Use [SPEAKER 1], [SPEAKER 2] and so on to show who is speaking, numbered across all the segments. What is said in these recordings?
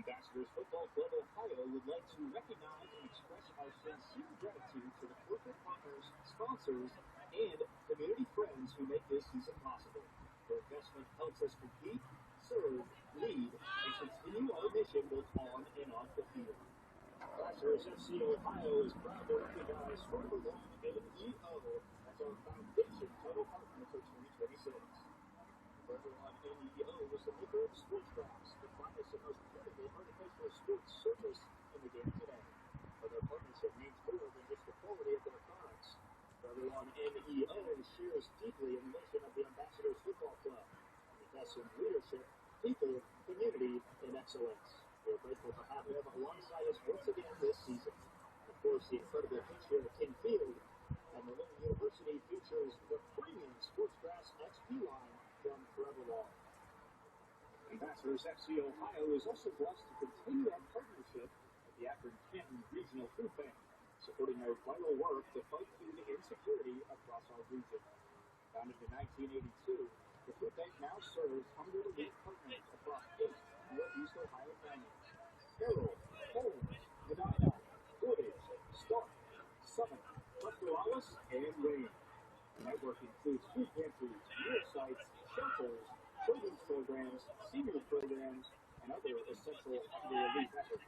[SPEAKER 1] Ambassadors Football Club Ohio would like to recognize and express our sincere gratitude to the corporate partners, sponsors, and community friends who make this season possible. Their investment helps us compete, serve, lead, and continue our mission both on and off the field. Ambassadors FC Ohio is proud to recognize Forever One NEO as our foundation title partner for 2026. Forever One NEO was the maker of sports grass, the finest and most critical artificial sports surface in the game today. But their partnership means more than just the quality of their products. Forever One NEO shares deeply in the mission of the Ambassadors Football Club. It invests in leadership, people, community, and excellence. We're grateful to have him alongside us once again this season. Of course, the incredible pitch here at King Field and Malone University features the premium sports grass XP line from Forever One. Ambassadors FC Ohio is also blessed to continue our partnership with the Canton Regional Food Bank, supporting their vital work to fight food insecurity across our region. Founded in 1982, the food bank now serves hunger relief partners across 8 Northeast Ohio counties: Carroll, Holmes, Medina, Woodage, Stark, Summit, Tuscarawas, and Wayne. The network includes food pantries, meal sites, shelters, children's programs, senior programs, and other essential hunger relief efforts.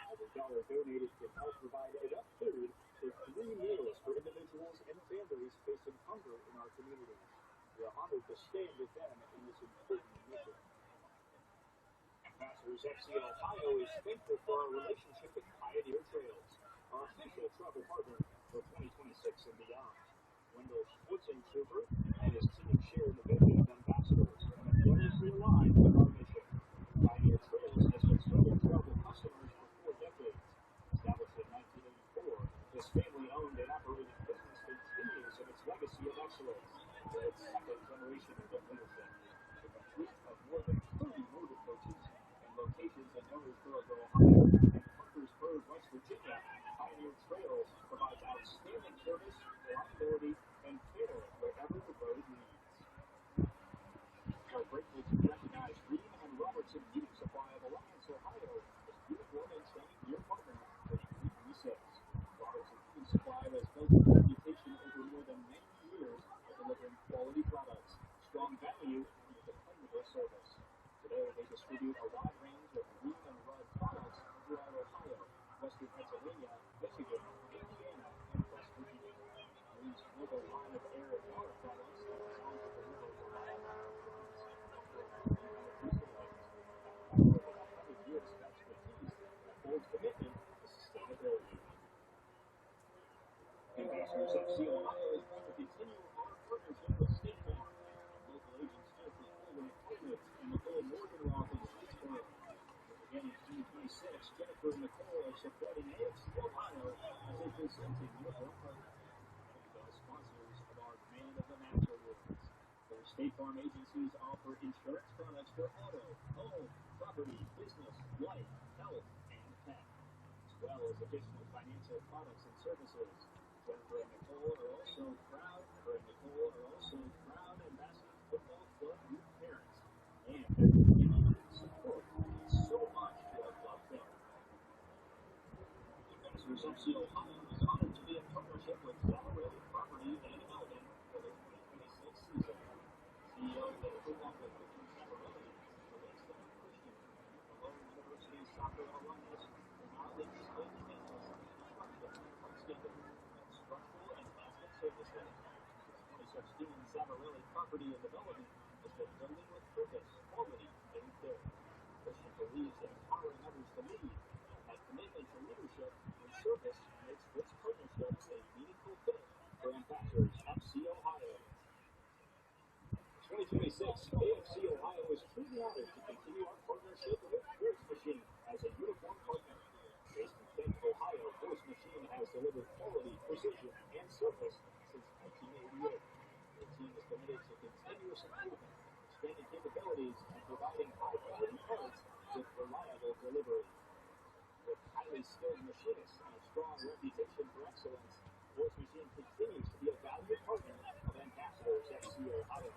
[SPEAKER 1] Every dollar donated can help provide enough food for 3 meals for individuals and families facing hunger in our communities. We are honored to stand with them in this important mission. Ambassadors FC Ohio is thankful for our relationship with Pioneer Trails, our official travel partner for 2026 and beyond. Wendell Sportsing Trooper and his team share the vision of Ambassadors and are closely aligned with our mission. Pioneer Trails has been serving travel customers for 4 decades. Established in 1984, this family-owned and operated business continues in its legacy of excellence for its second generation of leadership. With a fleet of more than 30 motor coaches and locations in Millersburg, Ohio, and Parkersburg, West Virginia, Pioneer Trails provides outstanding service, reliability, and care wherever the road leads. We are grateful to recognize Green and Robertson Heating Supply of Alliance, Ohio, as uniform and training year partner for 2026. Robertson Heating Supply has built a reputation over more than 90 years of delivering quality products, strong value, and dependable service. Today, they distribute a wide range of Green and Rod products throughout Ohio, Western Pennsylvania, Michigan, Indiana, and West Virginia. Green's global line of air and water products is designed to deliver reliable over 100 years of expertise and bold commitment to sustainability. Ambassadors FC Ohio is going to continue our partnership with State Farm. Local agents Jennifer Fuller of Coleman and Nicole Morgenroth in Statesboro. Again in 2026, Jennifer and Nicole are supporting AFC Ohio as a presenting uniform partner. They are sponsors of our Man of the Match Awards. Their State Farm agencies offer insurance products for auto, home, property, business, life, health, and pet, as well as additional financial products and services. Jennifer and Nicole are also proud Ambassadors Football Club youth parents and have continued to support so much to our club family. Ambassadors FC Ohio is honored to be in partnership with Zavarelli Property and Development for the 2026 season. CEO Jennifer Walker and Zavarelli released the first year. Malone University soccer alumnus will now lead state campus construction, landscaping, and structural enhancement services. Since 2016, Zavarelli Property and Development has been building with purpose, quality, and care. Christian believes in empowering others to lead, and that commitment to leadership and service makes this partnership a meaningful fit for Ambassadors FC Ohio. 2026, AFC Ohio is truly honored to continue our partnership with Force Machine as a uniform partner. Based in Canton, Ohio, Force Machine has delivered quality, precision, and service since 1988. The team is committed to continuous improvement, expanding capabilities, and providing high-quality parts with reliable delivery. With highly skilled machinists and a strong reputation for excellence, Force Machine continues to be a valued partner of Ambassadors FC Ohio.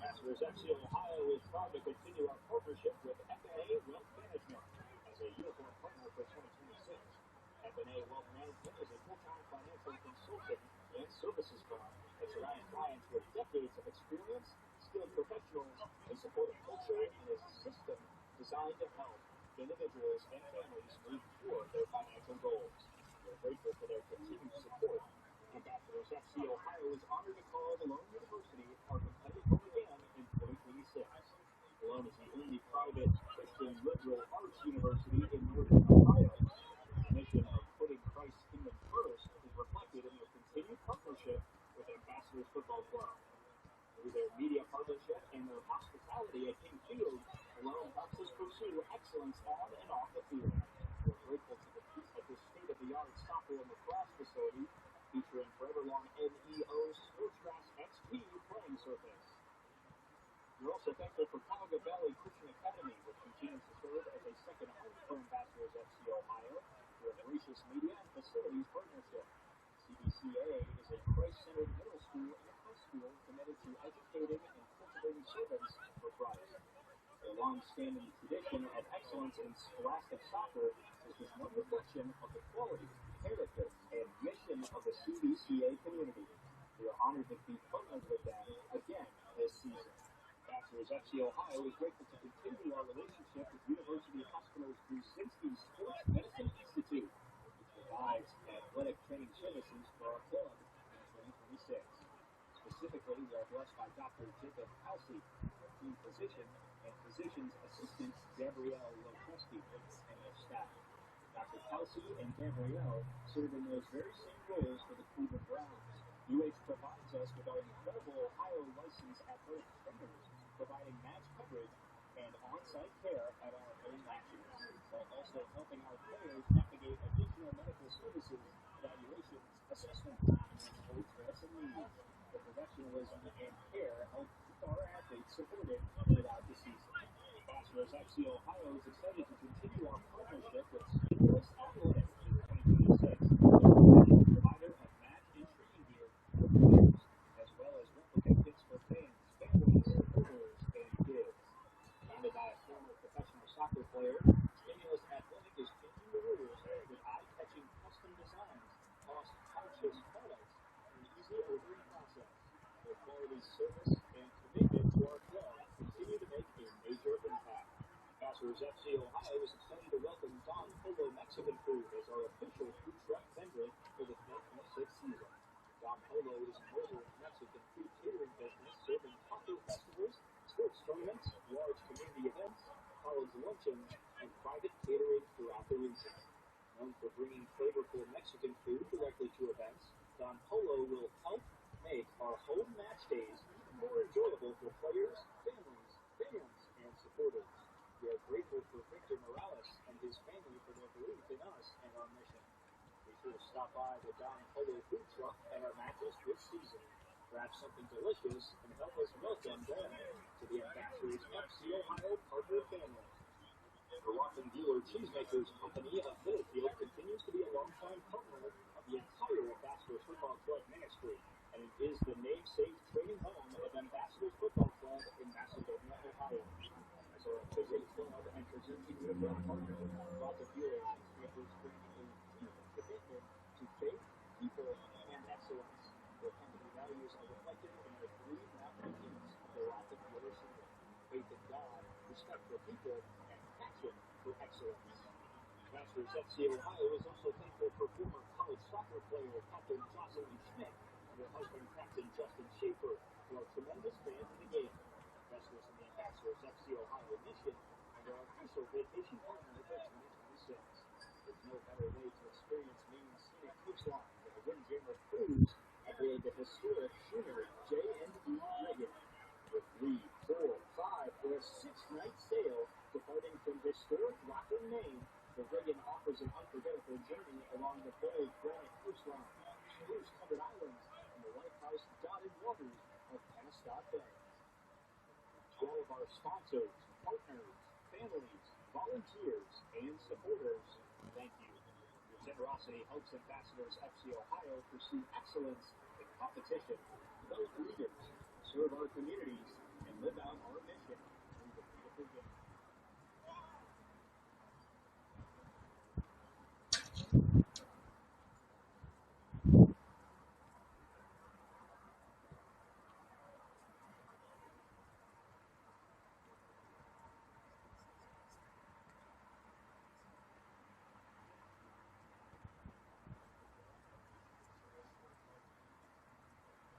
[SPEAKER 1] Masters FC Ohio is proud to continue our partnership with FNA Wealth Management as a uniform partner for 2026. FNA Wealth Management is a full-time financial consulting and services firm that surrounds clients with decades of experience, skilled professionals, and supportive culture, and is a system designed to help individuals and families move toward their financial goals. We're grateful for their continued support. Ambassadors FC Ohio is honored to call Malone University our competitive home again in 2026. Malone is the only private Christian liberal arts university in Northern Ohio. The mission of putting Christ's kingdom first is reflected in their continued partnership with Ambassadors Football Club. Through their media partnership and their hospitality at King Field, Malone helps us pursue excellence on and off the field. We're grateful to compete at this state-of-the-art soccer and lacrosse facility, featuring forever-long NEO Sportsgrass XP playing surface. We're also thankful for Cuyahoga Valley Christian Academy, which continues to serve as a second home for Ambassadors FC Ohio through a gracious media and facilities partnership. CBCA is a Christ-centered middle school and high school committed to educating and cultivating servants for Christ. A long-standing tradition of excellence in scholastic soccer is just one reflection of the quality, character, and mission of the CBCA community. We are honored to be partnered with them again this season. Ambassadors FC Ohio is grateful to continue our relationship with University Hospital's Brzezinski Sports Medicine Institute, which provides athletic training services for our club in 2026. Specifically, we are blessed by Dr. Jacob Halsey, our team physician, and physician's assistant Gabrielle Locheski, and their staff. Dr. Halsey and Gabrielle serve in those very same roles for the Cleveland Browns. UH provides us with our incredible Ohio licensed athletic trainers, providing match coverage and on-site care at our own matches, while also helping our players navigate additional medical services, evaluations, assessment plans, and sports medicine needs. The professionalism and care help keep our athletes supported throughout the season. Ambassadors FC Ohio is excited to continue our partnership with Stimulus Athletics in 2026, a provider of match and training gear for players, as well as replica kits for fans, families, supporters, and kids. Founded by a former professional soccer player, Stimulus Athletic is changing the rules with eye-catching custom designs, cost-conscious products, and an easy ordering process. Their quality service and commitment to our club continue to make a major impact. Ambassadors FC Ohio is excited to welcome Don Polo Mexican Food as our official food truck vendor for the 2026 season. Don Polo is a northern Mexican food catering business serving taco festivals, sports tournaments, large community events, college luncheons, and private catering throughout the region. Known for bringing flavorful Mexican food directly to events, Don Polo will help make our home match days even more enjoyable for players, families, fans, and supporters. We are grateful for Victor Morales and his family for their belief in us and our mission. Be sure to stop by the Don Polo food truck at our matches this season. Grab something delicious and help us welcome them to the Ambassadors FC Ohio partner family. The Rockland Dealer Cheesemakers Company of Littlefield continues to be a longtime partner of the entire Ambassadors Football Club ministry, and it is the namesake training home of Ambassadors Football Club in Macedonia, Ohio. As our official club enters into uniform partnership, Rockland Dealer Cheesemakers bring a deep commitment to faith, people, and excellence. Their company values are reflected in their three mountain themes of the Rockland Dealer symbol: faith in God, respect for people, and passion for excellence. Ambassadors FC Ohio is also thankful for former college soccer player Captain Jocelyn Schmidt and her husband Captain Justin Schaefer, who are tremendous fans of the game. Investors in the Ambassadors FC Ohio mission and our official vacation partner for 2026. There's no better way to experience Maine's scenic coastline than a Windjammer cruise aboard the historic schooner J&E Reagan. With 3, 4, 5, or a 6-night sail departing from historic Rockland, Maine, the Reagan offers an unforgettable journey along the bold granite coastline, spruce-covered islands, and the lighthouse-dotted waters of Penobscot Bay. To all of our sponsors, partners, families, volunteers, and supporters, thank you. Your generosity helps Ambassadors FC Ohio pursue excellence in competition, develop leaders, serve our communities, and live out our mission through the beautiful game.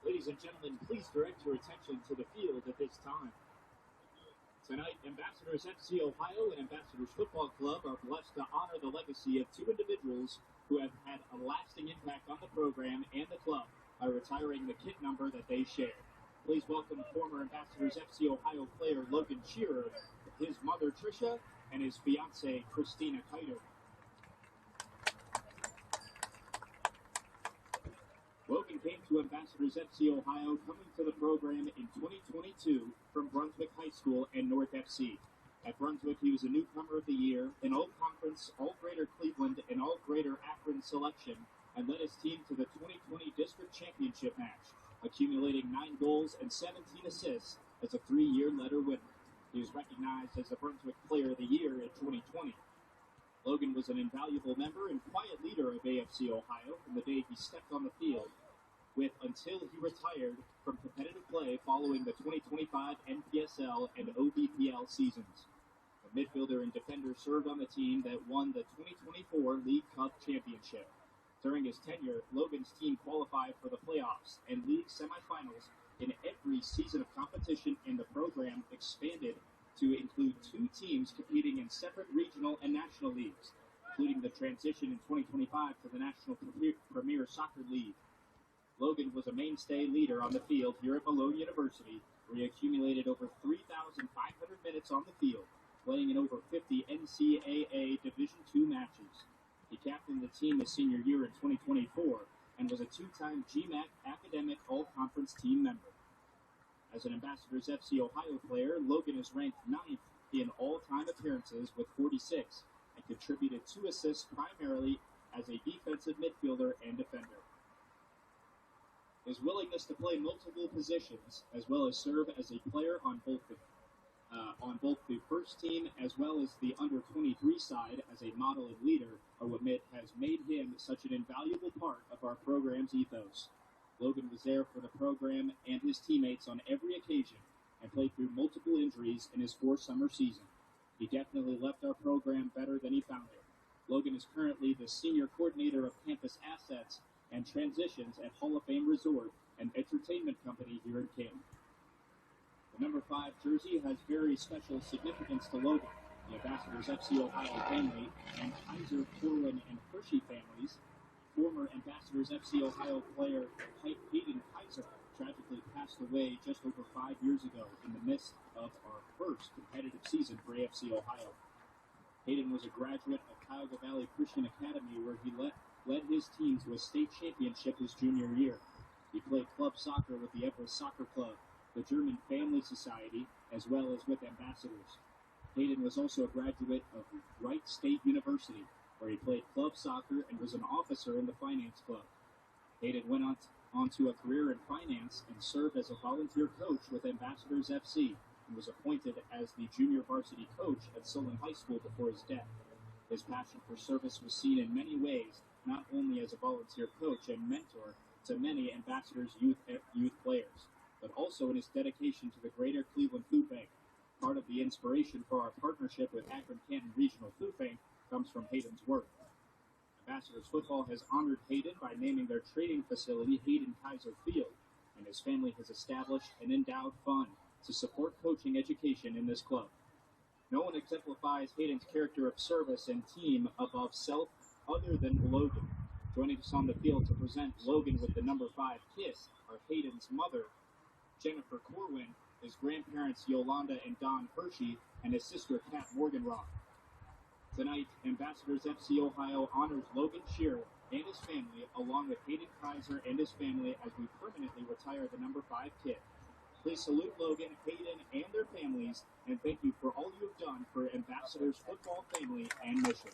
[SPEAKER 1] Ladies and gentlemen, please direct your attention to the field at this time. Tonight, Ambassadors FC Ohio and Ambassadors Football Club are blessed to honor the legacy of two individuals who have had a lasting impact on the program and the club by retiring the kit number that they share. Please welcome former Ambassadors FC Ohio player Logan Shearer, his mother Tricia, and his fiancée Christina Kiter. Logan came to Ambassadors FC Ohio coming to the program in 2022 from Brunswick High School and North FC. At Brunswick, he was a newcomer of the year, an All-Conference, All-Greater Cleveland, and All-Greater Akron selection, and led his team to the 2020 District Championship match, accumulating 9 goals and 17 assists as a 3-year letter winner. He was recognized as the Brunswick Player of the Year in 2020. Logan was an invaluable member and quiet leader of AFC Ohio from the day he stepped on the field, until he retired from competitive play following the 2025 NPSL and OBPL seasons. The midfielder and defender served on the team that won the 2024 League Cup Championship. During his tenure, Logan's team qualified for the playoffs and league semifinals in every season of competition, and the program expanded to include 2 teams competing in separate regional and national leagues, including the transition in 2025 to the National Premier Soccer League. Logan was a mainstay leader on the field here at Malone University, where he accumulated over 3,500 minutes on the field, playing in over 50 NCAA Division II matches. He captained the team his senior year in 2024 and was a 2-time GMAC Academic All-Conference team member. As an Ambassadors FC Ohio player, Logan is ranked 9th in all-time appearances with 46 and contributed 2 assists primarily as a defensive midfielder and defender. His willingness to play multiple positions, as well as serve as a player on both the first team as well as the under-23 side as a model and leader, are what has made him such an invaluable part of our program's ethos. Logan was there for the program and his teammates on every occasion and played through multiple injuries in his 4-summer season. He definitely left our program better than he found it. Logan is currently the senior coordinator of campus assets and transitions at Hall of Fame Resort and Entertainment Company here in Canton. The number 5 jersey has very special significance to Logan. The Ambassadors FC Ohio family and Kaiser, Corwin, and Hershey families. Former Ambassadors FC Ohio player Hayden Kaiser tragically passed away just over 5 years ago in the midst of our first competitive season for AFC Ohio. Hayden was a graduate of Cuyahoga Valley Christian Academy, where he led his team to a state championship his junior year. He played club soccer with the Everest Soccer Club, the German Family Society, as well as with Ambassadors. Hayden was also a graduate of Wright State University, where he played club soccer and was an officer in the finance club. Hayden went on to a career in finance and served as a volunteer coach with Ambassadors FC and was appointed as the junior varsity coach at Solon High School before his death. His passion for service was seen in many ways, not only as a volunteer coach and mentor to many Ambassadors youth players, but also in his dedication to the Greater Cleveland Food Bank. Part of the inspiration for our partnership with Akron Canton Regional Food Bank comes from Hayden's work. Ambassadors Football has honored Hayden by naming their training facility Hayden Kaiser Field, and his family has established an endowed fund to support coaching education in this club. No one exemplifies Hayden's character of service and team above self other than Logan. Joining us on the field to present Logan with the number 5 kiss are Hayden's mother, Jennifer Corwin, his grandparents Yolanda and Don Hershey, and his sister Kat Morganroth. Tonight, Ambassadors FC Ohio honors Logan Shearer and his family, along with Hayden Kaiser and his family, as we permanently retire the number 5 kit. Please salute Logan, Hayden, and their families, and thank you for all you have done for Ambassadors Football family and mission.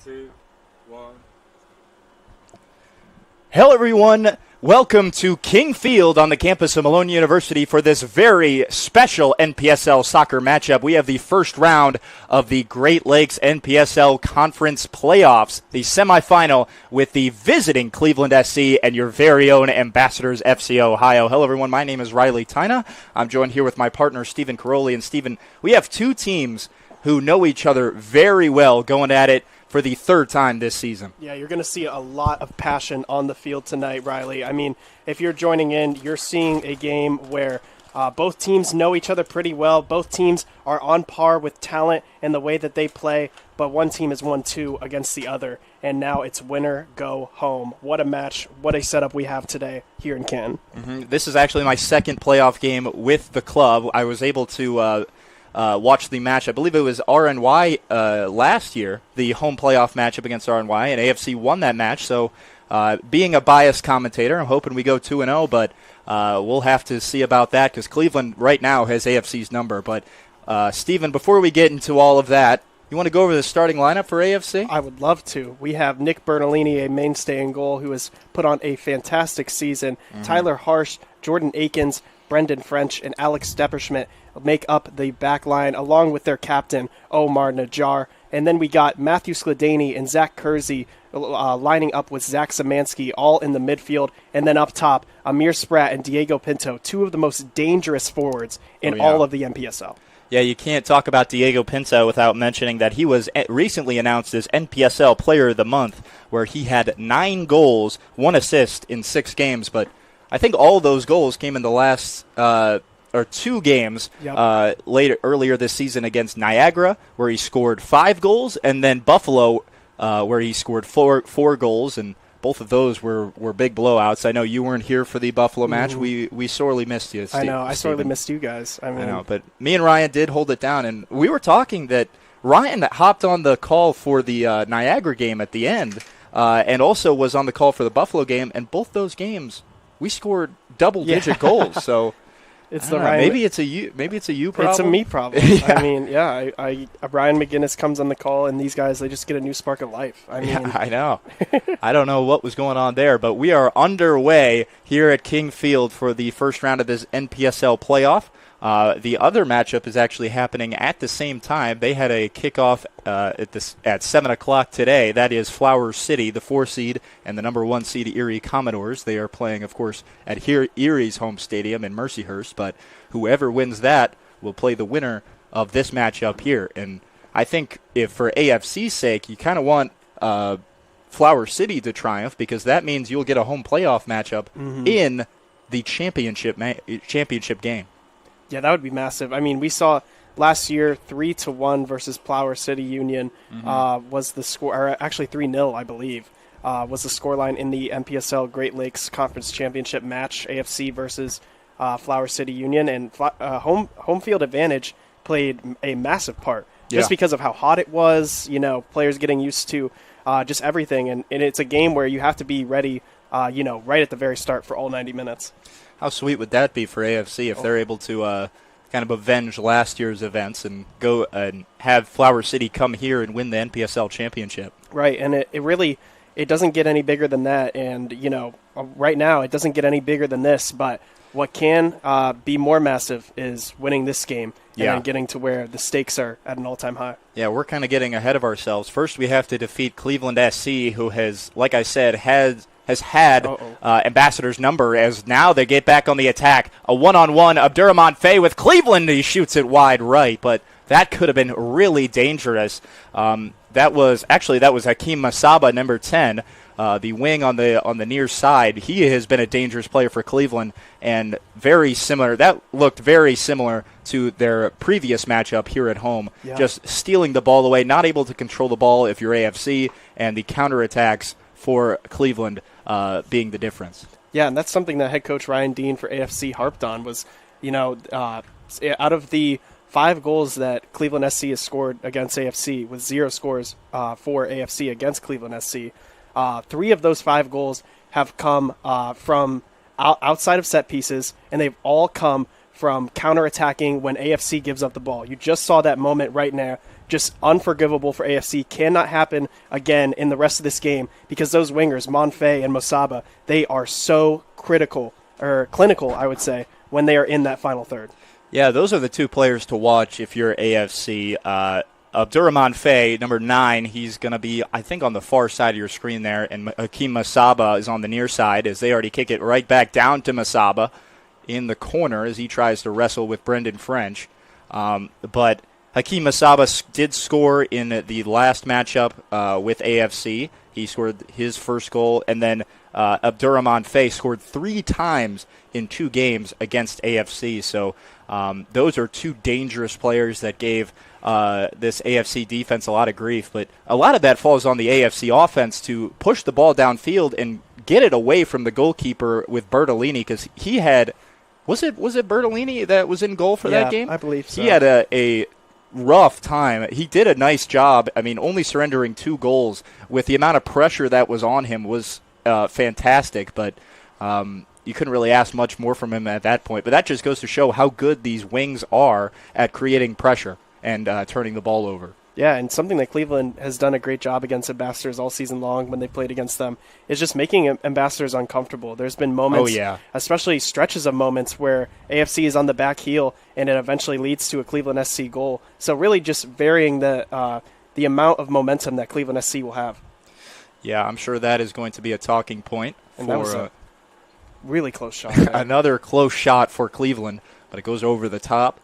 [SPEAKER 2] 2, 1.
[SPEAKER 3] Hello, everyone. Welcome to King Field on the campus of Malone University for this very special NPSL soccer matchup. We have the first round of the Great Lakes NPSL Conference Playoffs, the semifinal with the visiting Cleveland SC and your very own Ambassadors FC Ohio. Hello, everyone. My name is Riley Tyna. I'm joined here with my partner, Stephen Caroli. And, Stephen, we have two teams who know each other very well going at it for the third time this season.
[SPEAKER 4] Yeah, you're going to see a lot of passion on the field tonight, Riley. I mean, if you're joining in, you're seeing a game where both teams know each other pretty well. Both teams are on par with talent and the way that they play, but one team has won 2 against the other, and now it's winner, go home. What a match, what a setup we have today here in Canton.
[SPEAKER 3] This is actually my second playoff game with the club. I was able to watch the match. I believe it was RNY last year, the home playoff matchup against RNY, and AFC won that match. So being a biased commentator, I'm hoping we go 2-0, but we'll have to see about that because Cleveland right now has AFC's number. But, Stephen, before we get into all of that, you want to go over the starting lineup for AFC?
[SPEAKER 4] I would love to. We have Nick Bernalini, a mainstay in goal, who has put on a fantastic season. Tyler Harsh, Jordan Akins, Brendan French, and Alex Depperschmidt make up the back line, along with their captain, Omar Najjar. And then we got Matthew Skladany and Zach Kersey lining up with Zach Szymanski, all in the midfield. And then up top, Amir Spratt and Diego Pinto, two of the most dangerous forwards in all of the NPSL.
[SPEAKER 3] Yeah, you can't talk about Diego Pinto without mentioning that he was recently announced as NPSL Player of the Month, where he had 9 goals, 1 assist in 6 games. But I think all those goals came in the last or 2 games earlier this season against Niagara, where he scored 5 goals, and then Buffalo, where he scored 4 goals, and both of those were big blowouts. I know you weren't here for the Buffalo match. We sorely missed you, Steve.
[SPEAKER 4] I know. I sorely missed you guys. I know,
[SPEAKER 3] but me and Ryan did hold it down, and we were talking that Ryan hopped on the call for the Niagara game at the end, and also was on the call for the Buffalo game, and both those games we scored double-digit goals. So
[SPEAKER 4] it's the Ryan.
[SPEAKER 3] Maybe it's a you problem.
[SPEAKER 4] It's a me problem.
[SPEAKER 3] Yeah.
[SPEAKER 4] I mean, Ryan McGinnis comes on the call, and these guys, they just get a new spark of life. I mean,
[SPEAKER 3] I know. I don't know what was going on there, but we are underway here at King Field for the first round of this NPSL playoff. The other matchup is actually happening at the same time. They had a kickoff at 7 o'clock today. That is Flower City, the 4 seed, and the number 1 seed Erie Commodores. They are playing, of course, at Erie's home stadium in Mercyhurst, but whoever wins that will play the winner of this matchup here. And I think if for AFC's sake, you kind of want Flower City to triumph because that means you'll get a home playoff matchup in the championship game.
[SPEAKER 4] Yeah, that would be massive. I mean, we saw last year 3-1 versus Flower City Union was the score, or actually 3-0, I believe, was the scoreline in the NPSL Great Lakes Conference Championship match, AFC versus Flower City Union, and home field advantage played a massive part just because of how hot it was. You know, players getting used to just everything, and it's a game where you have to be ready, right at the very start for all 90 minutes.
[SPEAKER 3] How sweet would that be for AFC if they're able to kind of avenge last year's events and go and have Flower City come here and win the NPSL championship?
[SPEAKER 4] Right, and it really doesn't get any bigger than that. And, right now it doesn't get any bigger than this. But what can be more massive is winning this game and then getting to where the stakes are at an all-time high.
[SPEAKER 3] Yeah, we're kind of getting ahead of ourselves. First, we have to defeat Cleveland SC, who has, like I said, has had Ambassador's number as now they get back on the attack. A one-on-one, Abdurrahman Faye with Cleveland. He shoots it wide right, but that could have been really dangerous. That was Hakeem Masaba, number 10, the wing on the near side. He has been a dangerous player for Cleveland, and very similar. That looked very similar to their previous matchup here at home. Yeah. Just stealing the ball away, not able to control the ball if you're AFC, and the counterattacks for Cleveland being the difference.
[SPEAKER 4] Yeah, and that's something that head coach Ryan Dean for AFC harped on was, out of the 5 goals that Cleveland SC has scored against AFC, with 0 scores for AFC against Cleveland SC, 3 of those 5 goals have come from outside of set pieces, and they've all come from counterattacking when AFC gives up the ball. You just saw that moment right now just unforgivable for AFC. Cannot happen again in the rest of this game because those wingers, Monfey and Mosaba, they are so clinical, I would say, when they are in that final third.
[SPEAKER 3] Yeah, those are the two players to watch if you're AFC. Abdurrahman Faye, number 9, he's going to be, I think, on the far side of your screen there, and Hakeem Masaba is on the near side as they already kick it right back down to Masaba in the corner as he tries to wrestle with Brendan French. But Hakeem Masaba did score in the last matchup with AFC. He scored his first goal, and then Abdurrahman Faye scored 3 times in 2 games against AFC. So those are 2 dangerous players that gave this AFC defense a lot of grief. But a lot of that falls on the AFC offense to push the ball downfield and get it away from the goalkeeper with Bertolini, because he had – was it Bertolini that was in goal for that game?
[SPEAKER 4] I believe so.
[SPEAKER 3] He had a rough time. He did a nice job. I mean, only surrendering 2 goals with the amount of pressure that was on him was fantastic, but you couldn't really ask much more from him at that point. But that just goes to show how good these wings are at creating pressure and turning the ball over.
[SPEAKER 4] Yeah, and something that Cleveland has done a great job against Ambassadors all season long when they played against them is just making Ambassadors uncomfortable. There's been moments, especially stretches of moments, where AFC is on the back heel and it eventually leads to a Cleveland SC goal. So really just varying the amount of momentum that Cleveland SC will have.
[SPEAKER 3] Yeah, I'm sure that is going to be a talking point.
[SPEAKER 4] And that was a really close shot.
[SPEAKER 3] Another close shot for Cleveland, but it goes over the top.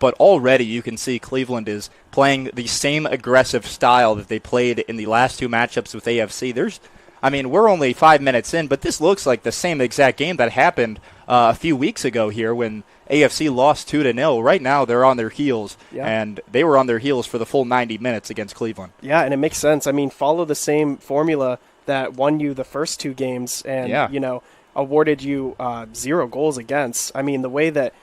[SPEAKER 3] But already you can see Cleveland is playing the same aggressive style that they played in the last 2 matchups with AFC. We're only 5 minutes in, but this looks like the same exact game that happened a few weeks ago here when AFC lost 2-0. Right now they're on their heels, and they were on their heels for the full 90 minutes against Cleveland. Yeah,
[SPEAKER 4] and it makes sense. I mean, follow the same formula that won you the first 2 games and, awarded you 0 goals against. I mean, the way that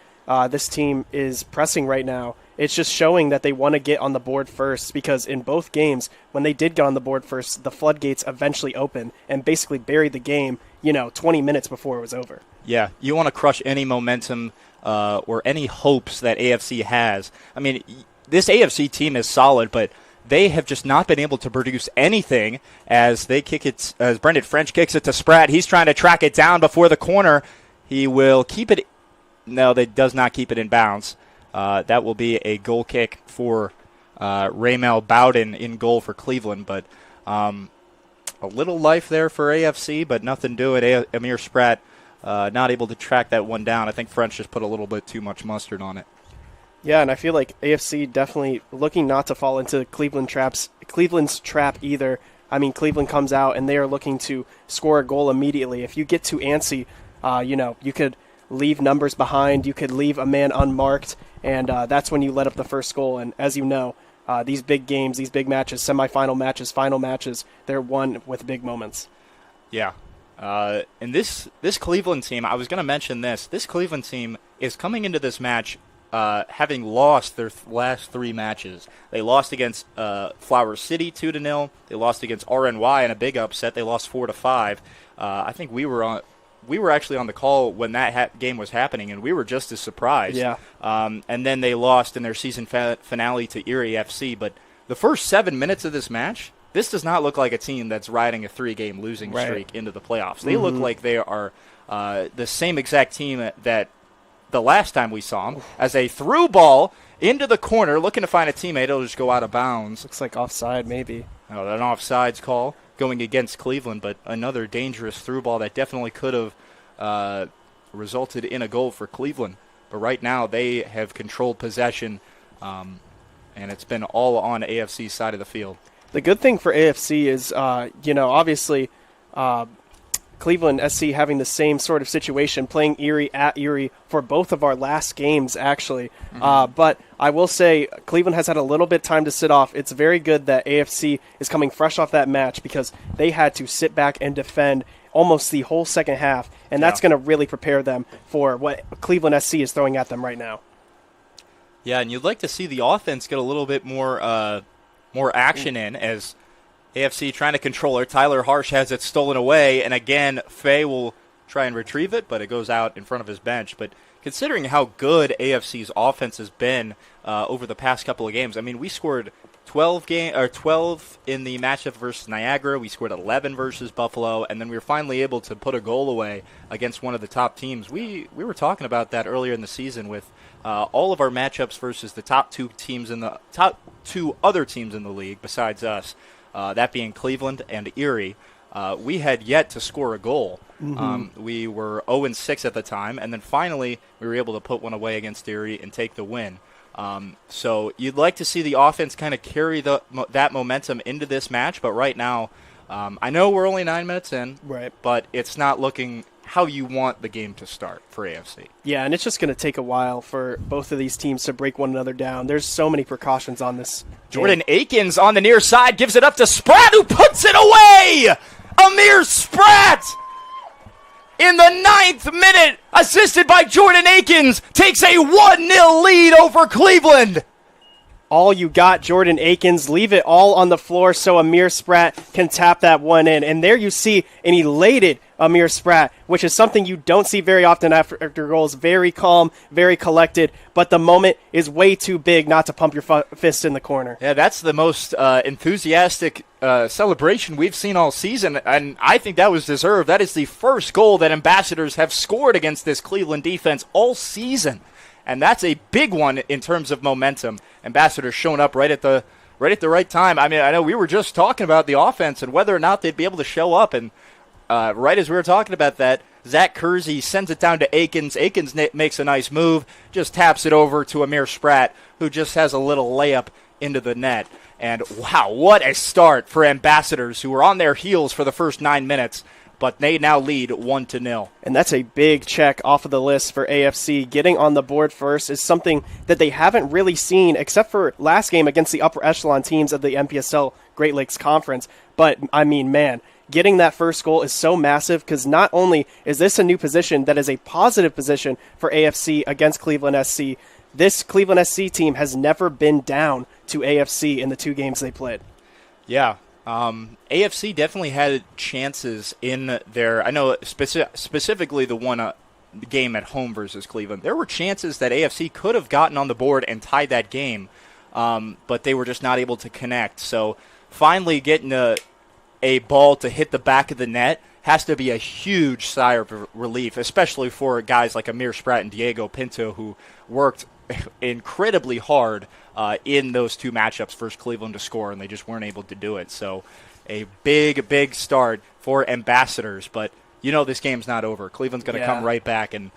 [SPEAKER 4] this team is pressing right now, it's just showing that they want to get on the board first, because in both games, when they did get on the board first, the floodgates eventually opened and basically buried the game, 20 minutes before it was over.
[SPEAKER 3] Yeah, you want to crush any momentum or any hopes that AFC has. I mean, this AFC team is solid, but they have just not been able to produce anything as they kick it, as Brendan French kicks it to Spratt. He's trying to track it down before the corner. He will keep it. No, they does not keep it in bounds. That will be a goal kick for Raymel Bowden in goal for Cleveland. But a little life there for AFC, but nothing to it. Amir Spratt not able to track that one down. I think French just put a little bit too much mustard on it.
[SPEAKER 4] Yeah, and I feel like AFC definitely looking not to fall into Cleveland's trap either. I mean, Cleveland comes out and they are looking to score a goal immediately. If you get too antsy, you could leave numbers behind, you could leave a man unmarked, and that's when you let up the first goal. And as you know, these big games, these big matches, semifinal matches, final matches, they're won with big moments.
[SPEAKER 3] Yeah. And this Cleveland team, I was going to mention this Cleveland team is coming into this match having lost their last 3 matches. They lost against Flower City 2-0. They lost against RNY in a big upset. They lost 4-5. I think we were actually on the call when that game was happening, and we were just as surprised.
[SPEAKER 4] Yeah.
[SPEAKER 3] And then they lost in their season finale to Erie FC. But the first 7 minutes of this match, this does not look like a team that's riding a 3-game losing streak into the playoffs. They look like they are the same exact team that the last time we saw them, as a through ball into the corner, looking to find a teammate. It'll just go out of bounds.
[SPEAKER 4] Looks like offside, maybe.
[SPEAKER 3] Oh, an offsides call going against Cleveland, but another dangerous through ball that definitely could have resulted in a goal for Cleveland. But right now they have controlled possession, and it's been all on AFC's side of the field.
[SPEAKER 4] The good thing for AFC is, obviously Cleveland SC having the same sort of situation, playing Erie at Erie for both of our last games, actually. But I will say Cleveland has had a little bit time to sit off. It's very good that AFC is coming fresh off that match, because they had to sit back and defend almost the whole second half, and that's going to really prepare them for what Cleveland SC is throwing at them right now.
[SPEAKER 3] Yeah, and you'd like to see the offense get a little bit more action in, as AFC trying to control it. Tyler Harsh has it stolen away, and again, Faye will try and retrieve it, but it goes out in front of his bench. But considering how good AFC's offense has been over the past couple of games. I mean, we scored 12 in the matchup versus Niagara. We scored 11 versus Buffalo, and then we were finally able to put a goal away against one of the top teams. We were talking about that earlier in the season with all of our matchups versus the top two other teams in the league besides us, that being Cleveland and Erie. We had yet to score a goal. We were 0-6 at the time, and then finally we were able to put one away against Erie and take the win. So you'd like to see the offense kind of carry that momentum into this match, but right now, I know we're only 9 minutes in,
[SPEAKER 4] right? But
[SPEAKER 3] it's not looking how you want the game to start for AFC.
[SPEAKER 4] Yeah, and it's just going to take a while for both of these teams to break one another down. There's so many precautions on this game.
[SPEAKER 3] Jordan Akins on the near side gives it up to Spratt, who puts it away! Amir Spratt! In the 9th minute, assisted by Jordan Akins, takes a 1-0 lead over Cleveland.
[SPEAKER 4] All you got, Jordan Akins. Leave it all on the floor so Amir Spratt can tap that one in. And there you see an elated Amir Spratt, which is something you don't see very often after goals. Very calm, very collected, but the moment is way too big not to pump your fist in the corner.
[SPEAKER 3] Yeah, that's the most enthusiastic celebration we've seen all season, and I think that was deserved. That is the first goal that Ambassadors have scored against this Cleveland defense all season. And that's a big one in terms of momentum. Ambassadors showing up right at the right time. I mean, I know we were just talking about the offense and whether or not they'd be able to show up. And right as we were talking about that, Zach Kersey sends it down to Akins. Akins makes a nice move, just taps it over to Amir Spratt, who just has a little layup into the net. And wow, what a start for Ambassadors, who were on their heels for the first 9 minutes. But they now lead 1-0.
[SPEAKER 4] And that's a big check off of the list for AFC. Getting on the board first is something that they haven't really seen, except for last game against the upper echelon teams of the NPSL Great Lakes Conference. But, I mean, man, getting that first goal is so massive because not only is this a new position that is a positive position for AFC against Cleveland SC, this Cleveland SC team has never been down to AFC in the 2 games they played.
[SPEAKER 3] Yeah. AFC definitely had chances in their, I know specifically the one game at home versus Cleveland. There were chances that AFC could have gotten on the board and tied that game, but they were just not able to connect. So finally getting a ball to hit the back of the net has to be a huge sigh of relief, especially for guys like Amir Spratt and Diego Pinto, who worked incredibly hard in those 2 matchups versus Cleveland to score, and they just weren't able to do it. So a big start for Ambassadors, but you know this game's not over. Cleveland's going to come right back and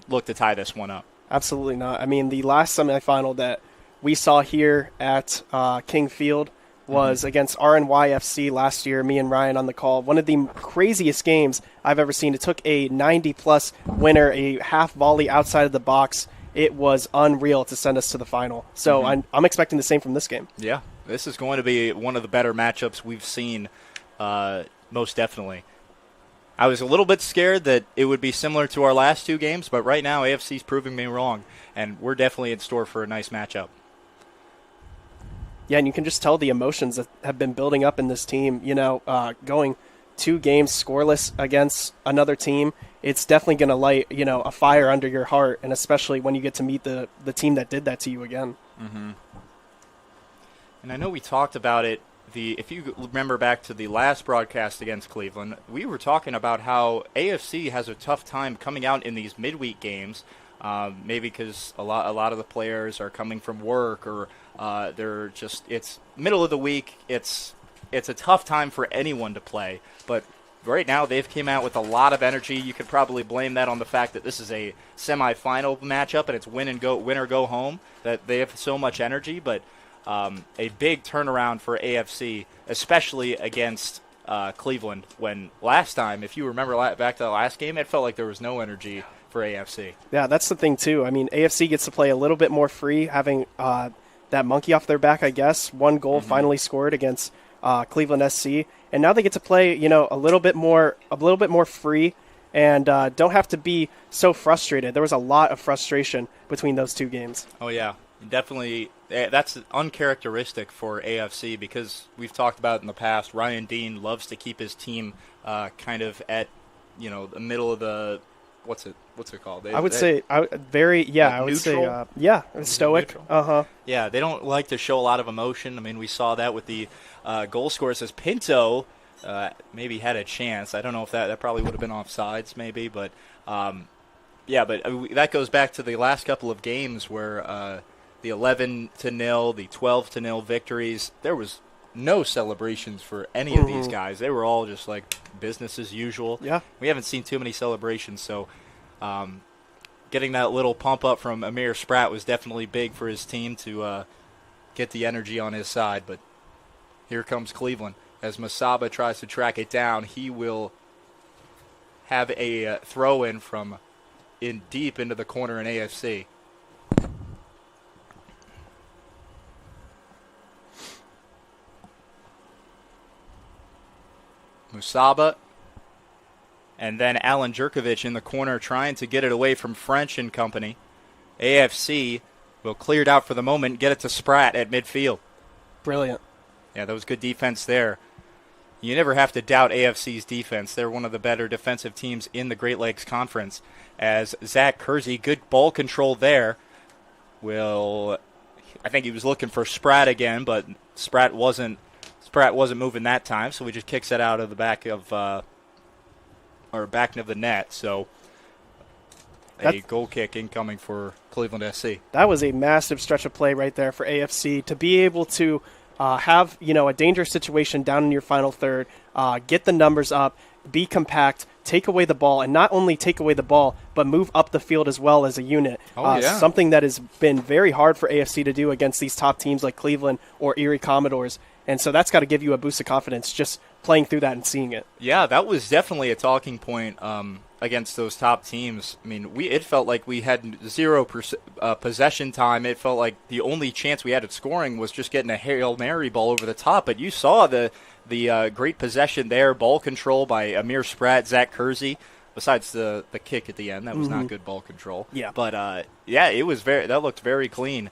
[SPEAKER 3] look to tie this one up.
[SPEAKER 4] Absolutely not. I mean, the last semifinal that we saw here at King Field was against RNYFC last year, me and Ryan on the call. One of the craziest games I've ever seen. It took a 90-plus winner, a half volley outside of the box. It was unreal to send us to the final. So I'm expecting the same from this game.
[SPEAKER 3] Yeah, this is going to be one of the better matchups we've seen, most definitely. I was a little bit scared that it would be similar to our last 2 games, but right now AFC's proving me wrong, and we're definitely in store for a nice matchup.
[SPEAKER 4] Yeah, and you can just tell the emotions that have been building up in this team. You know, going 2 games scoreless against another team, it's definitely going to light, you know, a fire under your heart, and especially when you get to meet the team that did that to you again.
[SPEAKER 3] And I know we talked about it. If you remember back to the last broadcast against Cleveland, we were talking about how AFC has a tough time coming out in these midweek games. Maybe because a lot of the players are coming from work, or it's middle of the week. It's a tough time for anyone to play. But right now they've came out with a lot of energy. You could probably blame that on the fact that this is a semifinal matchup and it's win or go home, that they have so much energy. But a big turnaround for AFC, especially against Cleveland. When last time, if you remember back to the last game, it felt like there was no energy for AFC.
[SPEAKER 4] Yeah, that's the thing too. I mean, AFC gets to play a little bit more free, having that monkey off their back, I guess. 1 goal finally scored against Cleveland SC, and now they get to play, you know, a little bit more free, and don't have to be so frustrated. There was a lot of frustration between those 2 games.
[SPEAKER 3] Oh yeah, definitely. That's uncharacteristic for AFC because we've talked about it in the past. Ryan Dean loves to keep his team kind of at, you know, the middle of the what's it called?
[SPEAKER 4] I would say stoic.
[SPEAKER 3] Neutral. Yeah, they don't like to show a lot of emotion. I mean, we saw that with the goal scorers as Pinto maybe had a chance. I don't know if that probably would have been offsides maybe, but that goes back to the last couple of games where the 11-0, the 12-0 victories, there was no celebrations for any of these guys. They were all just like business as usual.
[SPEAKER 4] Yeah.
[SPEAKER 3] We haven't seen too many celebrations, so getting that little pump up from Amir Spratt was definitely big for his team to get the energy on his side. But here comes Cleveland. As Masaba tries to track it down, he will have a throw-in from deep into the corner in AFC. Musaba, and then Alan Jerkovic in the corner trying to get it away from French and company. AFC will clear it out for the moment, get it to Spratt at midfield.
[SPEAKER 4] Brilliant.
[SPEAKER 3] Yeah, that was good defense there. You never have to doubt AFC's defense. They're one of the better defensive teams in the Great Lakes Conference. As Zach Kersey, good ball control there. I think he was looking for Spratt again, but Spratt wasn't moving that time, so he just kicks it out of the back of the net. So a goal kick incoming for Cleveland SC.
[SPEAKER 4] That was a massive stretch of play right there for AFC to be able to have a dangerous situation down in your final third, get the numbers up, be compact, take away the ball, and not only take away the ball, but move up the field as well as a unit. Something that has been very hard for AFC to do against these top teams like Cleveland or Erie Commodores. And so that's got to give you a boost of confidence just playing through that and seeing it.
[SPEAKER 3] Yeah, that was definitely a talking point against those top teams. I mean, it felt like we had 0% possession time. It felt like the only chance we had at scoring was just getting a Hail Mary ball over the top. But you saw the great possession there, ball control by Amir Spratt, Zach Kersey. Besides the kick at the end, that was not good ball control.
[SPEAKER 4] Yeah,
[SPEAKER 3] but it was that looked very clean.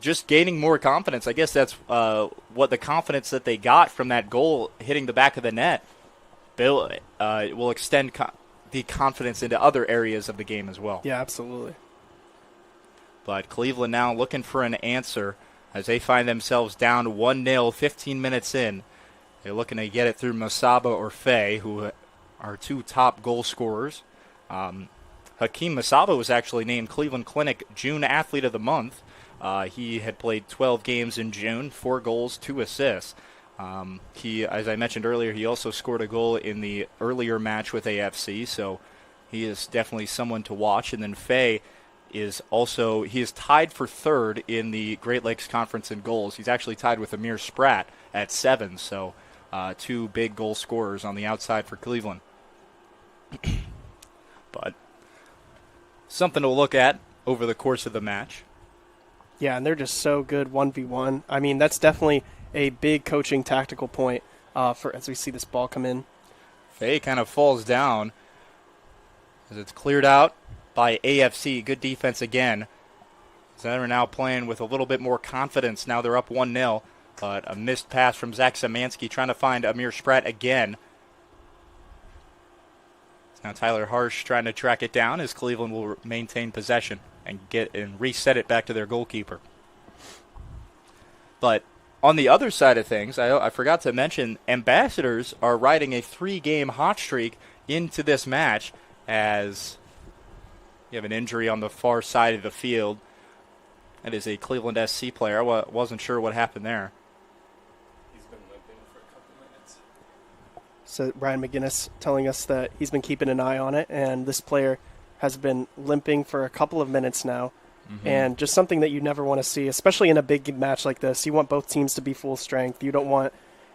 [SPEAKER 3] Just gaining more confidence. I guess that's what the confidence that they got from that goal hitting the back of the net will extend the confidence into other areas of the game as well.
[SPEAKER 4] Yeah, absolutely.
[SPEAKER 3] But Cleveland now looking for an answer as they find themselves down 1-0, 15 minutes in. They're looking to get it through Masaba or Faye, who are two top goal scorers. Hakeem Masaba was actually named Cleveland Clinic June Athlete of the Month. He had played 12 games in June, 4 goals, 2 assists. As I mentioned earlier, he also scored a goal in the earlier match with AFC, so he is definitely someone to watch. And then Faye is tied for third in the Great Lakes Conference in goals. He's actually tied with Amir Spratt at 7, so 2 big goal scorers on the outside for Cleveland. But something to look at over the course of the match.
[SPEAKER 4] Yeah, and they're just so good 1v1. I mean, that's definitely a big coaching tactical point as we see this ball come in.
[SPEAKER 3] Faye kind of falls down as it's cleared out by AFC. Good defense again. So they're now playing with a little bit more confidence. Now they're up 1-0, but a missed pass from Zach Szymanski trying to find Amir Spratt again. Now Tyler Harsh trying to track it down as Cleveland will maintain possession and reset it back to their goalkeeper. But on the other side of things, I forgot to mention, Ambassadors are riding a 3-game hot streak into this match as you have an injury on the far side of the field. That is a Cleveland SC player. I wasn't sure what happened there.
[SPEAKER 2] He's been limping for a couple minutes.
[SPEAKER 4] So Ryan McGinnis telling us that he's been keeping an eye on it, and this player has been limping for a couple of minutes now. Mm-hmm. And just something that you never want to see, especially in a big match like this. You want both teams to be full strength. You don't want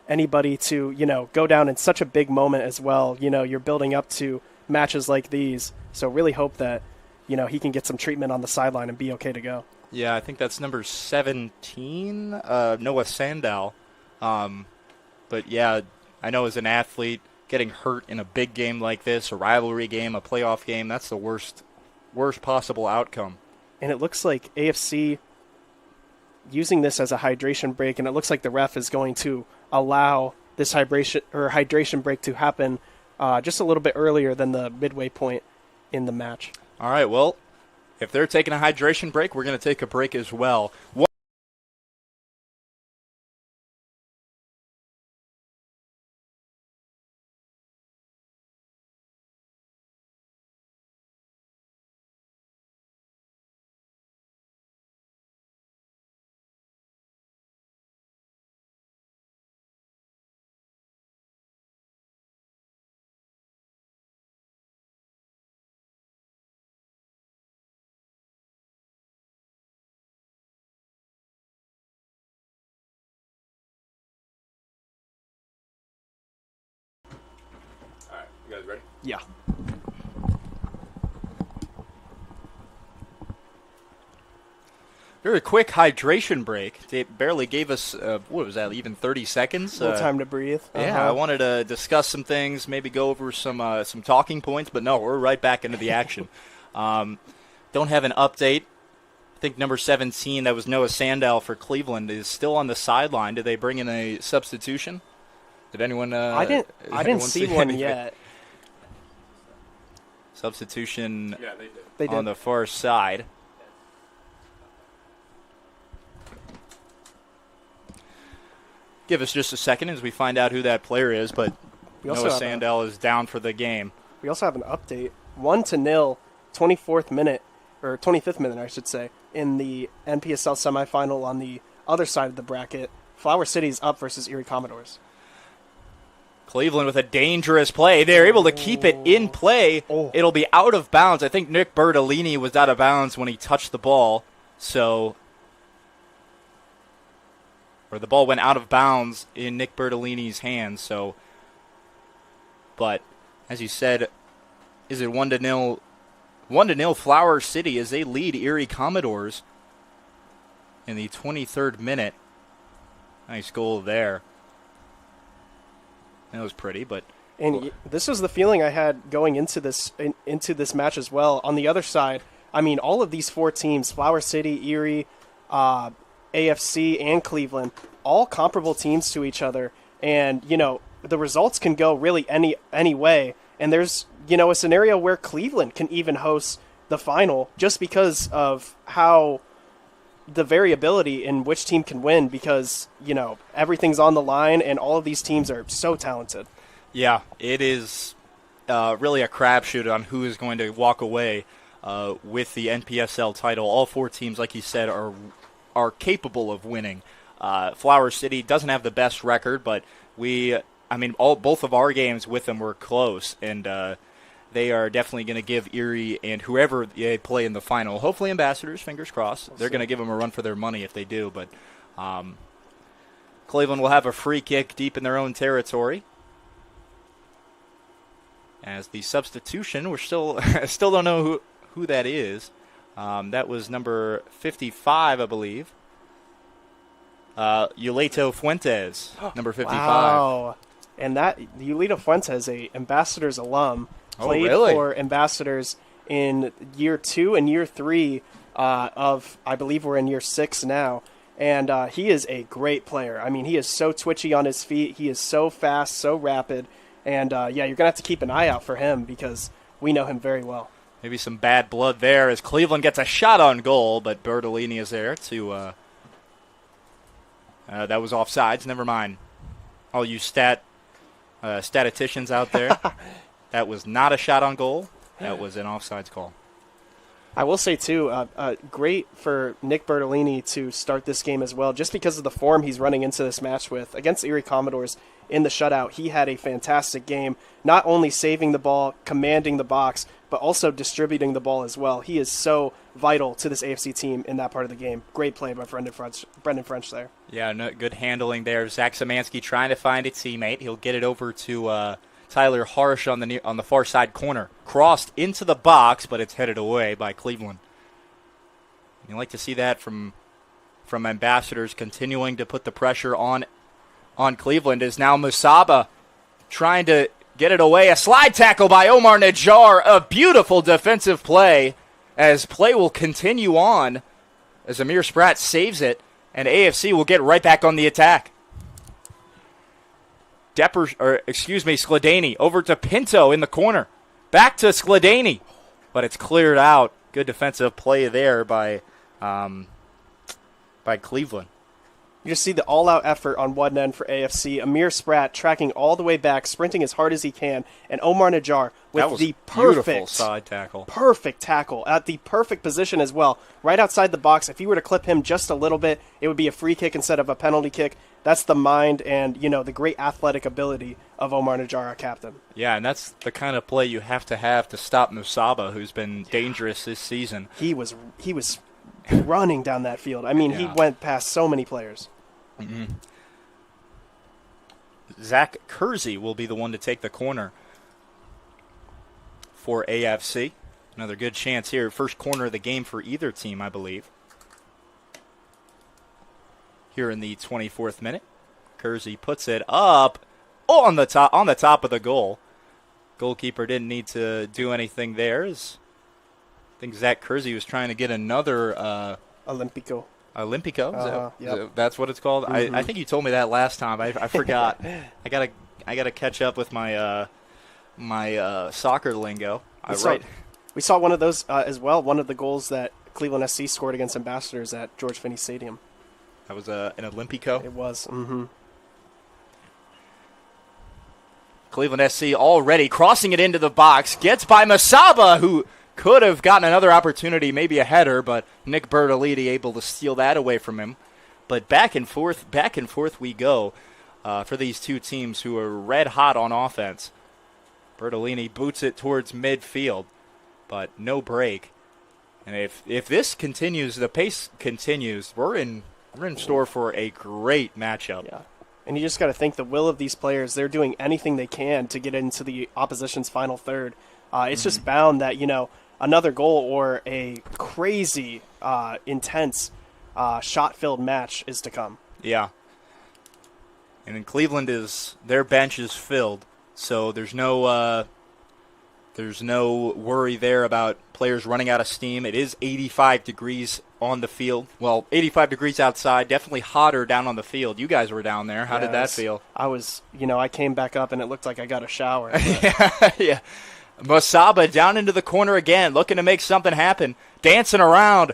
[SPEAKER 4] anybody to, go down in such a big moment as well. You're building up to matches like these. So really hope that, he can get some treatment on the sideline and be okay to go.
[SPEAKER 3] Yeah, I think that's number 17, Noah Sandow. But yeah, I know as an athlete, getting hurt in a big game like this, a rivalry game, a playoff game, that's the worst possible outcome.
[SPEAKER 4] And it looks like AFC using this as a hydration break, and it looks like the ref is going to allow this hydration break to happen just a little bit earlier than the midway point in the match.
[SPEAKER 3] All right, well, if they're taking a hydration break, we're going to take a break as well.
[SPEAKER 2] All right, you guys ready?
[SPEAKER 4] Yeah.
[SPEAKER 3] Very quick hydration break. They barely gave us, what was that, even 30 seconds?
[SPEAKER 4] A little time to breathe.
[SPEAKER 3] Yeah, I wanted to discuss some things, maybe go over some talking points, but no, we're right back into the action. Don't have an update. I think number 17, that was Noah Sandell for Cleveland, is still on the sideline. Did they bring in a substitution? Did anyone?
[SPEAKER 4] I didn't see one yet.
[SPEAKER 3] Substitution
[SPEAKER 2] Yeah, they did.
[SPEAKER 4] They did.
[SPEAKER 3] on the far side. Give us just a second as we find out who that player is, but
[SPEAKER 4] We also
[SPEAKER 3] Noah
[SPEAKER 4] have
[SPEAKER 3] Sandell is down for the game.
[SPEAKER 4] We also have an update. 1-0, 24th minute, or 25th minute, I should say, in the NPSL semifinal on the other side of the bracket. Flower City's up versus Erie Commodores.
[SPEAKER 3] Cleveland with a dangerous play. They're able to keep it in play.
[SPEAKER 4] Oh.
[SPEAKER 3] It'll be out of bounds. I think Nick Bertolini was out of bounds when he touched the ball. Or the ball went out of bounds in Nick Bertolini's hands. But as you said, is it 1-0? 1-0 Flower City as they lead Erie Commodores in the 23rd minute. Nice goal there. That was pretty, but
[SPEAKER 4] And this was the feeling I had going into this match as well. On the other side, I mean, all of these four teams, Flower City, Erie, AFC, and Cleveland, all comparable teams to each other. And, the results can go really any way. And there's, a scenario where Cleveland can even host the final just because of how the variability in which team can win because, everything's on the line and all of these teams are so talented.
[SPEAKER 3] yeah, it is really a crapshoot on who is going to walk away with the NPSL title. All four teams, like you said, are capable of winning. Flower City doesn't have the best record, but both of our games with them were close, and they are definitely going to give Erie and whoever they play in the final, hopefully Ambassadors, fingers crossed, they're going to give them a run for their money if they do. But Cleveland will have a free kick deep in their own territory. As the substitution, we're still don't know who that is. That was number 55, I believe. Yuleto Fuentes, number 55.
[SPEAKER 4] Wow. And that Yuleto Fuentes, a Ambassadors alum, played
[SPEAKER 3] really?
[SPEAKER 4] for Ambassadors in year 2 and year 3 of, I believe we're in year 6 now. And he is a great player. I mean, he is so twitchy on his feet. He is so fast, so rapid. And, you're going to have to keep an eye out for him because we know him very well.
[SPEAKER 3] Maybe some bad blood there as Cleveland gets a shot on goal, but Bertolini is there to... that was offsides. Never mind. All you statisticians out there, that was not a shot on goal. That was an offsides call.
[SPEAKER 4] I will say, too, great for Nick Bertolini to start this game as well, just because of the form he's running into this match with. Against Erie Commodores in the shutout, he had a fantastic game, not only saving the ball, commanding the box, but also distributing the ball as well. He is so vital to this AFC team in that part of the game. Great play by Brendan French there.
[SPEAKER 3] Yeah, no, good handling there. Zach Szymanski trying to find a teammate. He'll get it over to Tyler Harsh on the far side corner. Crossed into the box, but it's headed away by Cleveland. You like to see that from Ambassadors continuing to put the pressure on Cleveland. Is now Musaba trying to get it away. A slide tackle by Omar Najjar. A beautiful defensive play as play will continue on as Amir Spratt saves it, and AFC will get right back on the attack. Skladany over to Pinto in the corner. Back to Skladany, but it's cleared out. Good defensive play there by Cleveland.
[SPEAKER 4] You just see the all-out effort on one end for AFC. Amir Spratt tracking all the way back, sprinting as hard as he can, and Omar Najjar with the perfect
[SPEAKER 3] side tackle.
[SPEAKER 4] Perfect tackle at the perfect position as well, right outside the box. If you were to clip him just a little bit, it would be a free kick instead of a penalty kick. That's the mind and, the great athletic ability of Omar Najjar, our captain.
[SPEAKER 3] Yeah, and that's the kind of play you have to stop Musaba, who's been dangerous this season.
[SPEAKER 4] He was running down that field. I mean, he went past so many players.
[SPEAKER 3] Mm-hmm. Zach Kersey will be the one to take the corner for AFC. Another good chance here. First corner of the game for either team, I believe. Here in the 24th minute, Kersey puts it up on the top of the goal. Goalkeeper didn't need to do anything there. I think Zach Kersey was trying to get another
[SPEAKER 4] Olympico.
[SPEAKER 3] Yep. That's what it's called.
[SPEAKER 4] Mm-hmm.
[SPEAKER 3] I think you told me that last time. I forgot. I gotta catch up with my soccer lingo.
[SPEAKER 4] We saw one of those as well. One of the goals that Cleveland SC scored against Ambassadors at George Finney Stadium.
[SPEAKER 3] That was an Olympico.
[SPEAKER 4] It was. Mm-hmm.
[SPEAKER 3] Cleveland SC already crossing it into the box. Gets by Musaba, who could have gotten another opportunity, maybe a header, but Nick Bertolini able to steal that away from him. But back and forth we go for these two teams who are red hot on offense. Bertolini boots it towards midfield, but no break. And if this continues, the pace continues, we're in store for a great matchup.
[SPEAKER 4] Yeah. And you just got to think the will of these players, they're doing anything they can to get into the opposition's final third. It's just bound that, another goal or a crazy, intense, shot-filled match is to come.
[SPEAKER 3] Yeah. And in Cleveland, their bench is filled, so there's no worry there about players running out of steam. It is 85 degrees on the field. Well, 85 degrees outside, definitely hotter down on the field. You guys were down there. How did that feel?
[SPEAKER 4] I was, I came back up and it looked like I got a shower.
[SPEAKER 3] Yeah. Musaba down into the corner again, looking to make something happen. Dancing around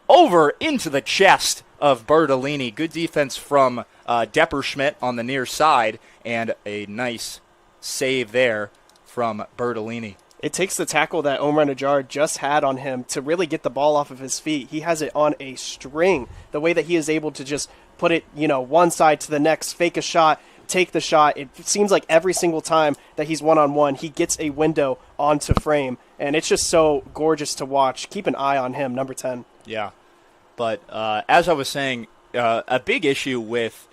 [SPEAKER 3] over into the chest of Bertolini. Good defense from Depperschmidt on the near side, and a nice save there from Bertolini.
[SPEAKER 4] It takes the tackle that Omar Najjar just had on him to really get the ball off of his feet. He has it on a string. The way that he is able to just put it, one side to the next, fake a shot, take the shot. It seems like every single time that he's one-on-one, he gets a window onto frame. And it's just so gorgeous to watch. Keep an eye on him, number 10.
[SPEAKER 3] Yeah. But as I was saying, a big issue with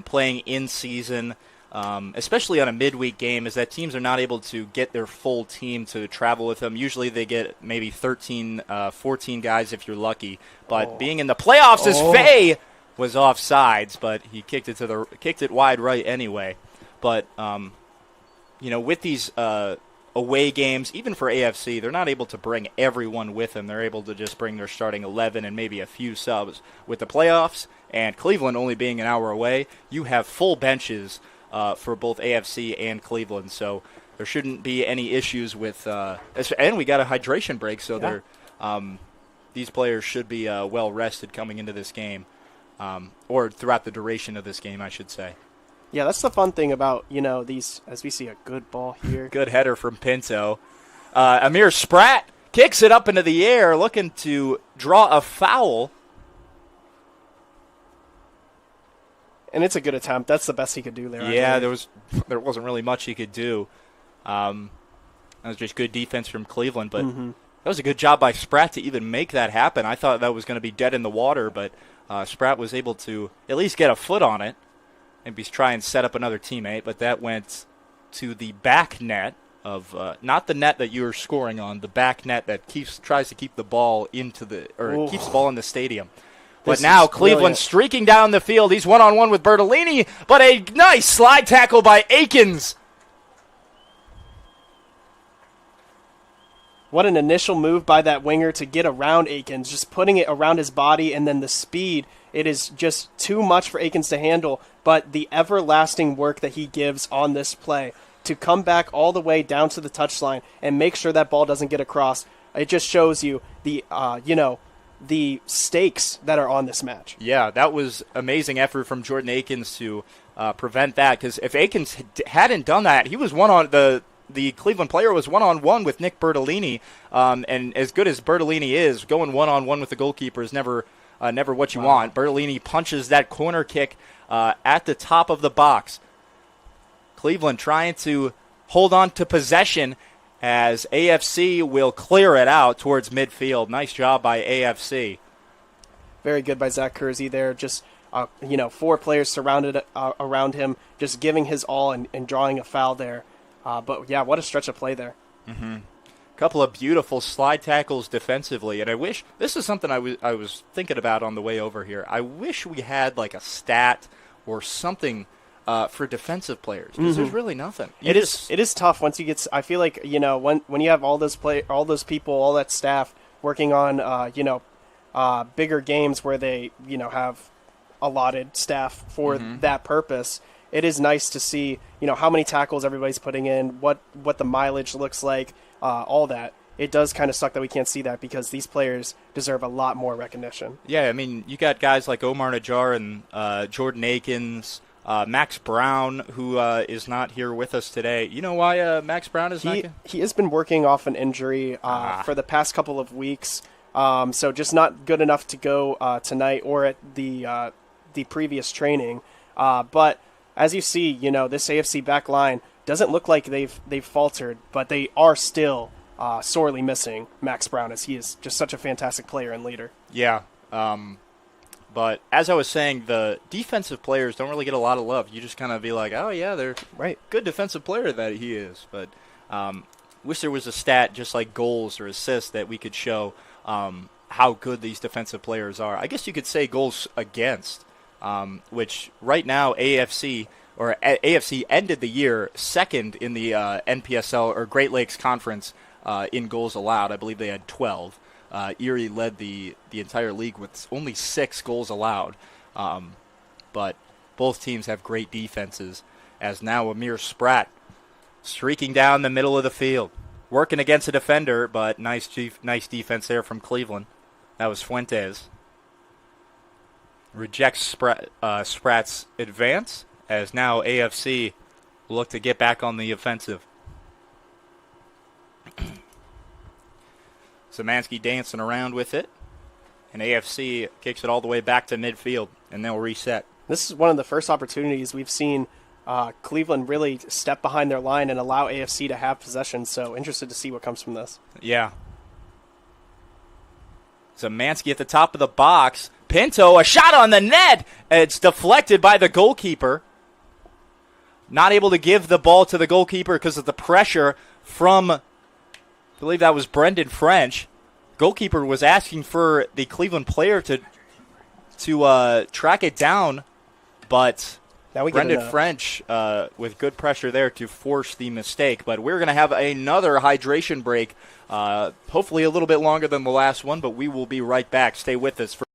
[SPEAKER 3] playing in season, especially on a midweek game, is that teams are not able to get their full team to travel with them. Usually they get maybe 13, 14 guys if you're lucky. But being in the playoffs, as Faye was offsides, but he kicked it wide right anyway. But with these away games, even for AFC, they're not able to bring everyone with them. They're able to just bring their starting 11 and maybe a few subs. With the playoffs and Cleveland only being an hour away, you have full benches for both AFC and Cleveland, so there shouldn't be any issues with. And we got a hydration break, so these players should be well rested coming into this game, or throughout the duration of this game, I should say.
[SPEAKER 4] Yeah, that's the fun thing about these. As we see a good ball here,
[SPEAKER 3] good header from Pinto. Amir Spratt kicks it up into the air, looking to draw a foul.
[SPEAKER 4] And it's a good attempt. That's the best he could do there.
[SPEAKER 3] Yeah, there wasn't really much he could do. That was just good defense from Cleveland, but that was a good job by Spratt to even make that happen. I thought that was going to be dead in the water, but Spratt was able to at least get a foot on it. Maybe try and set up another teammate, but that went to the back net of not the net that you were scoring on, the back net that tries to keep the ball keeps the ball in the stadium. But now Cleveland streaking down the field. He's one-on-one with Bertolini, but a nice slide tackle by Akins.
[SPEAKER 4] What an initial move by that winger to get around Akins, just putting it around his body, and then the speed It is just too much for Akins to handle, but the everlasting work that he gives on this play to come back all the way down to the touchline and make sure that ball doesn't get across, it just shows you the, the stakes that are on this match.
[SPEAKER 3] Yeah, that was amazing effort from Jordan Akins to prevent that, because if Akins hadn't done that, he was the Cleveland player was one-on-one with Nick Bertolini, and as good as Bertolini is, going one-on-one with the goalkeeper is never what you want. Bertolini punches that corner kick at the top of the box. Cleveland trying to hold on to possession as AFC will clear it out towards midfield. Nice job by AFC.
[SPEAKER 4] Very good by Zach Kersey there. Just, 4 players surrounded around him, just giving his all and drawing a foul there. But, yeah, what a stretch of play there.
[SPEAKER 3] Mm-hmm. Couple of beautiful slide tackles defensively, and I wish – this is something I was thinking about on the way over here. I wish we had, like, a stat or something for defensive players, because there's really nothing.
[SPEAKER 4] It is tough once you get – I feel like, when you have all those people, all that staff working on, bigger games where they, have allotted staff for that purpose – it is nice to see, how many tackles everybody's putting in, what the mileage looks like, all that. It does kind of suck that we can't see that, because these players deserve a lot more recognition.
[SPEAKER 3] Yeah, I mean, you got guys like Omar Najjar and Jordan Akins, Max Brown, who is not here with us today. You know why Max Brown is not here?
[SPEAKER 4] He has been working off an injury for the past couple of weeks, so just not good enough to go tonight or at the previous training. But as you see, this AFC back line doesn't look like they've faltered, but they are still sorely missing Max Brown, as he is just such a fantastic player and leader.
[SPEAKER 3] Yeah, but as I was saying, the defensive players don't really get a lot of love. You just kind of be like, oh, yeah, they're
[SPEAKER 4] right.
[SPEAKER 3] Good defensive player that he is. But wish there was a stat just like goals or assists that we could show how good these defensive players are. I guess you could say goals against. Which right now AFC ended the year second in the NPSL or Great Lakes Conference in goals allowed. I believe they had 12. Erie led the entire league with only 6 goals allowed. But both teams have great defenses, as now Amir Spratt streaking down the middle of the field, working against a defender, but nice defense there from Cleveland. That was Fuentes. Rejects Spratt's advance, as now AFC look to get back on the offensive. Szymanski dancing around with it, and AFC kicks it all the way back to midfield, and they'll reset.
[SPEAKER 4] This is one of the first opportunities we've seen Cleveland really step behind their line and allow AFC to have possession, so interested to see what comes from this.
[SPEAKER 3] Yeah. Szymanski at the top of the box. Pinto, a shot on the net. It's deflected by the goalkeeper. Not able to give the ball to the goalkeeper because of the pressure from, I believe that was Brendan French. Goalkeeper was asking for the Cleveland player to track it down, but
[SPEAKER 4] now
[SPEAKER 3] Brendan French with good pressure there to force the mistake. But we're going to have another hydration break, hopefully a little bit longer than the last one, but we will be right back. Stay with us for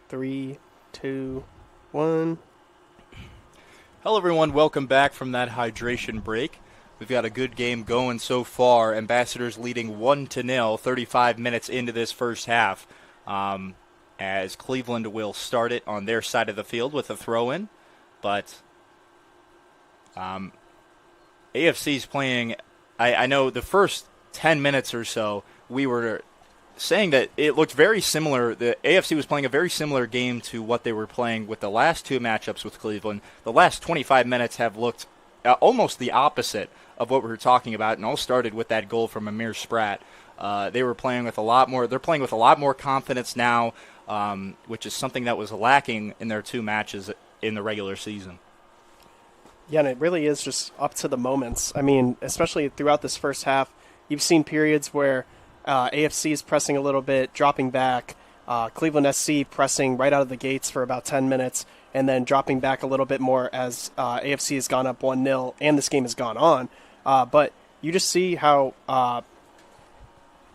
[SPEAKER 4] 3, 2, 1.
[SPEAKER 3] Hello, everyone. Welcome back from that hydration break. We've got a good game going so far. Ambassadors leading 1-0, 35 minutes into this first half. As Cleveland will start it on their side of the field with a throw-in. But AFC's playing, I know the first 10 minutes or so, we were saying that it looked very similar. The AFC was playing a very similar game to what they were playing with the last two matchups with Cleveland. The last 25 minutes have looked almost the opposite of what we were talking about, and all started with that goal from Amir Spratt. They were playing with a lot more. They're playing with a lot more confidence now, which is something that was lacking in their two matches in the regular season.
[SPEAKER 4] Yeah, and it really is just up to the moments. I mean, especially throughout this first half, you've seen periods where AFC is pressing a little bit, dropping back. Cleveland SC pressing right out of the gates for about 10 minutes, and then dropping back a little bit more as AFC has gone up 1-0, and this game has gone on. But you just see how,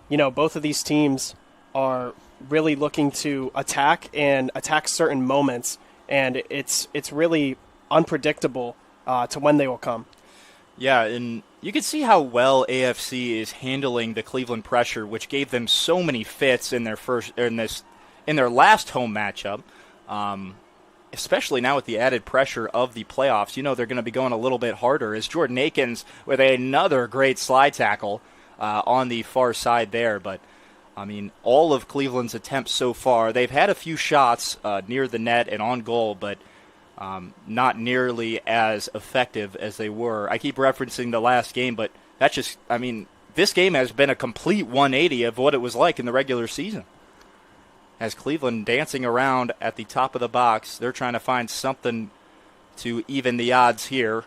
[SPEAKER 4] both of these teams are really looking to attack certain moments, and it's really unpredictable to when they will come.
[SPEAKER 3] Yeah, and you can see how well AFC is handling the Cleveland pressure, which gave them so many fits in their last home matchup. Especially now with the added pressure of the playoffs, they're going to be going a little bit harder. As Jordan Akins with another great slide tackle on the far side there, but I mean, all of Cleveland's attempts so far, they've had a few shots near the net and on goal, but not nearly as effective as they were. I keep referencing the last game, but this game has been a complete 180 of what it was like in the regular season. As Cleveland dancing around at the top of the box, they're trying to find something to even the odds here.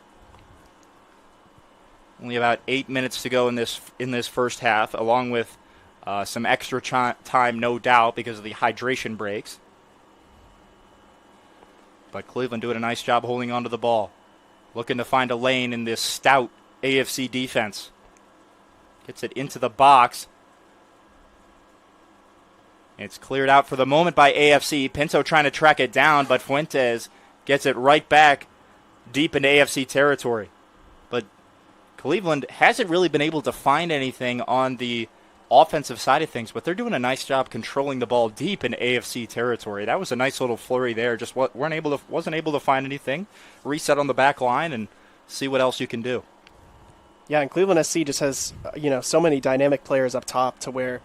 [SPEAKER 3] Only about 8 minutes to go in this first half, along with some extra time, no doubt, because of the hydration breaks. But Cleveland doing a nice job holding onto the ball. Looking to find a lane in this stout AFC defense. Gets it into the box. It's cleared out for the moment by AFC. Pinto trying to track it down, but Fuentes gets it right back deep into AFC territory. But Cleveland hasn't really been able to find anything on the offensive side of things, but they're doing a nice job controlling the ball deep in AFC territory. That was a nice little flurry there. Just wasn't able to find anything. Reset on the back line and see what else you can do.
[SPEAKER 4] Yeah, and Cleveland SC just has so many dynamic players up top to where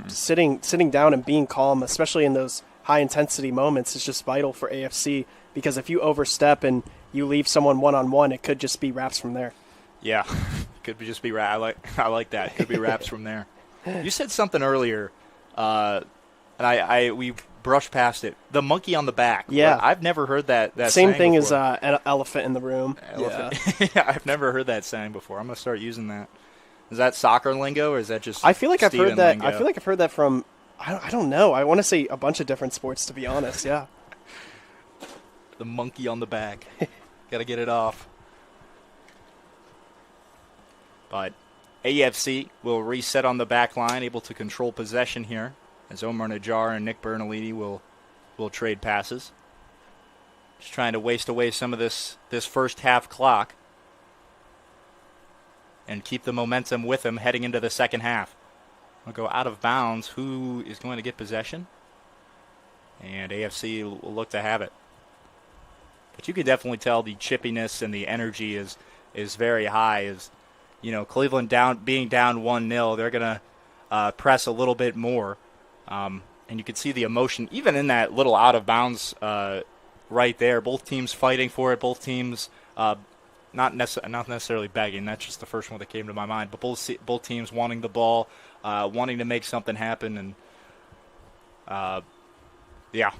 [SPEAKER 4] sitting down and being calm, especially in those high intensity moments, is just vital for AFC, because if you overstep and you leave someone one-on-one, it could just be wraps from there.
[SPEAKER 3] Yeah, could just be I like that. Could be wraps from there. You said something earlier, and we brushed past it. The monkey on the back.
[SPEAKER 4] Yeah,
[SPEAKER 3] I've never heard that
[SPEAKER 4] same
[SPEAKER 3] saying
[SPEAKER 4] thing
[SPEAKER 3] before.
[SPEAKER 4] as an elephant in the room.
[SPEAKER 3] Elephant. Yeah. I've never heard that saying before. I'm gonna start using that. Is that soccer lingo, or is that just?
[SPEAKER 4] I feel like
[SPEAKER 3] Steven
[SPEAKER 4] I've heard that.
[SPEAKER 3] lingo?
[SPEAKER 4] I feel like I've heard that from. I don't know. I want to say a bunch of different sports, to be honest. Yeah.
[SPEAKER 3] The monkey on the back. Got to get it off. But AFC will reset on the back line, able to control possession here, as Omar Najjar and Nick Bernalini will trade passes. Just trying to waste away some of this first half clock and keep the momentum with them heading into the second half. We'll go out of bounds. Who is going to get possession? And AFC will look to have it. But you can definitely tell the chippiness and the energy is very high. As Cleveland being down 1-0, they're going to press a little bit more. And you can see the emotion even in that little out of bounds right there. Both teams fighting for it. Both teams not necessarily begging. That's just the first one that came to my mind. But both teams wanting the ball, wanting to make something happen, and yeah.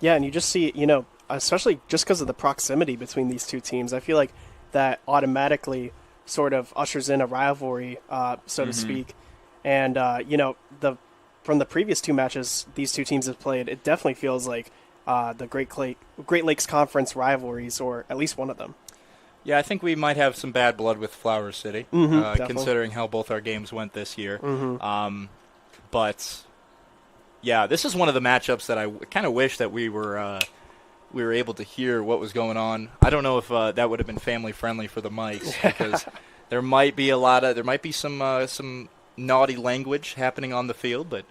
[SPEAKER 3] Yeah,
[SPEAKER 4] and you just see, especially just because of the proximity between these two teams, I feel like that automatically sort of ushers in a rivalry, so to speak. And from the previous two matches these two teams have played, it definitely feels like the Great Lakes Conference rivalries, or at least one of them.
[SPEAKER 3] Yeah, I think we might have some bad blood with Flower City, considering how both our games went this year. But Yeah, this is one of the matchups that I kind of wish that we were able to hear what was going on. I don't know if that would have been family friendly for the mics because there might be some naughty language happening on the field, but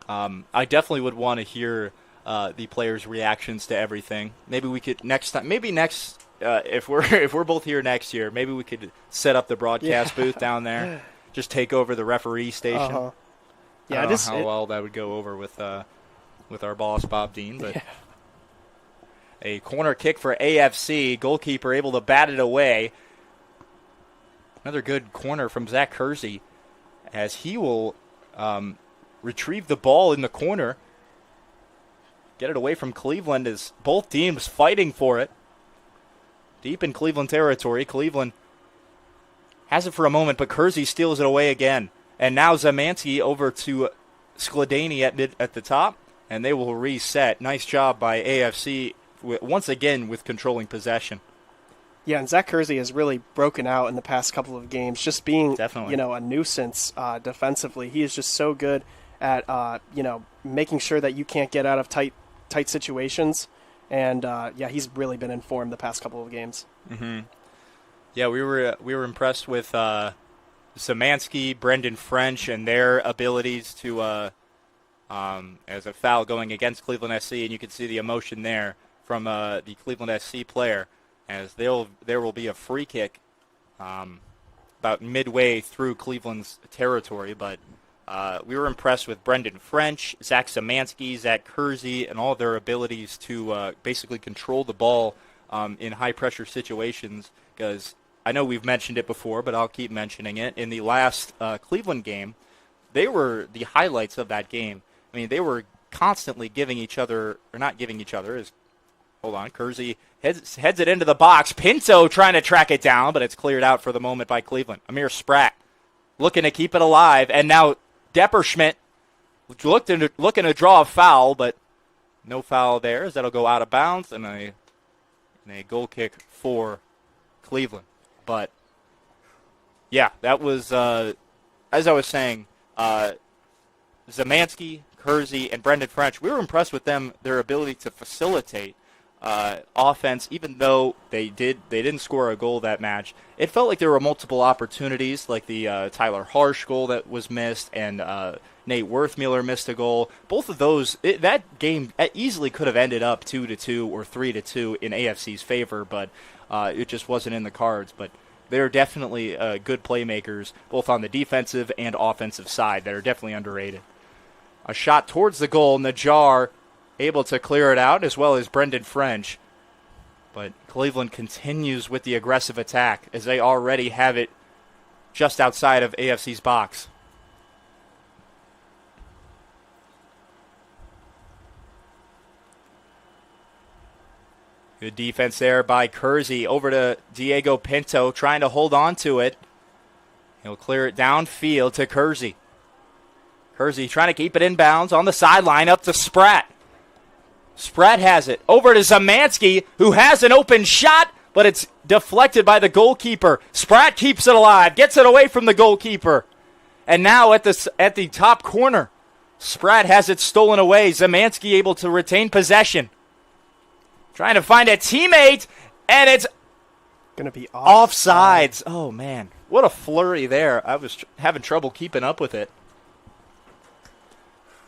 [SPEAKER 3] I definitely would want to hear the players' reactions to everything. Maybe we could next time. Maybe next if we're both here next year, maybe we could set up the broadcast booth down there. Just take over the referee station.
[SPEAKER 4] Uh-huh. Yeah,
[SPEAKER 3] I don't know how well that would go over with our boss Bob Dean, but a corner kick for AFC. Goalkeeper able to bat it away. Another good corner from Zach Kersey as he will retrieve the ball in the corner. Get it away from Cleveland as both teams fighting for it. Deep in Cleveland territory. Cleveland has it for a moment, but Kersey steals it away again. And now Zamansky over to Skladany at the top, and they will reset. Nice job by AFC once again with controlling possession.
[SPEAKER 4] Yeah, and Zach Kersey has really broken out in the past couple of games, just being
[SPEAKER 3] Definitely.
[SPEAKER 4] a nuisance defensively. He is just so good at making sure that you can't get out of tight situations, and he's really been in form the past couple of games.
[SPEAKER 3] Mm-hmm. Yeah, we were impressed with Zamansky, Brendan French, and their abilities to as a foul going against Cleveland SC, and you can see the emotion there from the Cleveland SC player, as there will be a free kick about midway through Cleveland's territory. But we were impressed with Brendan French, Zach Zamansky, Zach Kersey, and all their abilities to basically control the ball in high-pressure situations, because I know we've mentioned it before, but I'll keep mentioning it. In the last Cleveland game, they were the highlights of that game. I mean, they were constantly giving each other, or not giving each other, hold on, Kersey heads it into the box. Pinto trying to track it down, but it's cleared out for the moment by Cleveland. Amir Spratt looking to keep it alive, and now Depperschmidt looking to draw a foul, but no foul there, as that'll go out of bounds, and a goal kick for Cleveland. But, yeah, that was, as I was saying, Zamansky, Kersey, and Brendan French, we were impressed with their ability to facilitate offense, even though they didn't score a goal that match. It felt like there were multiple opportunities, like the Tyler Harsh goal that was missed, and Nate Worthmuller missed a goal. Both of those, that game easily could have ended up 2-2 or 3-2 in AFC's favor, but it just wasn't in the cards. But they're definitely good playmakers, both on the defensive and offensive side, that are definitely underrated. A shot towards the goal, Najjar able to clear it out, as well as Brendan French. But Cleveland continues with the aggressive attack, as they already have it just outside of AFC's box. Good defense there by Kersey. Over to Diego Pinto, trying to hold on to it. He'll clear it downfield to Kersey. Kersey trying to keep it inbounds on the sideline, up to Spratt. Spratt has it. Over to Zamansky, who has an open shot, but it's deflected by the goalkeeper. Spratt keeps it alive, gets it away from the goalkeeper. And now at the top corner, Spratt has it stolen away. Zamansky able to retain possession. Trying to find a teammate, and it's
[SPEAKER 4] going to be
[SPEAKER 3] offsides. Oh, man. What a flurry there. I was having trouble keeping up with it.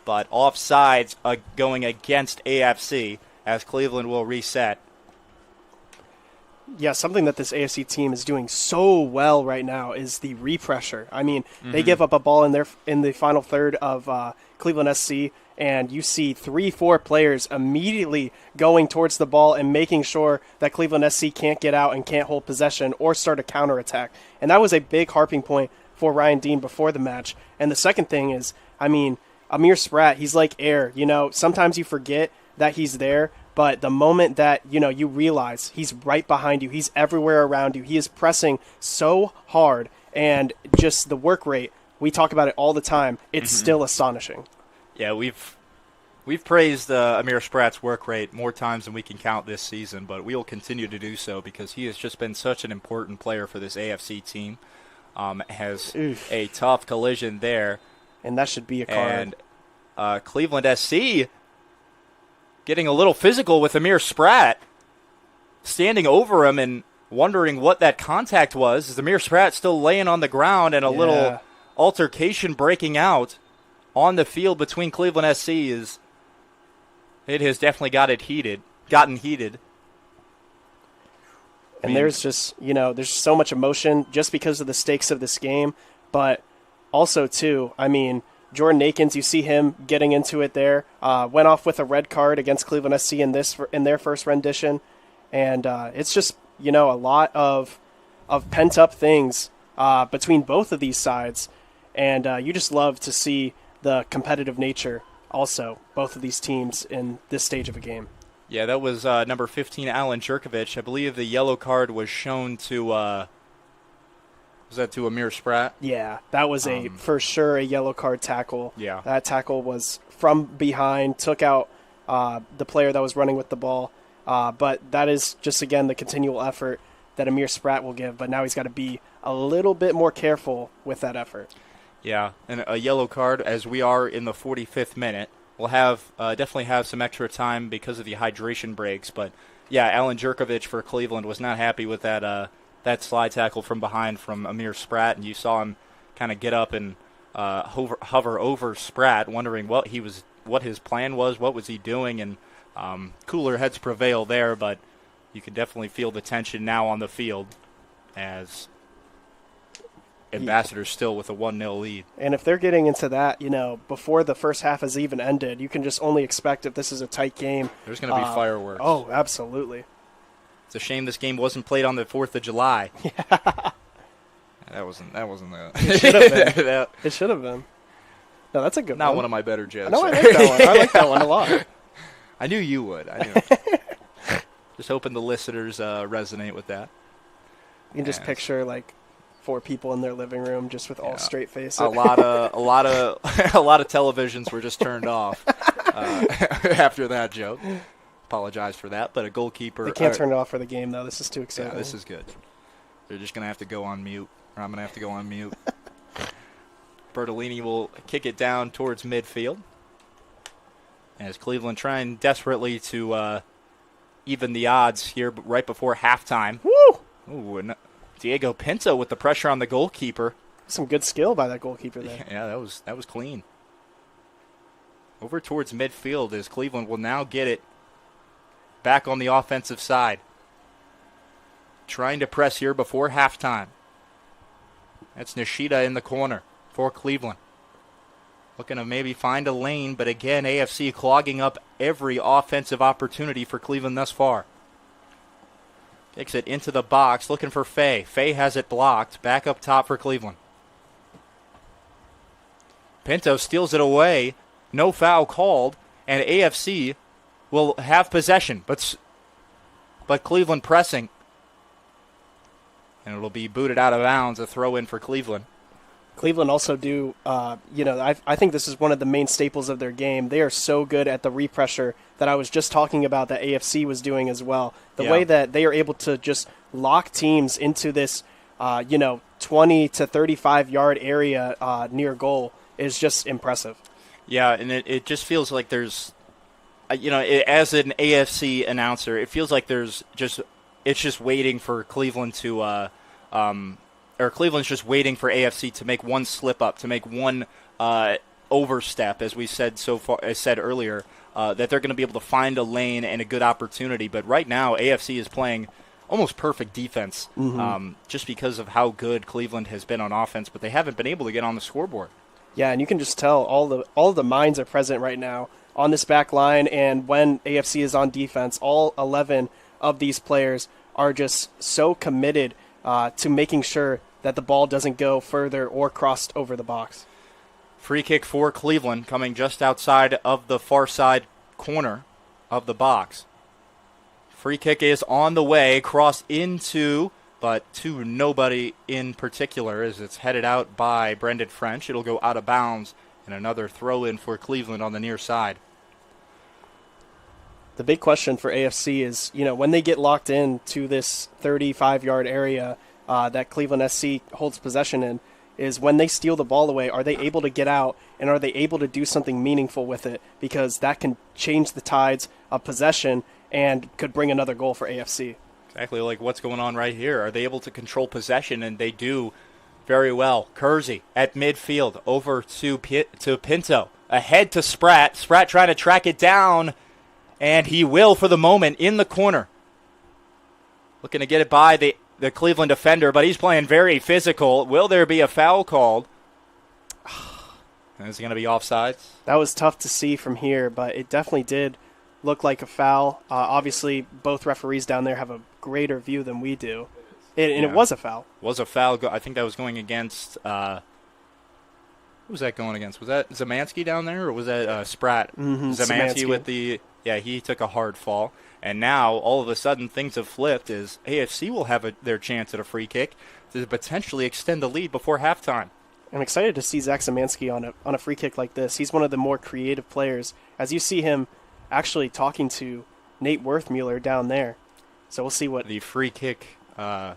[SPEAKER 3] But offsides going against AFC, as Cleveland will reset.
[SPEAKER 4] Yeah, something that this AFC team is doing so well right now is the repressure. I mean, they give up a ball in the final third of Cleveland SC, and you see 3-4 players immediately going towards the ball and making sure that Cleveland SC can't get out and can't hold possession or start a counterattack. And that was a big harping point for Ryan Dean before the match. And the second thing is, I mean, Amir Spratt, he's like air. Sometimes you forget that he's there, but the moment that, you realize he's right behind you, he's everywhere around you, he is pressing so hard, and just the work rate, we talk about it all the time, it's still astonishing.
[SPEAKER 3] Yeah, we've praised Amir Spratt's work rate more times than we can count this season, but we will continue to do so because he has just been such an important player for this AFC team. Has a tough collision there.
[SPEAKER 4] And that should be a card.
[SPEAKER 3] And Cleveland SC getting a little physical with Amir Spratt, standing over him and wondering what that contact was. Is Amir Spratt still laying on the ground, and a little altercation breaking out on the field between Cleveland SC it has definitely gotten heated.
[SPEAKER 4] And there's just, there's so much emotion just because of the stakes of this game. But also, too, Jordan Akins, you see him getting into it there. Went off with a red card against Cleveland SC in their first rendition. And it's just, a lot of pent-up things between both of these sides. And you just love to see the competitive nature also, both of these teams in this stage of a game.
[SPEAKER 3] Yeah, that was number 15, Alan Jerkovich. I believe the yellow card was shown to, was that to Amir Spratt?
[SPEAKER 4] Yeah, that was for sure a yellow card tackle.
[SPEAKER 3] Yeah.
[SPEAKER 4] That tackle was from behind, took out the player that was running with the ball. But that is just, again, the continual effort that Amir Spratt will give. But now he's got to be a little bit more careful with that effort. Yeah,
[SPEAKER 3] and a yellow card as we are in the 45th minute. We'll have definitely have some extra time because of the hydration breaks. But, yeah, Alan Jerkovich for Cleveland was not happy with that slide tackle from behind from Amir Spratt. And you saw him kind of get up and hover over Spratt, wondering what his plan was, what was he doing. And cooler heads prevail there, but you can definitely feel the tension now on the field as Ambassador's still with a 1-0 lead.
[SPEAKER 4] And if they're getting into that, before the first half has even ended, you can just only expect if this is a tight game.
[SPEAKER 3] There's going to be fireworks.
[SPEAKER 4] Oh, absolutely.
[SPEAKER 3] It's a shame this game wasn't played on the 4th of July.
[SPEAKER 4] Yeah.
[SPEAKER 3] That wasn't
[SPEAKER 4] It should have been. It should have been. No, that's a good one.
[SPEAKER 3] Not one of my better jokes.
[SPEAKER 4] No, I like that one. I like that one a lot.
[SPEAKER 3] I knew you would. I knew. Just hoping the listeners resonate with that.
[SPEAKER 4] You can just picture, 4 people in their living room just with all straight faces.
[SPEAKER 3] A lot of televisions were just turned off after that joke. Apologize for that, but a goalkeeper.
[SPEAKER 4] They can't turn it off for the game though. This is too exciting.
[SPEAKER 3] Yeah, this is good. They're just gonna have to go on mute, or I'm gonna have to go on mute. Bertolini will kick it down towards midfield as Cleveland trying desperately to even the odds here right before halftime.
[SPEAKER 4] Woo!
[SPEAKER 3] Ooh, and Diego Pinto with the pressure on the goalkeeper.
[SPEAKER 4] Some good skill by that goalkeeper there.
[SPEAKER 3] Yeah, that was clean. Over towards midfield as Cleveland will now get it back on the offensive side. Trying to press here before halftime. That's Nishida in the corner for Cleveland. Looking to maybe find a lane, but again, AFC clogging up every offensive opportunity for Cleveland thus far. Kicks it into the box, looking for Faye. Faye has it blocked. Back up top for Cleveland. Pinto steals it away. No foul called, and AFC will have possession, but Cleveland pressing. And it'll be booted out of bounds, a throw in for Cleveland.
[SPEAKER 4] Cleveland also do, I think this is one of the main staples of their game. They are so good at the repressure that I was just talking about that AFC was doing as well. The way that they are able to just lock teams into this, 20 to 35-yard area near goal is just impressive.
[SPEAKER 3] Yeah, and it just feels like there's, as an AFC announcer, it feels like it's just waiting for Cleveland to, or Cleveland's just waiting for AFC to make one slip up, to make one overstep, as we said earlier, that they're going to be able to find a lane and a good opportunity. But right now, AFC is playing almost perfect defense, just because of how good Cleveland has been on offense, but they haven't been able to get on the scoreboard.
[SPEAKER 4] Yeah, and you can just tell all the minds are present right now on this back line, and when AFC is on defense, all 11 of these players are just so committed to making sure that the ball doesn't go further or crossed over the box.
[SPEAKER 3] Free kick for Cleveland coming just outside of the far side corner of the box. Free kick is on the way, crossed into, but to nobody in particular as it's headed out by Brendan French. It'll go out of bounds, and another throw-in for Cleveland on the near side.
[SPEAKER 4] The big question for AFC is, when they get locked in to this 35-yard area that Cleveland SC holds possession in, is when they steal the ball away, are they able to get out and are they able to do something meaningful with it? Because that can change the tides of possession and could bring another goal for AFC.
[SPEAKER 3] Exactly like what's going on right here. Are they able to control possession? And they do very well. Kersey at midfield over to Pinto. Ahead to Spratt. Spratt trying to track it down. And he will for the moment in the corner. Looking to get it by the Cleveland defender, but he's playing very physical. Will there be a foul called? Is it going to be offsides?
[SPEAKER 4] That was tough to see from here, but it definitely did look like a foul. Obviously, both referees down there have a greater view than we do. It was a foul.
[SPEAKER 3] Was a foul. I think that was going against who was that going against? Was that Zemansky down there, or was that Spratt?
[SPEAKER 4] Mm-hmm,
[SPEAKER 3] Zemansky with the he took a hard fall. And now, all of a sudden, things have flipped as AFC will have their chance at a free kick to potentially extend the lead before halftime.
[SPEAKER 4] I'm excited to see Zach Zemansky on a free kick like this. He's one of the more creative players, as you see him actually talking to Nate Worthmuller down there. So we'll see what...
[SPEAKER 3] The free kick...
[SPEAKER 4] one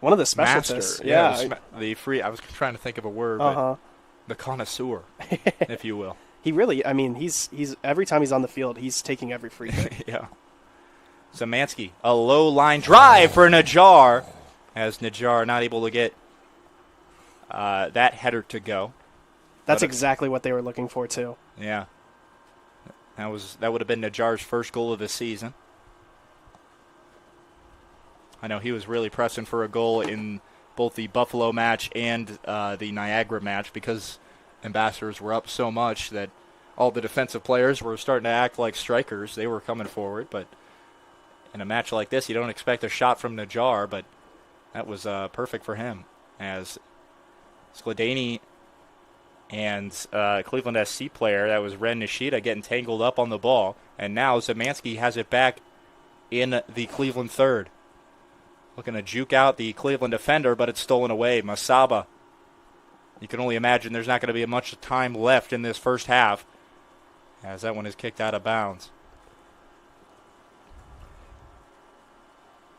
[SPEAKER 4] of the specialists.
[SPEAKER 3] Yeah. The free... I was trying to think of a word, but the connoisseur, if you will.
[SPEAKER 4] He really, I mean, he's every time he's on the field, he's taking every free kick.
[SPEAKER 3] Yeah. Zemansky, a low line drive for Najjar, as Najjar not able to get that header to go.
[SPEAKER 4] That's exactly what they were looking for too.
[SPEAKER 3] Yeah. That would have been Najjar's first goal of the season. I know he was really pressing for a goal in both the Buffalo match and the Niagara match because Ambassadors were up so much that all the defensive players were starting to act like strikers. They were coming forward, but in a match like this, you don't expect a shot from Najjar, but that was perfect for him as Skladany and Cleveland SC player, that was Ren Nishida, getting tangled up on the ball, and now Zemansky has it back in the Cleveland third. Looking to juke out the Cleveland defender, but it's stolen away. Masaba. You can only imagine there's not going to be much time left in this first half as that one is kicked out of bounds.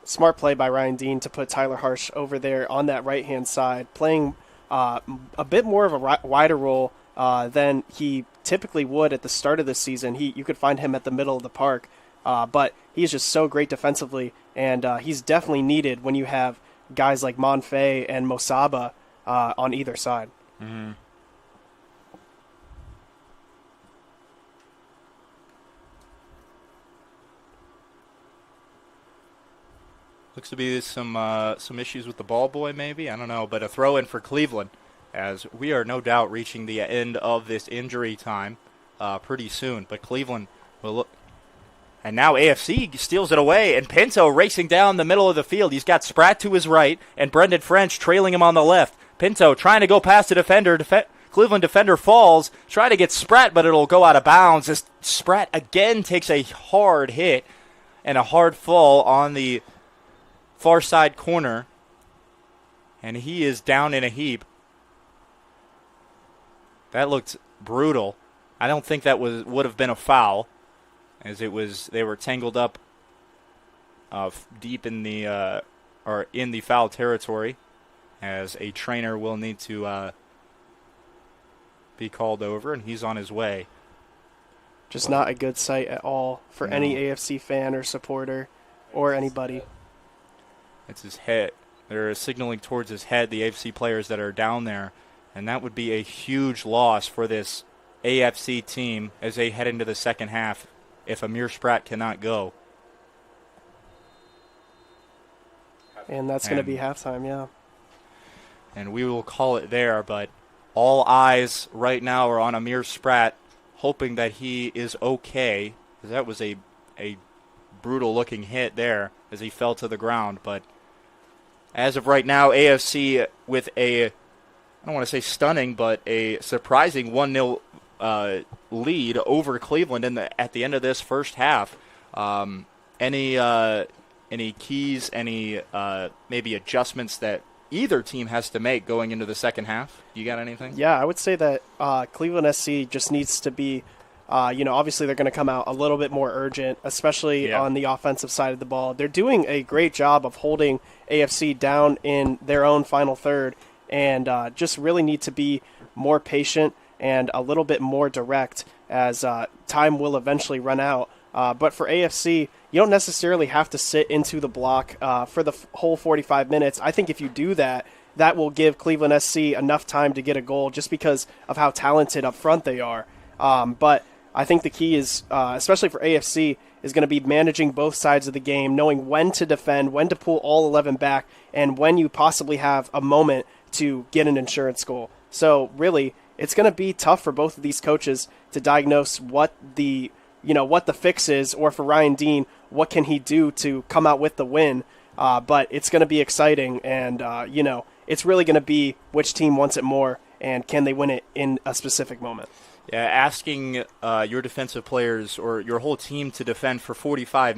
[SPEAKER 4] Smart play by Ryan Dean to put Tyler Harsh over there on that right-hand side, playing a bit more of a wider role than he typically would at the start of the season. You could find him at the middle of the park, but he's just so great defensively, and he's definitely needed when you have guys like Monfey and Mosaba on either side.
[SPEAKER 3] Mm-hmm. Looks to be some issues with the ball boy, maybe. I don't know, but a throw in for Cleveland, as we are no doubt reaching the end of this injury time pretty soon. But Cleveland will look. And now AFC steals it away, and Pinto racing down the middle of the field. He's got Spratt to his right, and Brendan French trailing him on the left. Pinto trying to go past the defender. Cleveland defender falls, try to get Spratt, but it'll go out of bounds as Spratt again takes a hard hit and a hard fall on the far side corner, and he is down in a heap. That looked brutal. I don't think that would have been a foul, as they were tangled up deep in the foul territory, as a trainer will need to be called over, and he's on his way.
[SPEAKER 4] Just not a good sight at all for any AFC fan or supporter or anybody.
[SPEAKER 3] It's his head. They're signaling towards his head, the AFC players that are down there, and that would be a huge loss for this AFC team as they head into the second half if Amir Spratt cannot go.
[SPEAKER 4] And that's going to be halftime, yeah.
[SPEAKER 3] And we will call it there, but all eyes right now are on Amir Spratt, hoping that he is okay. That was a brutal-looking hit there as he fell to the ground, but as of right now, AFC with I don't want to say stunning, but a surprising 1-0 lead over Cleveland at the end of this first half. Any keys, any maybe adjustments that either team has to make going into the second half? You got anything?
[SPEAKER 4] Yeah, I would say that Cleveland SC just needs to be, obviously they're going to come out a little bit more urgent, especially on the offensive side of the ball. They're doing a great job of holding AFC down in their own final third, and just really need to be more patient and a little bit more direct as time will eventually run out. But for AFC, you don't necessarily have to sit into the block for the whole 45 minutes. I think if you do that, that will give Cleveland SC enough time to get a goal just because of how talented up front they are. But I think the key is, especially for AFC, is going to be managing both sides of the game, knowing when to defend, when to pull all 11 back, and when you possibly have a moment to get an insurance goal. So really, it's going to be tough for both of these coaches to diagnose what the fix is, or for Ryan Dean, what can he do to come out with the win. But it's going to be exciting, and it's really going to be which team wants it more, and can they win it in a specific moment.
[SPEAKER 3] Yeah, asking your defensive players or your whole team to defend for 45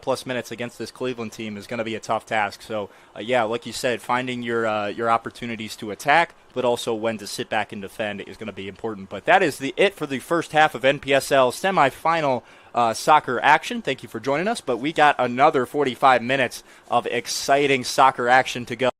[SPEAKER 3] plus minutes against this Cleveland team is going to be a tough task. So, like you said, finding your opportunities to attack, but also when to sit back and defend is going to be important. But that is it for the first half of NPSL semifinal soccer action. Thank you for joining us. But we got another 45 minutes of exciting soccer action to go.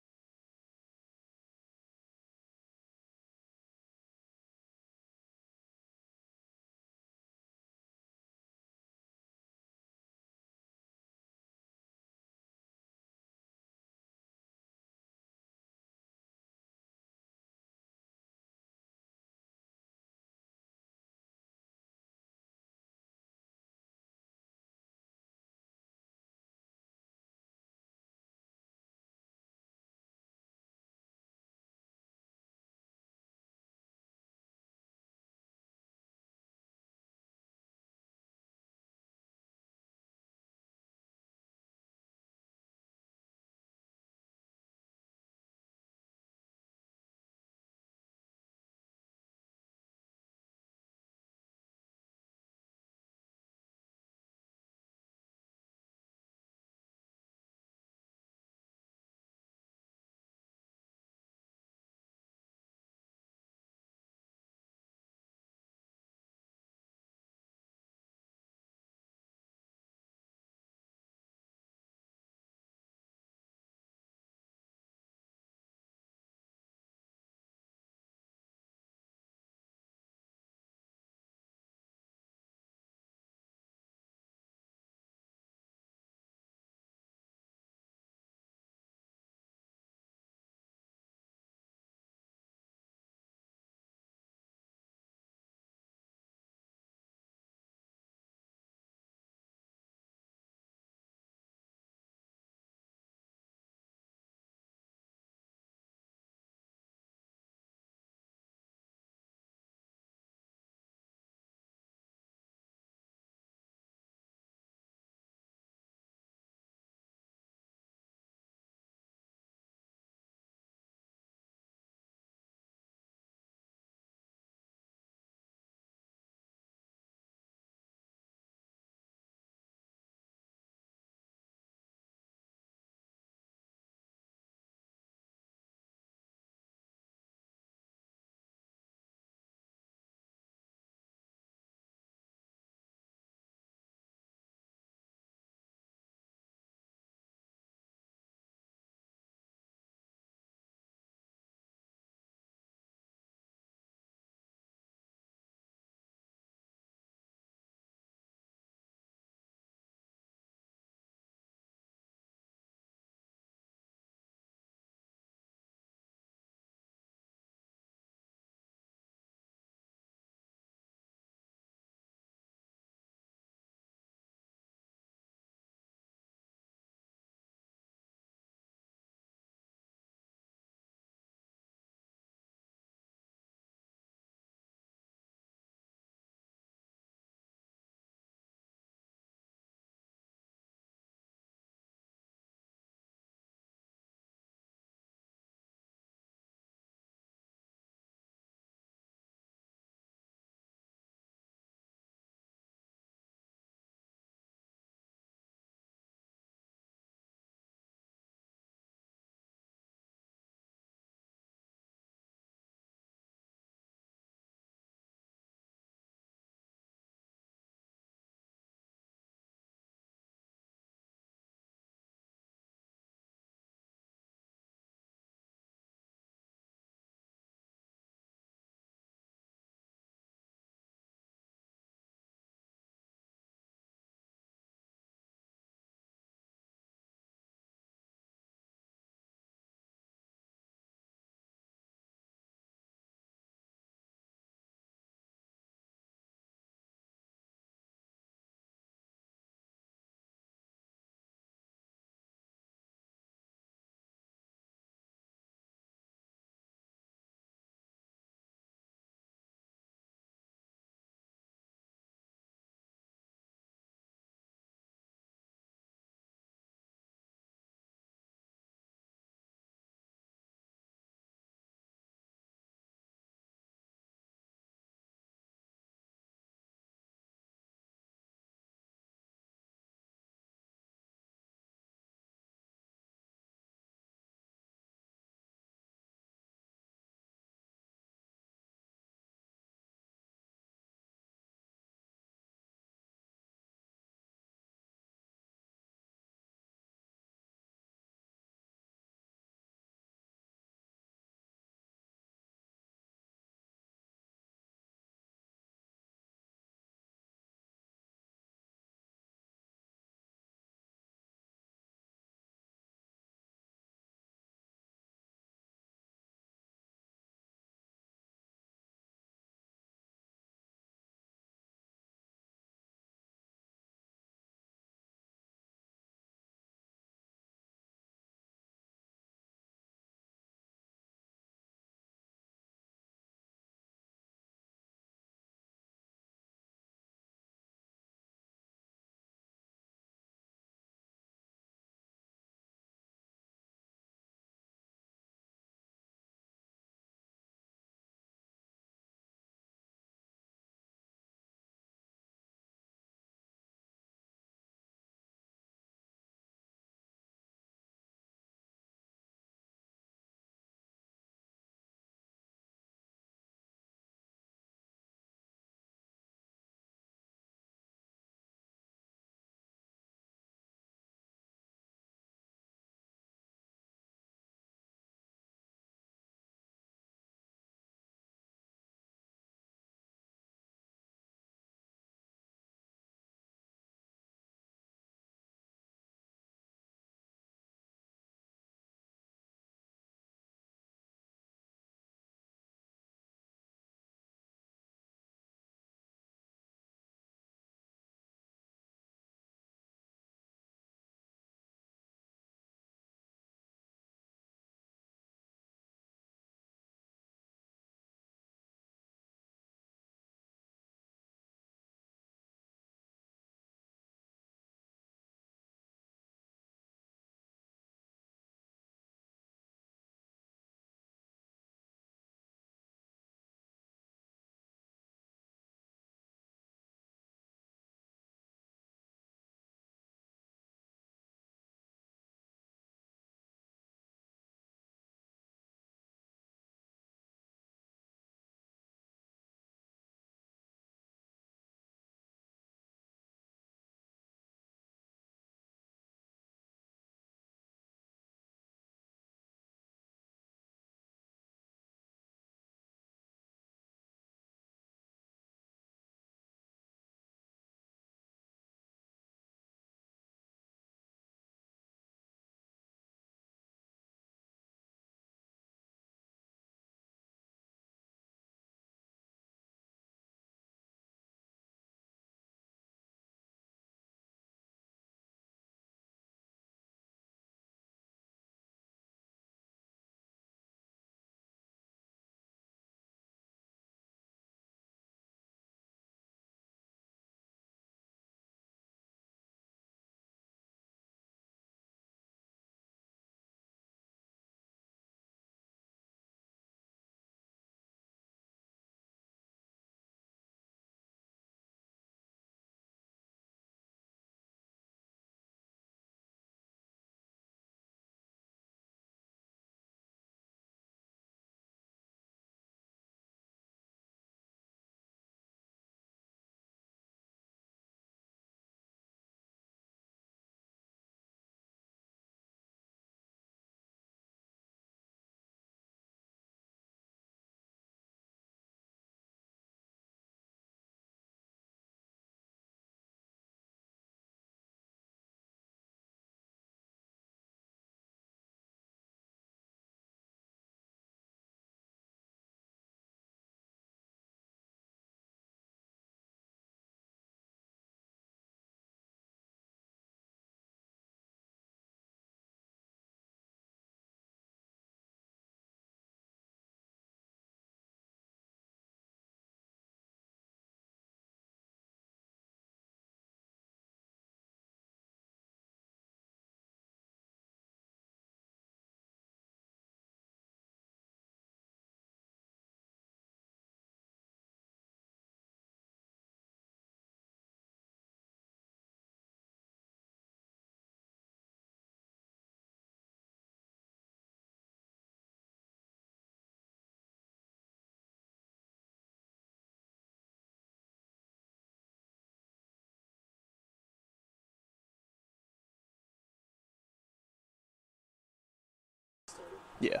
[SPEAKER 4] Yeah.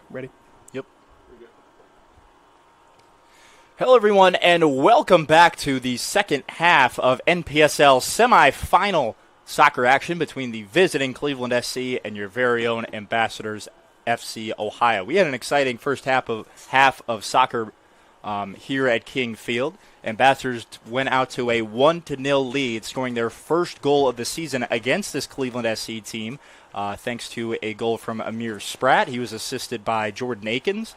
[SPEAKER 4] Ready?
[SPEAKER 3] Yep. Hello, everyone, and welcome back to the second half of NPSL semifinal soccer action between the visiting Cleveland SC and your very own Ambassadors FC Ohio. We had an exciting first half of soccer here at King Field. Ambassadors went out to a 1-0 lead, scoring their first goal of the season against this Cleveland SC team, thanks to a goal from Amir Spratt. He was assisted by Jordan Akins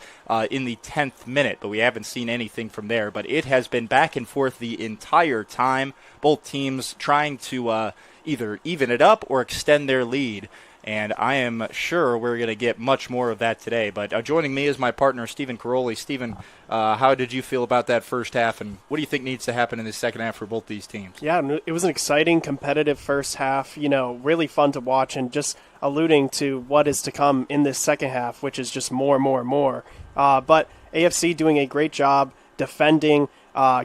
[SPEAKER 3] in the 10th minute, but we haven't seen anything from there. But it has been back and forth the entire time, both teams trying to either even it up or extend their lead. And I am sure we're going to get much more of that today. But joining me is my partner, Stephen Caroli. Stephen, how did you feel about that first half, and what do you think needs to happen in the second half for both these teams?
[SPEAKER 4] Yeah, it was an exciting, competitive first half, really fun to watch, and just alluding to what is to come in this second half, which is just more. But AFC doing a great job defending,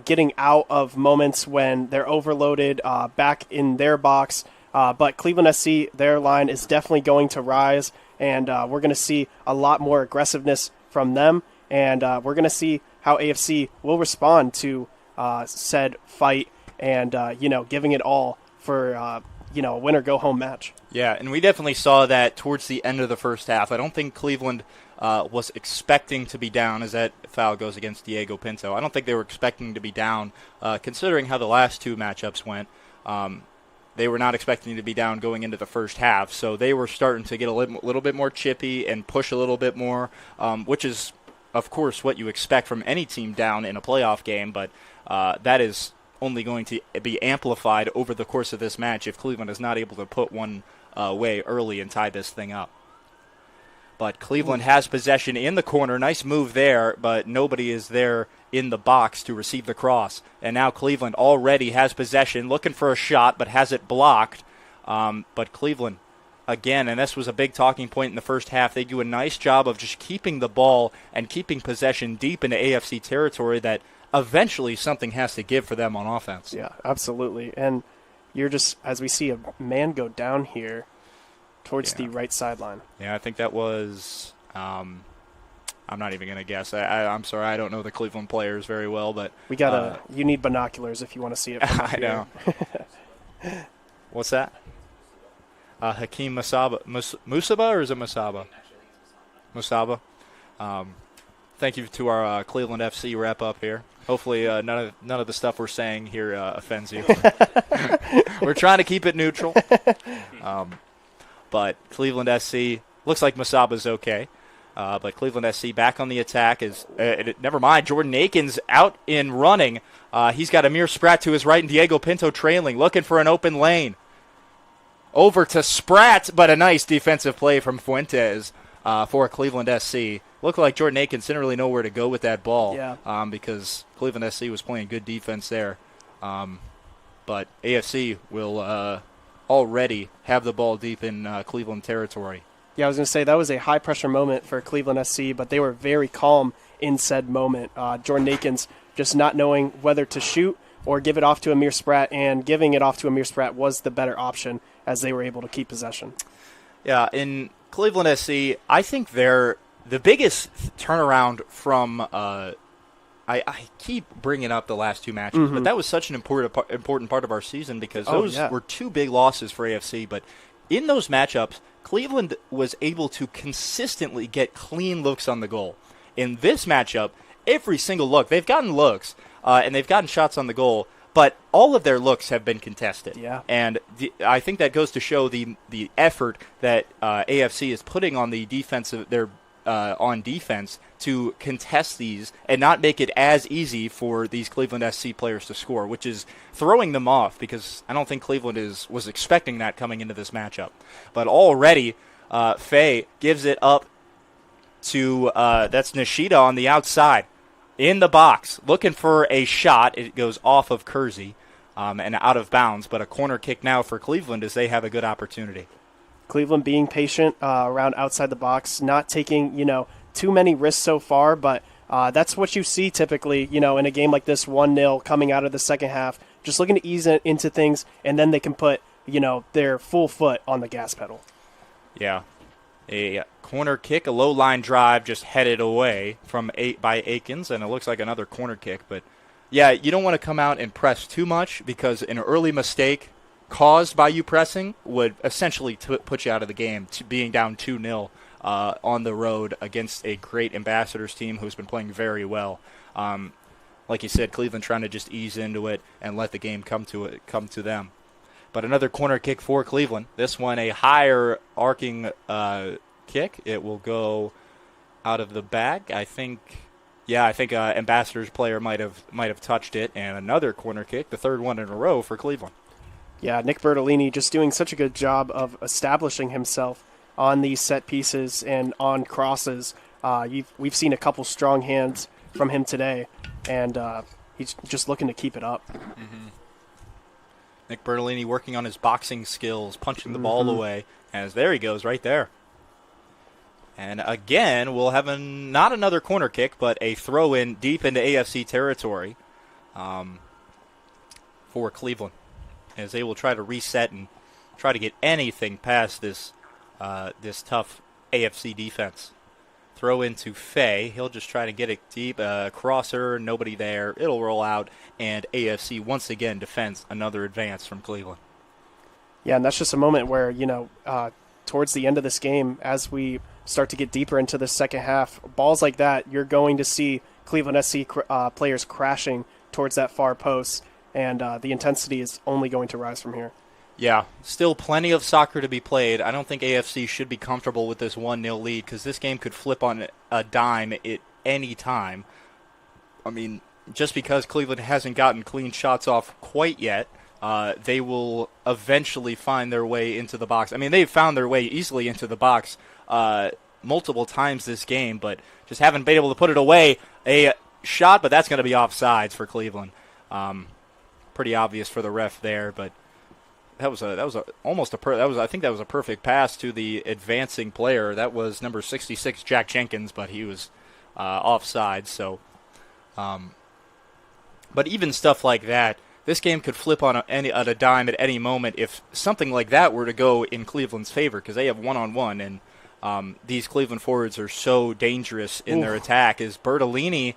[SPEAKER 4] getting out of moments when they're overloaded, back in their box. But Cleveland SC, their line is definitely going to rise, and we're going to see a lot more aggressiveness from them, and we're going to see how AFC will respond to said fight and, giving it all for, a win-or-go-home match.
[SPEAKER 3] Yeah, and we definitely saw that towards the end of the first half. I don't think Cleveland was expecting to be down as that foul goes against Diego Pinto. I don't think they were expecting to be down, considering how the last two matchups went. They were not expecting to be down going into the first half, so they were starting to get a little bit more chippy and push a little bit more, which is, of course, what you expect from any team down in a playoff game, but that is only going to be amplified over the course of this match if Cleveland is not able to put one away early and tie this thing up. But Cleveland has possession in the corner. Nice move there, but nobody is there in the box to receive the cross. And now Cleveland already has possession, looking for a shot, but has it blocked. But Cleveland, again, and this was a big talking point in the first half, they do a nice job of just keeping the ball and keeping possession deep into AFC territory that eventually something has to give for them on offense.
[SPEAKER 4] Yeah, absolutely. And you're just, as we see a man go down here, towards the right sideline.
[SPEAKER 3] Yeah, I think that was I'm not even going to guess. I'm sorry, I don't know the Cleveland players very well, but
[SPEAKER 4] we got you need binoculars if you want to see it from
[SPEAKER 3] I know. What's that? Hakeem Musaba, or is it Musaba? Musaba. Thank you to our Cleveland FC wrap up here. Hopefully none of the stuff we're saying here offends you. We're trying to keep it neutral. But Cleveland SC, looks like Masaba's okay. But Cleveland SC back on the attack is, never mind, Jordan Akins out in running. He's got Amir Spratt to his right and Diego Pinto trailing, looking for an open lane. Over to Spratt, but a nice defensive play from Fuentes for Cleveland SC. Looked like Jordan Akins didn't really know where to go with that ball because Cleveland SC was playing good defense there. But AFC will already have the ball deep in Cleveland territory.
[SPEAKER 4] Yeah, I was going to say that was a high-pressure moment for Cleveland SC, but they were very calm in said moment. Jordan Akins just not knowing whether to shoot or give it off to Amir Spratt, and giving it off to Amir Spratt was the better option as they were able to keep possession.
[SPEAKER 3] Yeah, in Cleveland SC, I think they're the biggest turnaround from I keep bringing up the last two matches, but that was such an important part of our season because those were two big losses for AFC. But in those matchups, Cleveland was able to consistently get clean looks on the goal. In this matchup, every single look, they've gotten looks, and they've gotten shots on the goal, but all of their looks have been contested.
[SPEAKER 4] Yeah.
[SPEAKER 3] And I think that goes to show the effort that AFC is putting on the on defense to contest these and not make it as easy for these Cleveland SC players to score, which is throwing them off because I don't think Cleveland was expecting that coming into this matchup. But already, Faye gives it up to that's Nishida on the outside in the box, looking for a shot. It goes off of Kersey and out of bounds, but a corner kick now for Cleveland as they have a good opportunity.
[SPEAKER 4] Cleveland being patient around outside the box, not taking, too many risks so far, but that's what you see typically, in a game like this, 1-0 coming out of the second half, just looking to ease into things, and then they can put, their full foot on the gas pedal.
[SPEAKER 3] Yeah. A corner kick, a low line drive, just headed away by Akins, and it looks like another corner kick. But yeah, you don't want to come out and press too much because an early mistake caused by you pressing would essentially put you out of the game, being down 2-0 on the road against a great Ambassadors team who's been playing very well. Like you said, Cleveland trying to just ease into it and let the game come to them. But another corner kick for Cleveland. This one a higher arcing kick. It will go out of the bag. I think Ambassadors player might have touched it. And another corner kick, the third one in a row for Cleveland.
[SPEAKER 4] Yeah, Nick Bertolini just doing such a good job of establishing himself on these set pieces and on crosses. We've seen a couple strong hands from him today, and he's just looking to keep it up.
[SPEAKER 3] Mm-hmm. Nick Bertolini working on his boxing skills, punching the ball away, as there he goes right there. And again, we'll have not another corner kick, but a throw-in deep into AFC territory for Cleveland, as they will try to reset and try to get anything past this tough AFC defense. Throw into Fay. He'll just try to get it deep. Crosser, nobody there. It'll roll out, and AFC once again defends another advance from Cleveland.
[SPEAKER 4] Yeah, and that's just a moment where, towards the end of this game, as we start to get deeper into the second half, balls like that, you're going to see Cleveland SC players crashing towards that far post, and the intensity is only going to rise from here.
[SPEAKER 3] Yeah, still plenty of soccer to be played. I don't think AFC should be comfortable with this 1-0 lead because this game could flip on a dime at any time. I mean, just because Cleveland hasn't gotten clean shots off quite yet, they will eventually find their way into the box. I mean, they've found their way easily into the box multiple times this game, but just haven't been able to put it away. A shot, but that's going to be offsides for Cleveland. Pretty obvious for the ref there, but I think that was a perfect pass to the advancing player. That was number 66, Jack Jenkins, but he was offside. So, but even stuff like that, this game could flip on a dime at any moment if something like that were to go in Cleveland's favor, because they have one-on-one, and these Cleveland forwards are so dangerous in their attack. As Bertolini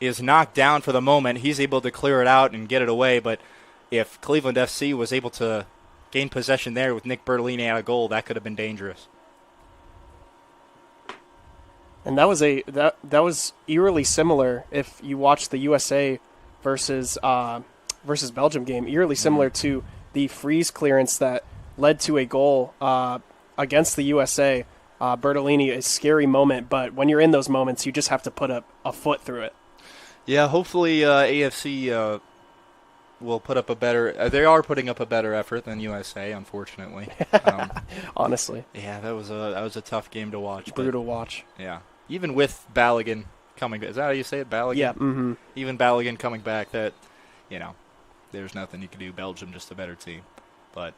[SPEAKER 3] is knocked down for the moment, he's able to clear it out and get it away, but if Cleveland FC was able to gain possession there with Nick Bertolini out of goal, that could have been dangerous.
[SPEAKER 4] And that was eerily similar if you watch the USA versus Belgium game, eerily similar to the freeze clearance that led to a goal against the USA. Bertolini, a scary moment, but when you're in those moments, you just have to put a foot through it.
[SPEAKER 3] Yeah, hopefully AFC will put up they are putting up a better effort than USA, unfortunately.
[SPEAKER 4] Honestly.
[SPEAKER 3] Yeah, that was a tough game to watch.
[SPEAKER 4] Brutal watch.
[SPEAKER 3] Yeah. Even with Balogun coming back. Is that how you say it, Balogun?
[SPEAKER 4] Yeah. Mm-hmm.
[SPEAKER 3] Even Balogun coming back, there's nothing you can do. Belgium just a better team. But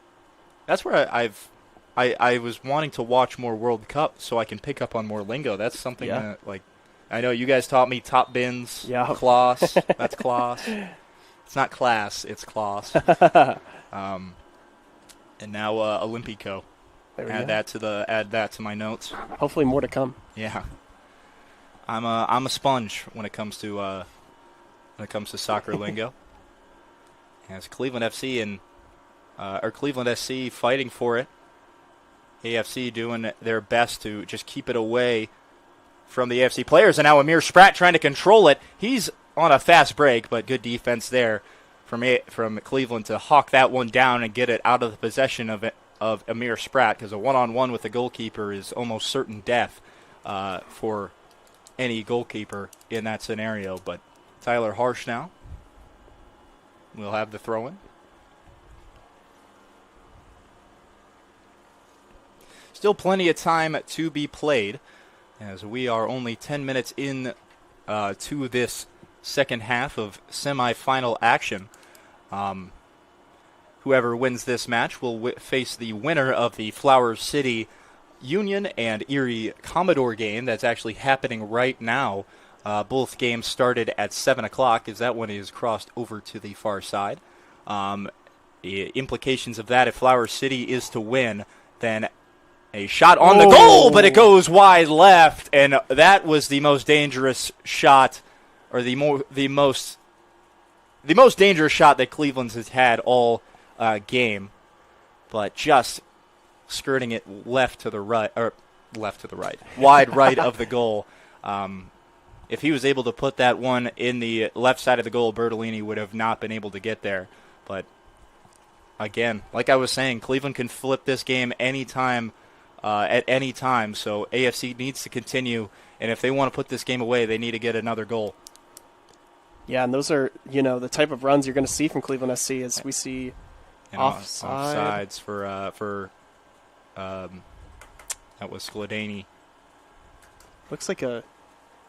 [SPEAKER 3] that's where I was wanting to watch more World Cup so I can pick up on more lingo. That's something that, I know you guys taught me top bins, class. That's class. It's not class, it's class. And now Olympico. Add that to my notes.
[SPEAKER 4] Hopefully more to come.
[SPEAKER 3] Yeah. I'm a sponge when it comes to soccer lingo. As Cleveland FC or Cleveland SC fighting for it. AFC doing their best to just keep it away from the AFC players, and now Amir Spratt trying to control it. He's on a fast break, but good defense there from Cleveland to hawk that one down and get it out of the possession of Amir Spratt, because a one-on-one with the goalkeeper is almost certain death for any goalkeeper in that scenario. But Tyler Harsh now will have the throw-in. Still plenty of time to be played, as we are only 10 minutes in to this second half of semifinal action. Whoever wins this match will face the winner of the Flower City Union and Erie Commodore game that's actually happening right now. Both games started at 7 o'clock, as that one is crossed over to the far side. The implications of that, if Flower City is to win, then A shot on the goal, but it goes wide left, and that was the most dangerous shot, or the most dangerous shot that Cleveland's has had all game. But just skirting it left to the right, wide right of the goal. If he was able to put that one in the left side of the goal, Bertolini would have not been able to get there. But again, like I was saying, Cleveland can flip this game anytime, at any time. So AFC needs to continue, and if they want to put this game away, they need to get another goal.
[SPEAKER 4] Yeah, and those are, the type of runs you're going to see from Cleveland SC as we see
[SPEAKER 3] offsides for that was Skladany.
[SPEAKER 4] Looks like a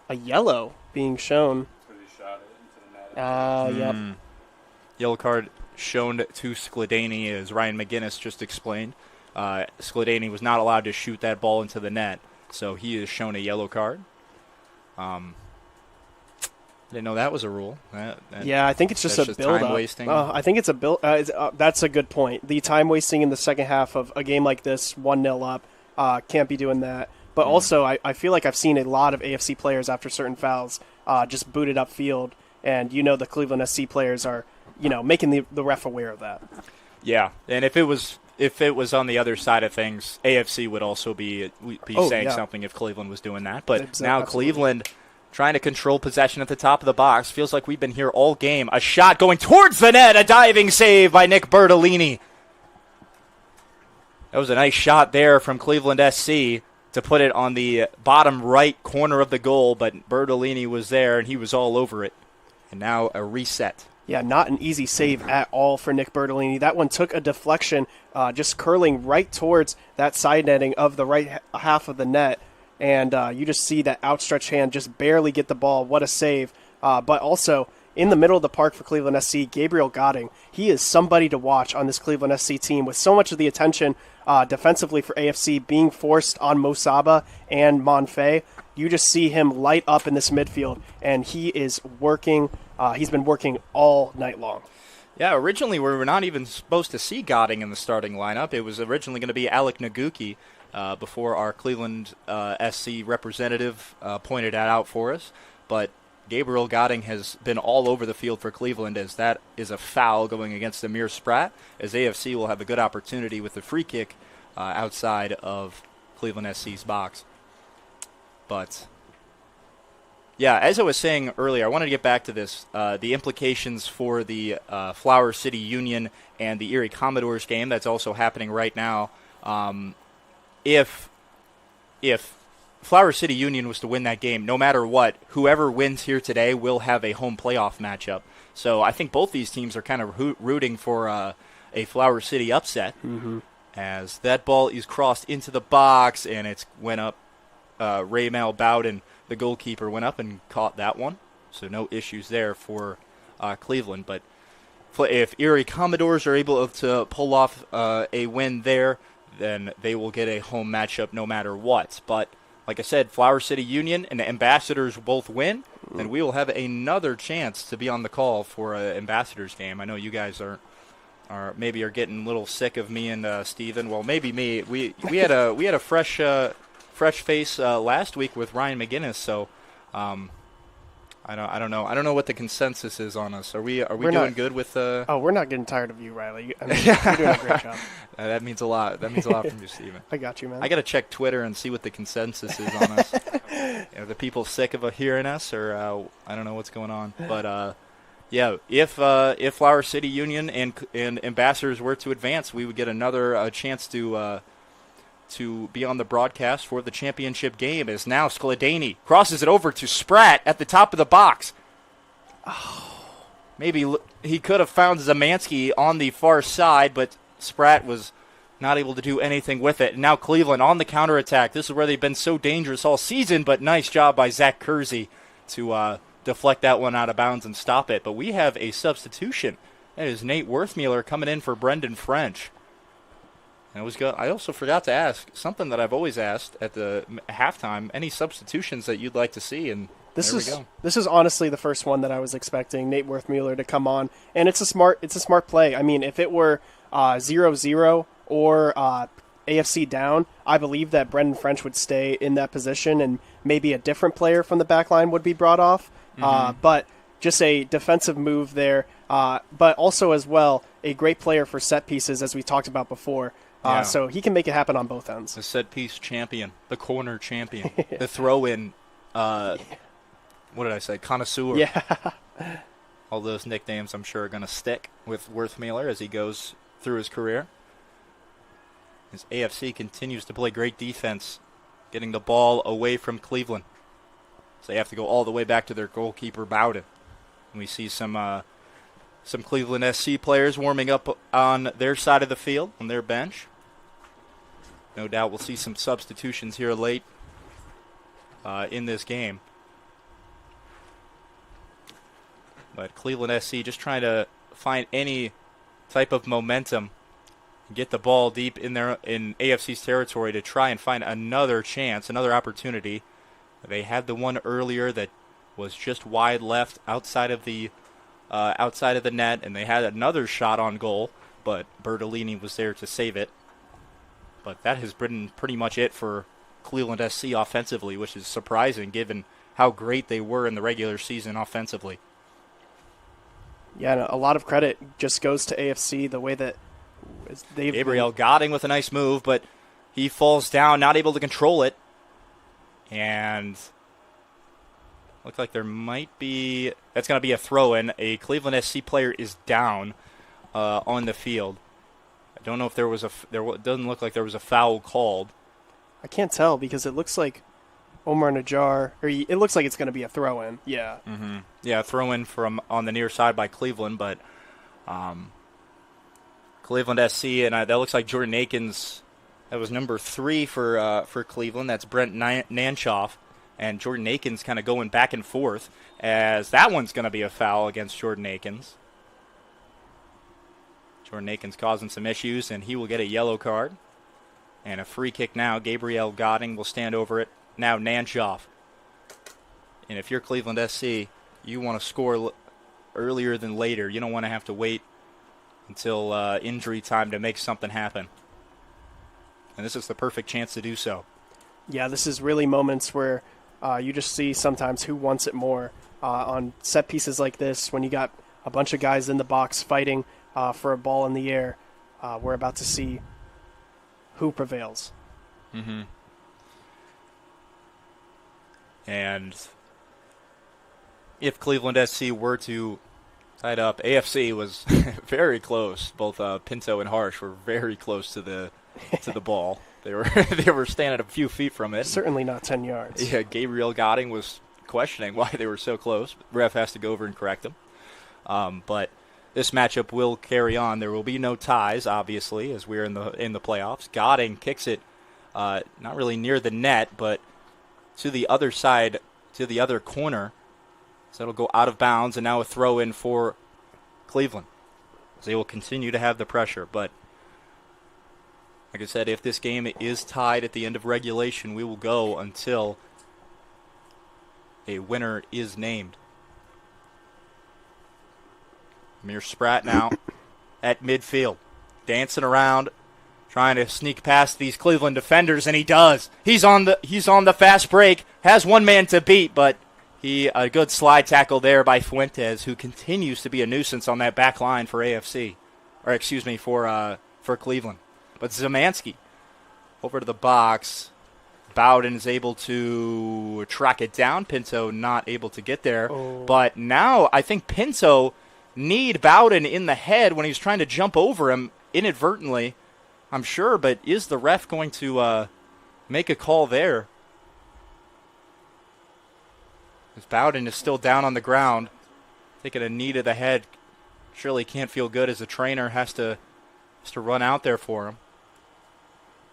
[SPEAKER 4] yellow being shown.
[SPEAKER 2] He shot it into the net.
[SPEAKER 4] Yep.
[SPEAKER 3] Yellow card shown to Skladany, as Ryan McGinnis just explained. Skladany was not allowed to shoot that ball into the net, so he is shown a yellow card. Didn't know that was a rule.
[SPEAKER 4] I think it's just a build-up.
[SPEAKER 3] Time wasting.
[SPEAKER 4] I think it's a build. That's a good point. The time wasting in the second half of a game like this, 1-0 up, can't be doing that. But also, I feel like I've seen a lot of AFC players after certain fouls just booted up field, and the Cleveland SC players are making the ref aware of that.
[SPEAKER 3] Yeah, and if it was on the other side of things, AFC would also be saying something if Cleveland was doing that. But now absolutely. Cleveland trying to control possession at the top of the box. Feels like we've been here all game. A shot going towards the net. A diving save by Nick Bertolini. That was a nice shot there from Cleveland SC to put it on the bottom right corner of the goal, but Bertolini was there, and he was all over it. And now a reset.
[SPEAKER 4] Yeah, not an easy save at all for Nick Bertolini. That one took a deflection, just curling right towards that side netting of the right half of the net. And you just see that outstretched hand just barely get the ball. What a save. But also, in the middle of the park for Cleveland SC, Gabriel Gotting. He is somebody to watch on this Cleveland SC team, with so much of the attention defensively for AFC being forced on Mo Saba and Monfey. You just see him light up in this midfield, and he is working. He's been working all night long.
[SPEAKER 3] Yeah, originally we were not even supposed to see Gotting in the starting lineup. It was originally going to be Alec Naguki, before our Cleveland SC representative pointed that out for us. But Gabriel Gotting has been all over the field for Cleveland, as that is a foul going against Amir Spratt, as AFC will have a good opportunity with the free kick outside of Cleveland SC's box. But yeah, as I was saying earlier, I wanted to get back to this, the implications for the Flower City Union and the Erie Commodores game that's also happening right now. If Flower City Union was to win that game, no matter what, whoever wins here today will have a home playoff matchup. So I think both these teams are kind of rooting for a Flower City upset, as that ball is crossed into the box and it's went up. Ray Mal Bowden, the goalkeeper, went up and caught that one. So no issues there for Cleveland. But if Erie Commodores are able to pull off a win there, then they will get a home matchup no matter what. But like I said, Flower City Union and the Ambassadors both win, then we will have another chance to be on the call for an Ambassadors game. I know you guys are getting a little sick of me and Steven. Well, maybe me. We had a fresh face last week with Ryan McGinnis, so I don't know what the consensus is on us. Are we doing good with?
[SPEAKER 4] Oh, we're not getting tired of you, Riley. I mean, you're doing a great job.
[SPEAKER 3] That means a lot. That means a lot from you, Steven.
[SPEAKER 4] I got you, man.
[SPEAKER 3] I got to check Twitter and see what the consensus is on us. Are the people sick of hearing us, or I don't know what's going on. But yeah, if Flower City Union and Ambassadors were to advance, we would get another chance to be on the broadcast for the championship game, as now Skladany crosses it over to Spratt at the top of the box. Oh, maybe he could have found Zamansky on the far side, but Spratt was not able to do anything with it. And now Cleveland on the counterattack. This is where they've been so dangerous all season, but nice job by Zach Kersey to deflect that one out of bounds and stop it. But we have a substitution. That is Nate Worthmuller coming in for Brendan French. And I also forgot to ask something that I've always asked at the halftime. Any substitutions that you'd like to see? And there we go.
[SPEAKER 4] This is honestly the first one that I was expecting, Nate Worthmuller to come on, and it's a smart play. I mean, if it were 0-0 or AFC down, I believe that Brendan French would stay in that position and maybe a different player from the back line would be brought off. But just a defensive move there, but also as well a great player for set pieces, as we talked about before. So he can make it happen on both ends.
[SPEAKER 3] The set piece champion, the corner champion, the throw-in, what did I say, connoisseur.
[SPEAKER 4] Yeah.
[SPEAKER 3] All those nicknames I'm sure are going to stick with Worthmailer as he goes through his career. His AFC continues to play great defense, getting the ball away from Cleveland. So they have to go all the way back to their goalkeeper, Bowden. And we see some Cleveland SC players warming up on their side of the field, on their bench. No doubt we'll see some substitutions here late in this game. But Cleveland SC just trying to find any type of momentum, get the ball deep in AFC's territory to try and find another chance, another opportunity. They had the one earlier that was just wide left outside of the net, and they had another shot on goal, but Bertolini was there to save it. But that has been pretty much it for Cleveland SC offensively, which is surprising given how great they were in the regular season offensively.
[SPEAKER 4] Yeah, and a lot of credit just goes to AFC, the way that they've...
[SPEAKER 3] Gabriel Godding with a nice move, but he falls down, not able to control it. And looks like there might be... That's going to be a throw-in. A Cleveland SC player is down on the field. I don't know if there was it doesn't look like there was a foul called.
[SPEAKER 4] I can't tell because it looks like Omar Najjar, or it looks like it's going to be a throw-in. Yeah.
[SPEAKER 3] Mm-hmm. Yeah, throw-in from on the near side by Cleveland, but Cleveland SC, and that looks like Jordan Akins. That was number 3 for Cleveland. That's Brent Nanshoff, and Jordan Akins kind of going back and forth, as that one's going to be a foul against Jordan Akins. Jordan Akins causing some issues, and he will get a yellow card. And a free kick now. Gabriel Godding will stand over it. Now Nanshoff. And if you're Cleveland SC, you want to score earlier than later. You don't want to have to wait until injury time to make something happen. And this is the perfect chance to do so.
[SPEAKER 4] Yeah, this is really moments where you just see sometimes who wants it more on set pieces like this. When you got a bunch of guys in the box fighting for a ball in the air, we're about to see who prevails.
[SPEAKER 3] Mm-hmm. And if Cleveland SC were to tie it up, AFC was very close. Both Pinto and Harsh were very close to the ball. They were standing a few feet from it.
[SPEAKER 4] Certainly not 10 yards.
[SPEAKER 3] Yeah, Gabriel Godding was questioning why they were so close. Ref has to go over and correct them. But this matchup will carry on. There will be no ties, obviously, as we're in the playoffs. Godding kicks it not really near the net, but to the other side, to the other corner. So it'll go out of bounds, and now a throw-in for Cleveland. So they will continue to have the pressure. But like I said, if this game is tied at the end of regulation, we will go until a winner is named. Amir Spratt now at midfield, dancing around, trying to sneak past these Cleveland defenders, and he does. He's on the fast break, has one man to beat, but a good slide tackle there by Fuentes, who continues to be a nuisance on that back line for for Cleveland. But Zemansky over to the box. Bowden is able to track it down. Pinto not able to get there.
[SPEAKER 4] Oh.
[SPEAKER 3] But now I think Pinto kneed Bowden in the head when he was trying to jump over him inadvertently, I'm sure. But is the ref going to make a call there? As Bowden is still down on the ground, taking a knee to the head. Surely can't feel good as the trainer has to run out there for him.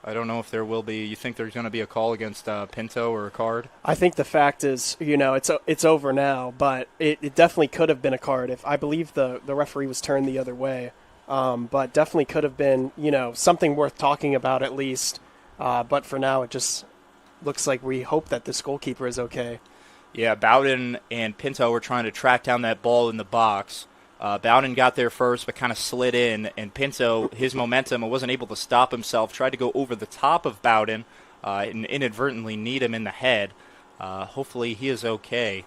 [SPEAKER 3] I don't know if there will be. You think there's going to be a call against Pinto or a card?
[SPEAKER 4] I think the fact is, it's over now, but it definitely could have been a card. I believe the referee was turned the other way, but definitely could have been, something worth talking about at least. But for now, it just looks like we hope that this goalkeeper is okay.
[SPEAKER 3] Yeah, Bowden and Pinto were trying to track down that ball in the box. Bowden got there first, but kind of slid in, and Pinto, his momentum, wasn't able to stop himself, tried to go over the top of Bowden and inadvertently kneed him in the head. Hopefully he is okay.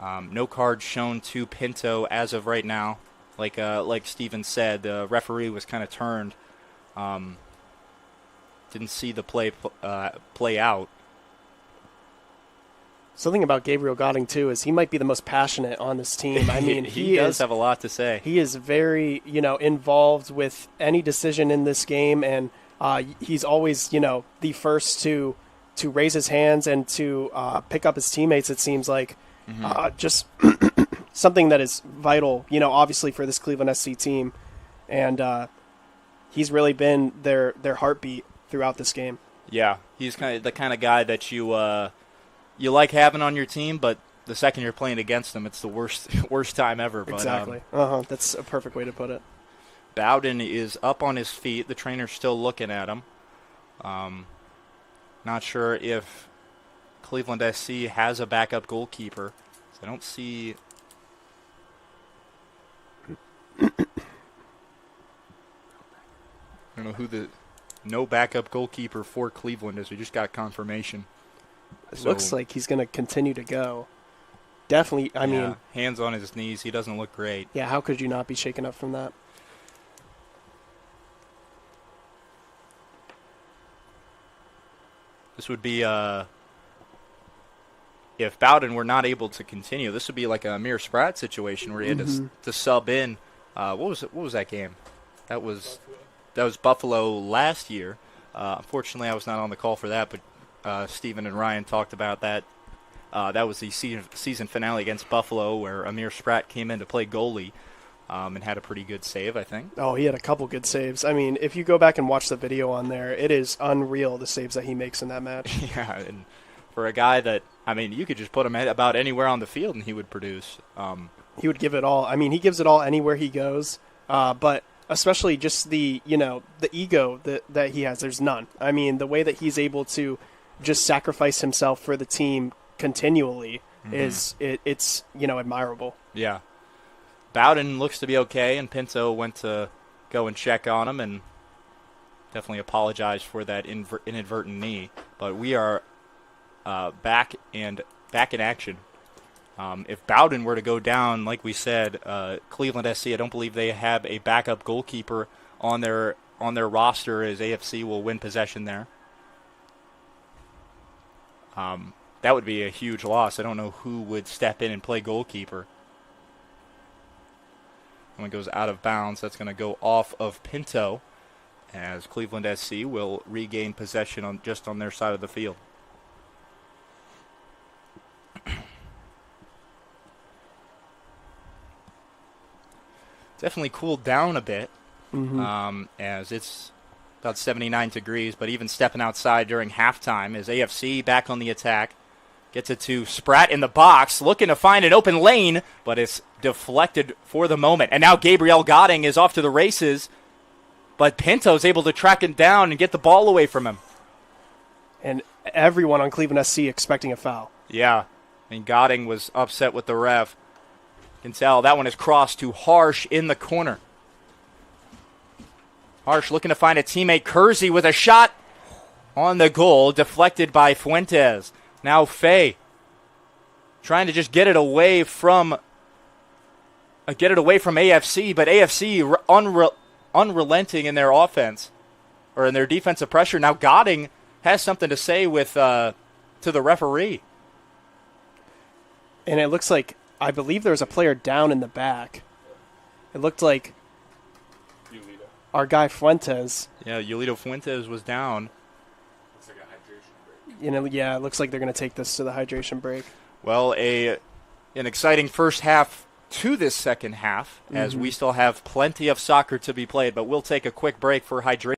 [SPEAKER 3] No card shown to Pinto as of right now. Like Steven said, the referee was kind of turned. Didn't see the play out.
[SPEAKER 4] Something about Gabriel Godding, too, is he might be the most passionate on this team. I mean,
[SPEAKER 3] he does have a lot to say.
[SPEAKER 4] He is very, involved with any decision in this game, and he's always, the first to raise his hands and to pick up his teammates, it seems like. Just something that is vital, obviously for this Cleveland SC team. And he's really been their heartbeat throughout this game.
[SPEAKER 3] Yeah, he's the kind of guy that you like having on your team, but the second you're playing against him, it's the worst time ever. But,
[SPEAKER 4] exactly. That's a perfect way to put it.
[SPEAKER 3] Bowden is up on his feet. The trainer's still looking at him. Not sure if Cleveland SC has a backup goalkeeper. So I don't see. I don't know who no backup goalkeeper for Cleveland is. We just got confirmation.
[SPEAKER 4] It looks like he's going to continue to go. Definitely, I mean...
[SPEAKER 3] hands on his knees. He doesn't look great.
[SPEAKER 4] Yeah, how could you not be shaken up from that?
[SPEAKER 3] This would be, if Bowden were not able to continue, this would be like a Amir Spratt situation where he had to sub in. What was that game? That was Buffalo last year. Unfortunately, I was not on the call for that, but Steven and Ryan talked about that. That was the season finale against Buffalo where Amir Spratt came in to play goalie and had a pretty good save, I think.
[SPEAKER 4] Oh, he had a couple good saves. I mean, if you go back and watch the video on there, it is unreal the saves that he makes in that match.
[SPEAKER 3] Yeah, and for a guy that, I mean, you could just put him about anywhere on the field and he would produce.
[SPEAKER 4] He would give it all. I mean, he gives it all anywhere he goes, but especially just the ego that he has. There's none. I mean, the way that he's able to just sacrifice himself for the team continually it's admirable.
[SPEAKER 3] Yeah. Bowden looks to be okay, and Pinto went to go and check on him and definitely apologized for that inadvertent knee. But we are back in action. If Bowden were to go down, like we said, Cleveland SC, I don't believe they have a backup goalkeeper on their roster, as AFC will win possession there. That would be a huge loss. I don't know who would step in and play goalkeeper. When it goes out of bounds, that's going to go off of Pinto, as Cleveland SC will regain possession just on their side of the field. Definitely cooled down a bit, as it's about 79 degrees, but even stepping outside during halftime as AFC back on the attack. Gets it to Spratt in the box, looking to find an open lane, but it's deflected for the moment. And now Gabriel Godding is off to the races, but Pinto's able to track him down and get the ball away from him.
[SPEAKER 4] And everyone on Cleveland SC expecting a foul.
[SPEAKER 3] Yeah, and Godding was upset with the ref. You can tell that one is crossed to Harsh in the corner. Harsh looking to find a teammate. Kersey with a shot on the goal, deflected by Fuentes. Now Fay trying to just get it away from AFC, but AFC unrelenting in their offense or in their defensive pressure. Now Godding has something to say with to the referee.
[SPEAKER 4] And it looks like, I believe there was a player down in the back. It looked like our guy Fuentes.
[SPEAKER 3] Yeah, Yulito Fuentes was down.
[SPEAKER 2] Looks like a hydration break.
[SPEAKER 4] Yeah, it looks like they're going to take this to the hydration break.
[SPEAKER 3] Well, an exciting first half to this second half, as we still have plenty of soccer to be played, but we'll take a quick break for hydration.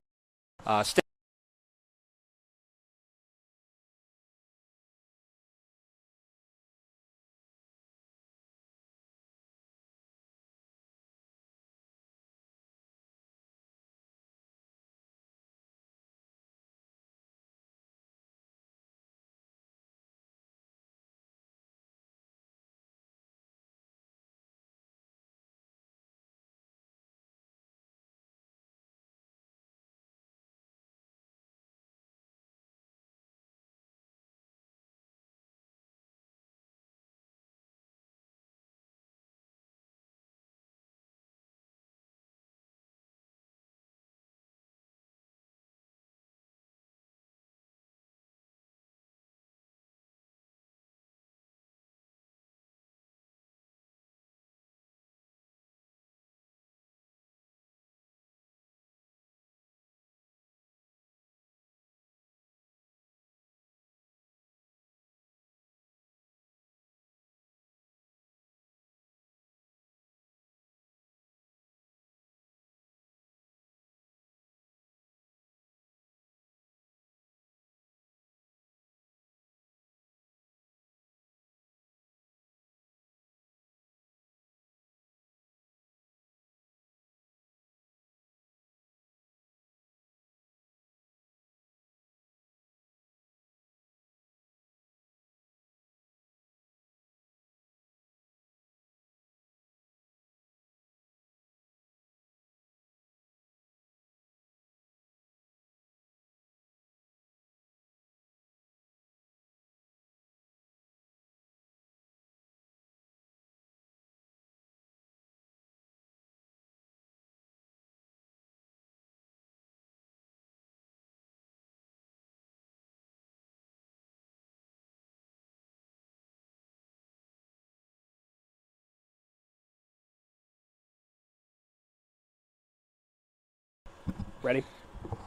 [SPEAKER 4] Ready?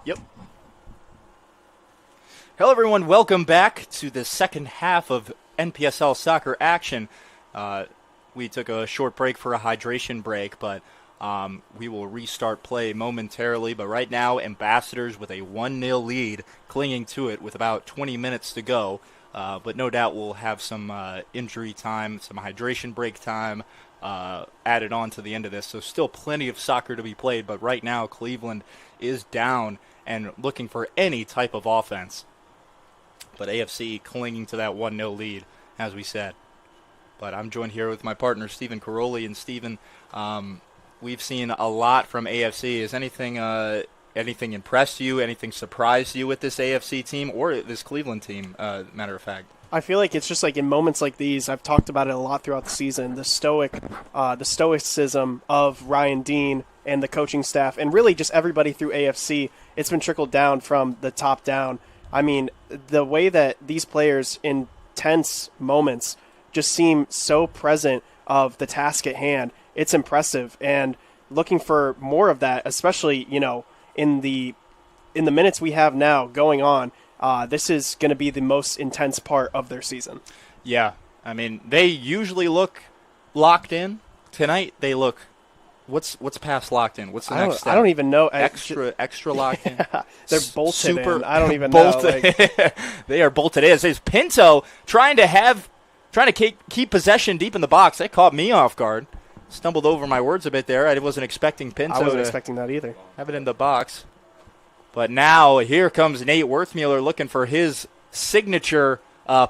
[SPEAKER 3] Yep. Hello, everyone. Welcome back to the second half of NPSL soccer action. We took a short break for a hydration break, but we will restart play momentarily. But right now, Ambassadors with a 1-0 lead, clinging to it with about 20 minutes to go. But no doubt we'll have some injury time, some hydration break time added on to the end of this. So still plenty of soccer to be played, but right now Cleveland is down and looking for any type of offense. But AFC clinging to that 1-0 lead, as we said. But I'm joined here with my partner, Stephen Caroli. And Stephen, we've seen a lot from AFC. Is anything impressed you? Anything surprised you with this AFC team or this Cleveland team, matter of fact?
[SPEAKER 4] I feel like it's just like in moments like these, I've talked about it a lot throughout the season, the stoicism of Ryan Dean and the coaching staff, and really just everybody through AFC. It's been trickled down from the top down. I mean, the way that these players in tense moments just seem so present of the task at hand, it's impressive. And looking for more of that, especially, in the minutes we have now going on, this is going to be the most intense part of their season.
[SPEAKER 3] Yeah, I mean, they usually look locked in. Tonight, they look. What's past locked in? What's the next step?
[SPEAKER 4] I don't even know.
[SPEAKER 3] Extra locked in.
[SPEAKER 4] They're bolted in. I don't even
[SPEAKER 3] bolted.
[SPEAKER 4] know.
[SPEAKER 3] They are bolted in. It's Pinto trying to keep possession deep in the box. That caught me off guard. Stumbled over my words a bit there. I wasn't expecting Pinto.
[SPEAKER 4] I wasn't expecting that either.
[SPEAKER 3] Have it in the box. But now here comes Nate Worthmuller looking for his signature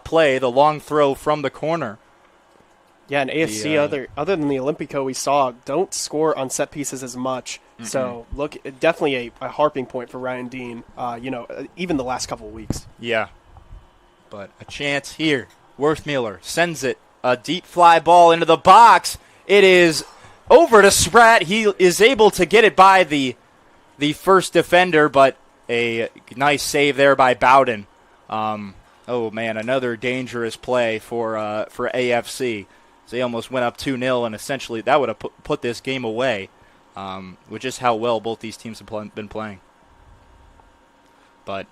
[SPEAKER 3] play, the long throw from the corner.
[SPEAKER 4] Yeah, and AFC, other than the Olympico we saw, don't score on set pieces as much. Mm-hmm. So, look, definitely a harping point for Ryan Dean, even the last couple of weeks.
[SPEAKER 3] Yeah. But a chance here. Worthmuller sends it, a deep fly ball into the box. It is over to Spratt. He is able to get it by the first defender, but a nice save there by Bowden. Oh, man, another dangerous play for AFC. They almost went up 2-0, and essentially that would have put this game away, with just how well both these teams have been playing. But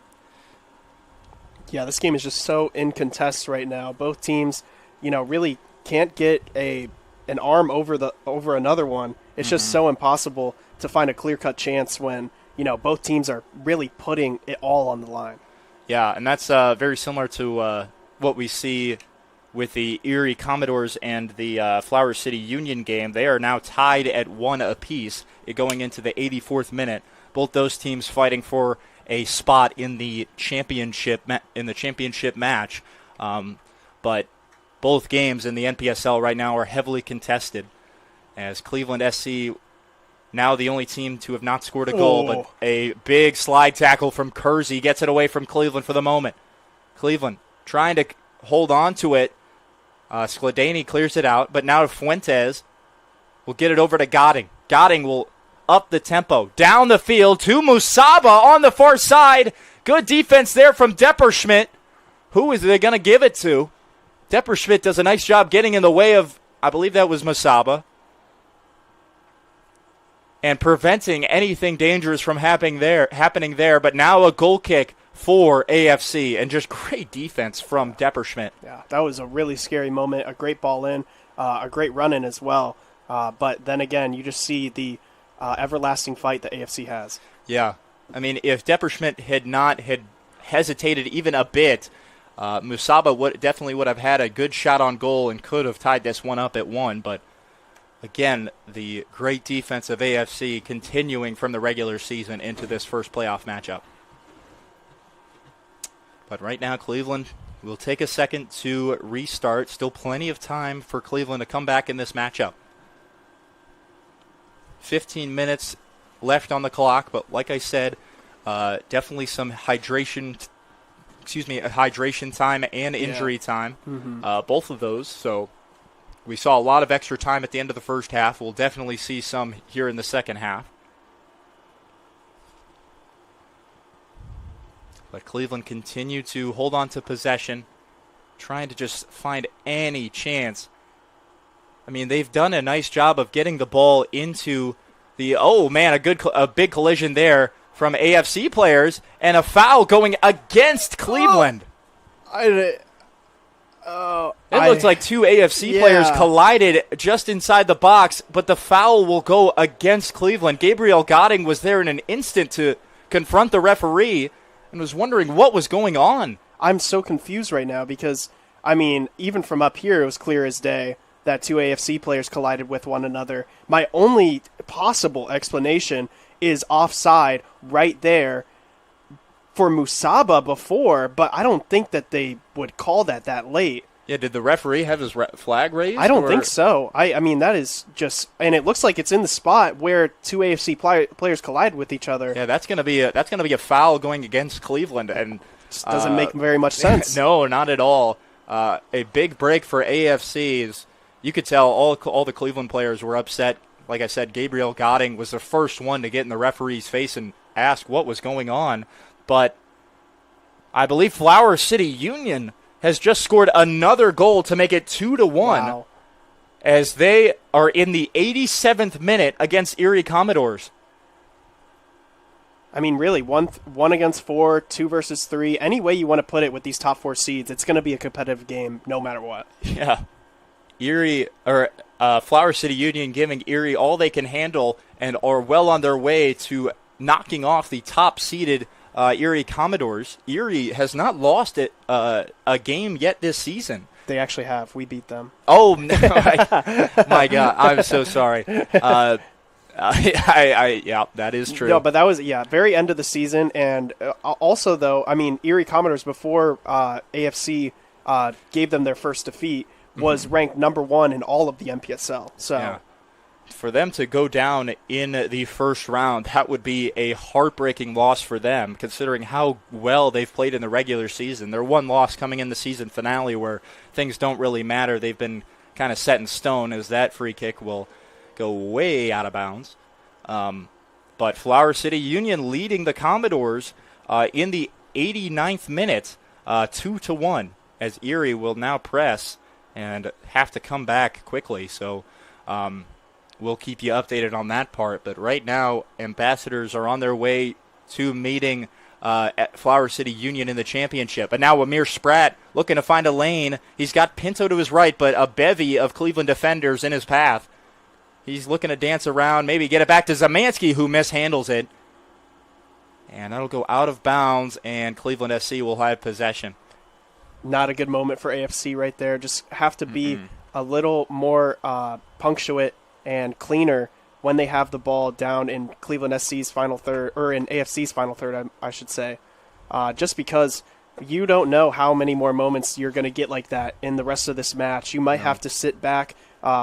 [SPEAKER 4] yeah, this game is just so in contest right now. Both teams, really can't get an arm over another one. It's just so impossible to find a clear-cut chance when, both teams are really putting it all on the line.
[SPEAKER 3] Yeah, and that's very similar to what we see with the Erie Commodores and the Flower City Union game. They are now tied at 1 apiece going into the 84th minute. Both those teams fighting for a spot in the championship match. But both games in the NPSL right now are heavily contested, as Cleveland SC now the only team to have not scored a goal, but a big slide tackle from Kersey gets it away from Cleveland for the moment. Cleveland trying to hold on to it. Skladany clears it out, but now Fuentes will get it over to Godding. Godding will up the tempo, down the field to Musaba on the far side. Good defense there from Depperschmidt. Who is they going to give it to? Depperschmidt does a nice job getting in the way of, I believe that was Musaba, and preventing anything dangerous from happening there. But now a goal kick for AFC, and just great defense from Depperschmidt.
[SPEAKER 4] Yeah, that was a really scary moment. A great ball in, a great run in as well. But then again, you just see the everlasting fight that AFC has.
[SPEAKER 3] Yeah, I mean, if Depperschmidt had hesitated even a bit, Musaba definitely would have had a good shot on goal and could have tied this one up at 1. But again, the great defense of AFC continuing from the regular season into this first playoff matchup. But right now, Cleveland will take a second to restart. Still plenty of time for Cleveland to come back in this matchup. 15 minutes left on the clock, but like I said, definitely some hydration time and injury time, both of those. So we saw a lot of extra time at the end of the first half. We'll definitely see some here in the second half. But Cleveland continued to hold on to possession, trying to just find any chance. I mean, they've done a nice job of getting the ball into the, a big collision there from AFC players and a foul going against Cleveland. It looks like two AFC players collided just inside the box, but the foul will go against Cleveland. Gabriel Gotting was there in an instant to confront the referee and was wondering what was going on.
[SPEAKER 4] I'm so confused right now because, I mean, even from up here, it was clear as day that two AFC players collided with one another. My only possible explanation is offside right there for Musaba before, but I don't think that they would call that late.
[SPEAKER 3] Yeah, did the referee have his flag raised?
[SPEAKER 4] I don't think so. I mean, that is just, and it looks like it's in the spot where two AFC players collide with each other.
[SPEAKER 3] Yeah, that's gonna be a foul going against Cleveland, and
[SPEAKER 4] just doesn't make very much sense.
[SPEAKER 3] No, not at all. A big break for AFCs. You could tell all the Cleveland players were upset. Like I said, Gabriel Gotting was the first one to get in the referee's face and ask what was going on. But I believe Flower City Union has just scored another goal to make it 2-1.
[SPEAKER 4] Wow.
[SPEAKER 3] As they are in the 87th minute against Erie Commodores.
[SPEAKER 4] I mean, really, one against four, 2 versus 3. Any way you want to put it with these top 4 seeds, it's going to be a competitive game no matter what.
[SPEAKER 3] Yeah. Flower City Union giving Erie all they can handle and are well on their way to knocking off the top-seeded Erie Commodores. Erie has not lost a game yet this season.
[SPEAKER 4] They actually have. We beat them.
[SPEAKER 3] Oh, no, my God. I'm so sorry. Yeah, that is true.
[SPEAKER 4] No, but that was, very end of the season. And also, though, I mean, Erie Commodores, before AFC gave them their first defeat, was ranked number 1 in all of the NPSL. So.
[SPEAKER 3] Yeah. For them to go down in the first round, that would be a heartbreaking loss for them, considering how well they've played in the regular season. Their one loss coming in the season finale where things don't really matter. They've been kind of set in stone as that free kick will go way out of bounds. But Flower City Union leading the Commodores in the 89th minute, 2-1, as Erie will now press and have to come back quickly. So we'll keep you updated on that part. But right now, Ambassadors are on their way to meeting at Flower City Union in the championship. And now Amir Spratt looking to find a lane. He's got Pinto to his right, but a bevy of Cleveland defenders in his path. He's looking to dance around, maybe get it back to Zamansky, who mishandles it. And that'll go out of bounds, and Cleveland SC will have possession.
[SPEAKER 4] Not a good moment for AFC right there. Just have to be a little more punctuate and cleaner when they have the ball down in Cleveland SC's final third, or in AFC's final third, I should say. Just because you don't know how many more moments you're going to get like that in the rest of this match. You might have to sit back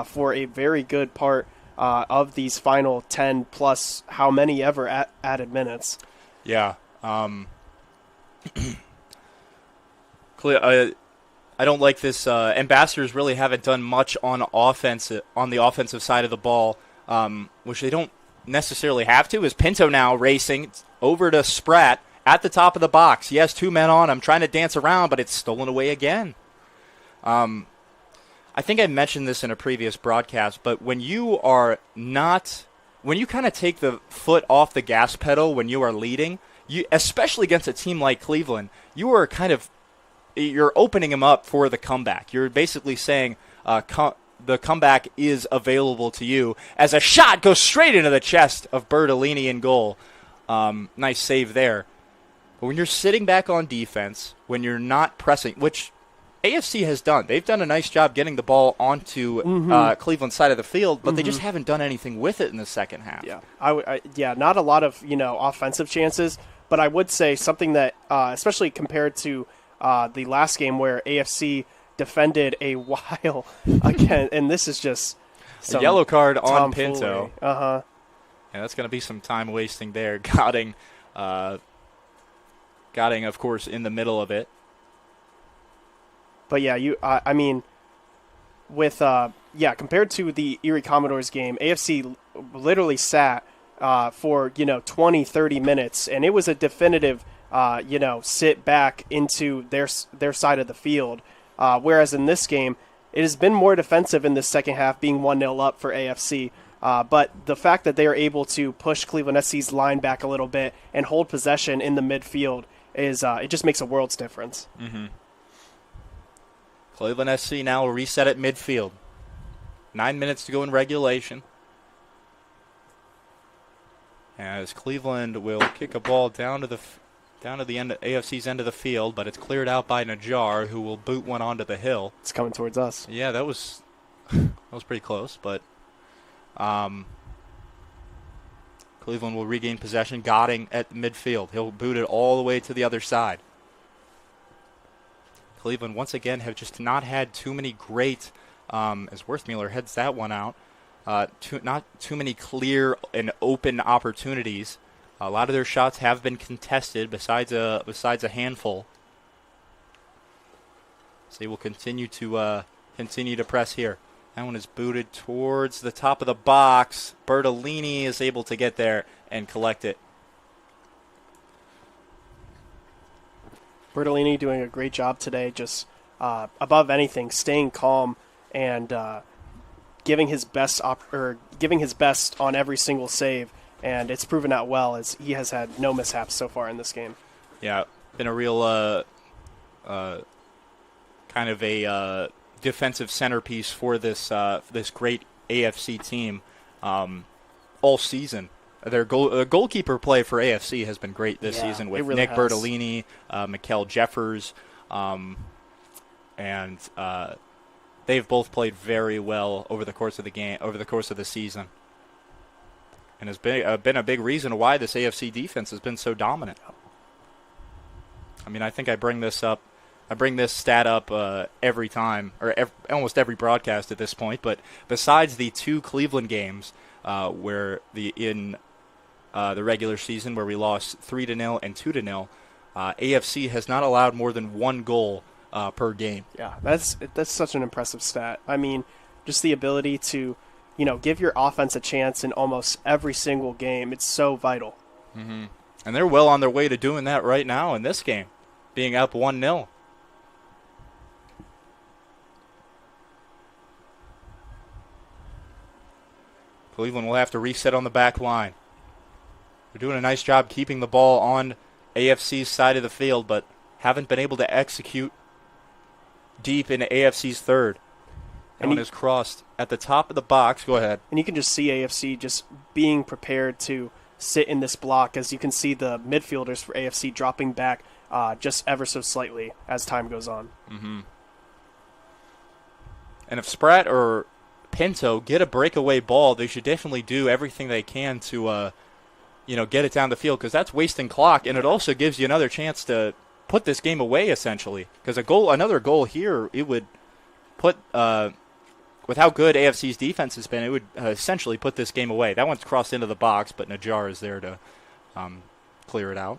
[SPEAKER 4] for a very good part of these final 10 plus how many ever added minutes.
[SPEAKER 3] Yeah. I don't like this. Ambassadors really haven't done much on the offensive side of the ball, which they don't necessarily have to. Is Pinto now racing over to Spratt at the top of the box? He has 2 men on him, trying to dance around, but it's stolen away again. I think I mentioned this in a previous broadcast, but when you kind of take the foot off the gas pedal when you are leading, especially against a team like Cleveland, you're opening them up for the comeback. You're basically saying the comeback is available to you as a shot goes straight into the chest of Bertolini in goal. Nice save there. But when you're sitting back on defense, when you're not pressing, which AFC has done. They've done a nice job getting the ball onto Cleveland's side of the field, but they just haven't done anything with it in the second half.
[SPEAKER 4] Yeah, not a lot of offensive chances, but I would say something that, especially compared to the last game where AFC defended a while again, and this is just
[SPEAKER 3] a yellow card on
[SPEAKER 4] tomfoolery.
[SPEAKER 3] Pinto.
[SPEAKER 4] Yeah,
[SPEAKER 3] that's going to be some time wasting there. Gotting, of course, in the middle of it.
[SPEAKER 4] But yeah, I mean, with compared to the Erie Commodores game, AFC literally sat for 20, 30 minutes, and it was a definitive sit back into their side of the field. Whereas in this game, it has been more defensive in the second half, being 1-0 up for AFC. But the fact that they are able to push Cleveland SC's line back a little bit and hold possession in the midfield is it just makes a world's difference.
[SPEAKER 3] Mm-hmm. Cleveland SC now will reset at midfield. 9 minutes to go in regulation. As Cleveland will kick a ball down to the end, AFC's end of the field, but it's cleared out by Najjar, who will boot one onto the hill.
[SPEAKER 4] It's coming towards us.
[SPEAKER 3] Yeah, that was pretty close, but Cleveland will regain possession. Godding at midfield. He'll boot it all the way to the other side. Cleveland, once again, have just not had too many great, as Worthmuller heads that one out, not too many clear and open opportunities. A lot of their shots have been contested besides a handful. So they will continue to press here. That one is booted towards the top of the box. Bertolini is able to get there and collect it.
[SPEAKER 4] Bertolini doing a great job today, just above anything, staying calm and giving his best on every single save, and it's proven out well as he has had no mishaps so far in this game.
[SPEAKER 3] Yeah, been a real kind of a defensive centerpiece for this great AFC team all season. Their goalkeeper play for AFC has been great this season with
[SPEAKER 4] really
[SPEAKER 3] Nick
[SPEAKER 4] has.
[SPEAKER 3] Bertolini, Mikkel Jeffers, and they've both played very well over the course of the season, and has been a big reason why this AFC defense has been so dominant. I mean, I think I bring this stat up every time, or almost every broadcast at this point. But besides the two Cleveland games, where the regular season where we lost 3-0 and 2-0, AFC has not allowed more than one goal per game.
[SPEAKER 4] Yeah, that's such an impressive stat. I mean, just the ability to, give your offense a chance in almost every single game. It's so vital.
[SPEAKER 3] Mm-hmm. And they're well on their way to doing that right now in this game, being up 1-0. Cleveland will have to reset on the back line. They're doing a nice job keeping the ball on AFC's side of the field, but haven't been able to execute deep in AFC's third. That one is crossed at the top of the box. Go ahead.
[SPEAKER 4] And you can just see AFC just being prepared to sit in this block, as you can see the midfielders for AFC dropping back just ever so slightly as time goes on.
[SPEAKER 3] Mm-hmm. And if Spratt or Pinto get a breakaway ball, they should definitely do everything they can to, get it down the field, because that's wasting clock, and it also gives you another chance to put this game away, essentially. Because another goal here, it would put, with how good AFC's defense has been, it would essentially put this game away. That one's crossed into the box, but Najjar is there to clear it out.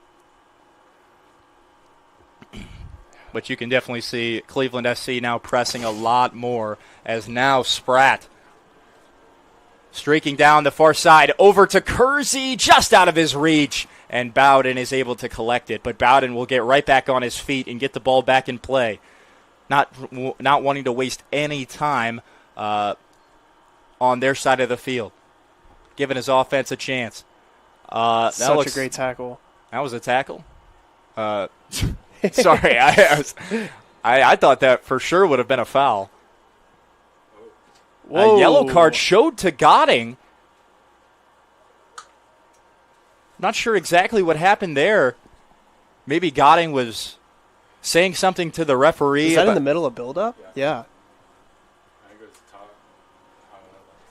[SPEAKER 3] But you can definitely see Cleveland SC now pressing a lot more, as now Spratt streaking down the far side over to Kersey, just out of his reach, and Bowden is able to collect it. But Bowden will get right back on his feet and get the ball back in play, not wanting to waste any time on their side of the field, giving his offense a chance.
[SPEAKER 4] Such a great tackle.
[SPEAKER 3] That was a tackle? Sorry, I thought that for sure would have been a foul.
[SPEAKER 4] Whoa.
[SPEAKER 3] A yellow card showed to Godding. Not sure exactly what happened there. Maybe Godding was saying something to the referee.
[SPEAKER 4] Is that in the middle of build-up? Yeah.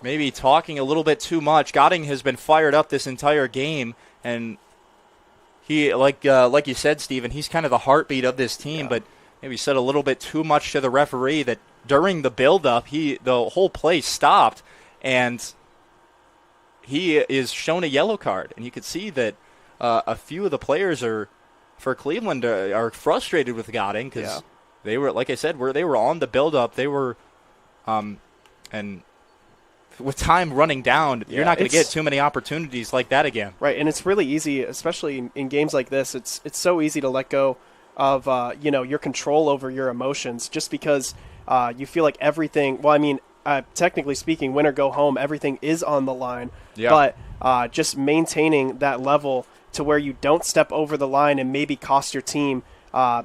[SPEAKER 3] Maybe talking a little bit too much. Godding has been fired up this entire game, and he, like you said, Stephen, he's kind of the heartbeat of this team, but maybe said a little bit too much to the referee that during the build-up, the whole play stopped, and he is shown a yellow card. And you could see that a few of the players for Cleveland are frustrated with Godding because they were, like I said, they were on the build-up. They were, and with time running down, you're not going to get too many opportunities like that again.
[SPEAKER 4] Right, and it's really easy, especially in games like this. It's so easy to let go of your control over your emotions, just because you feel like everything. Well, I mean, technically speaking, win or go home, everything is on the line.
[SPEAKER 3] Yeah.
[SPEAKER 4] But just maintaining that level to where you don't step over the line and maybe cost your team a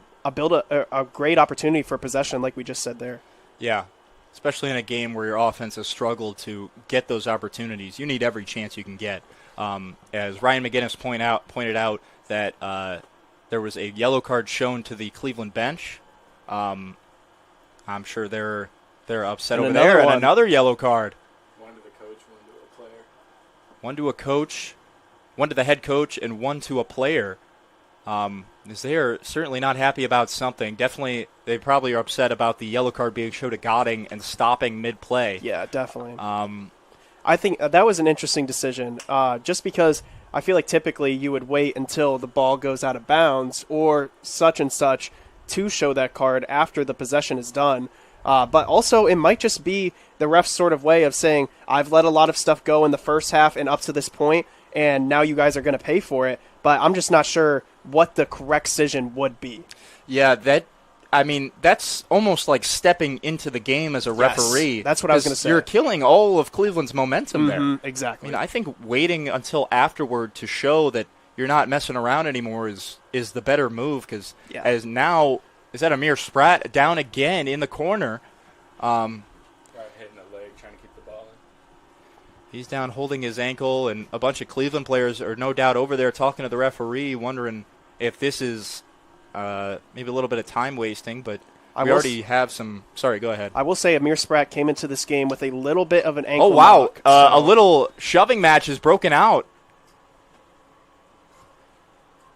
[SPEAKER 4] great opportunity for possession, like we just said there.
[SPEAKER 3] Yeah, especially in a game where your offense has struggled to get those opportunities. You need every chance you can get. As Ryan McGinnis pointed out that there was a yellow card shown to the Cleveland bench. I'm sure they're upset over there. And another yellow card.
[SPEAKER 2] One to the coach, one to a player.
[SPEAKER 3] One to a coach, one to the head coach, and one to a player. As they are certainly not happy about something. Definitely, they probably are upset about the yellow card being shown to Godding and stopping mid-play.
[SPEAKER 4] Yeah, definitely. I think that was an interesting decision, just because I feel like typically you would wait until the ball goes out of bounds or such and such to show that card after the possession is done. But also it might just be the ref's sort of way of saying, I've let a lot of stuff go in the first half and up to this point, and now you guys are going to pay for it. But I'm just not sure what the correct decision would be.
[SPEAKER 3] Yeah, that's almost like stepping into the game as a referee.
[SPEAKER 4] That's what I was going to say.
[SPEAKER 3] You're killing all of Cleveland's momentum there.
[SPEAKER 4] Exactly.
[SPEAKER 3] I think waiting until afterward to show that you're not messing around anymore is the better move, because as now, is that Amir Spratt down again in the corner?
[SPEAKER 2] Guy hitting the leg, trying to keep the ball in.
[SPEAKER 3] He's down holding his ankle, and a bunch of Cleveland players are no doubt over there talking to the referee, wondering if this is maybe a little bit of time wasting, but we already have some. Sorry, go ahead.
[SPEAKER 4] I will say Amir Spratt came into this game with a little bit of an ankle.
[SPEAKER 3] Oh, wow.
[SPEAKER 4] knock, so.
[SPEAKER 3] A little shoving match is broken out.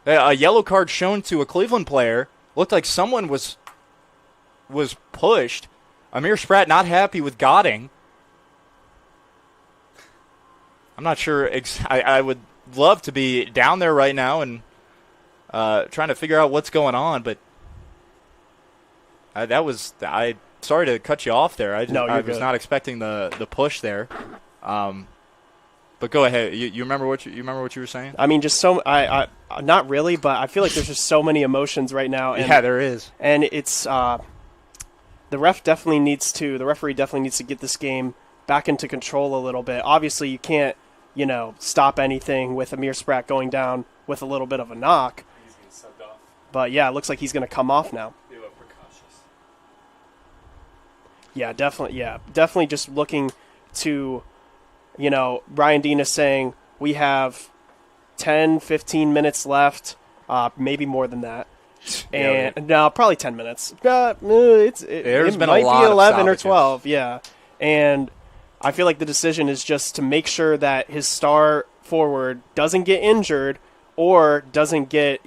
[SPEAKER 3] A yellow card shown to a Cleveland player. Looked like someone was pushed. Amir Spratt not happy with Godding. I'm not sure. I would love to be down there right now and trying to figure out what's going on, but sorry to cut you off there. I was not expecting the push there. But go ahead. You remember what you were saying?
[SPEAKER 4] I mean, just so I not really, but I feel like there's just so many emotions right now. And,
[SPEAKER 3] yeah, there is.
[SPEAKER 4] And it's the referee definitely needs to get this game back into control a little bit. Obviously, you can't, stop anything with Amir Spratt going down with a little bit of a knock.
[SPEAKER 2] He's getting subbed off.
[SPEAKER 4] But yeah, it looks like he's going to come off now.
[SPEAKER 2] They look precautious.
[SPEAKER 4] Yeah, definitely. Yeah, definitely just looking to, Ryan Dean is saying we have 10, 15 minutes left, maybe more than that. And no, probably 10 minutes. It might be 11 or 12, yeah. And I feel like the decision is just to make sure that his star forward doesn't get injured or doesn't get,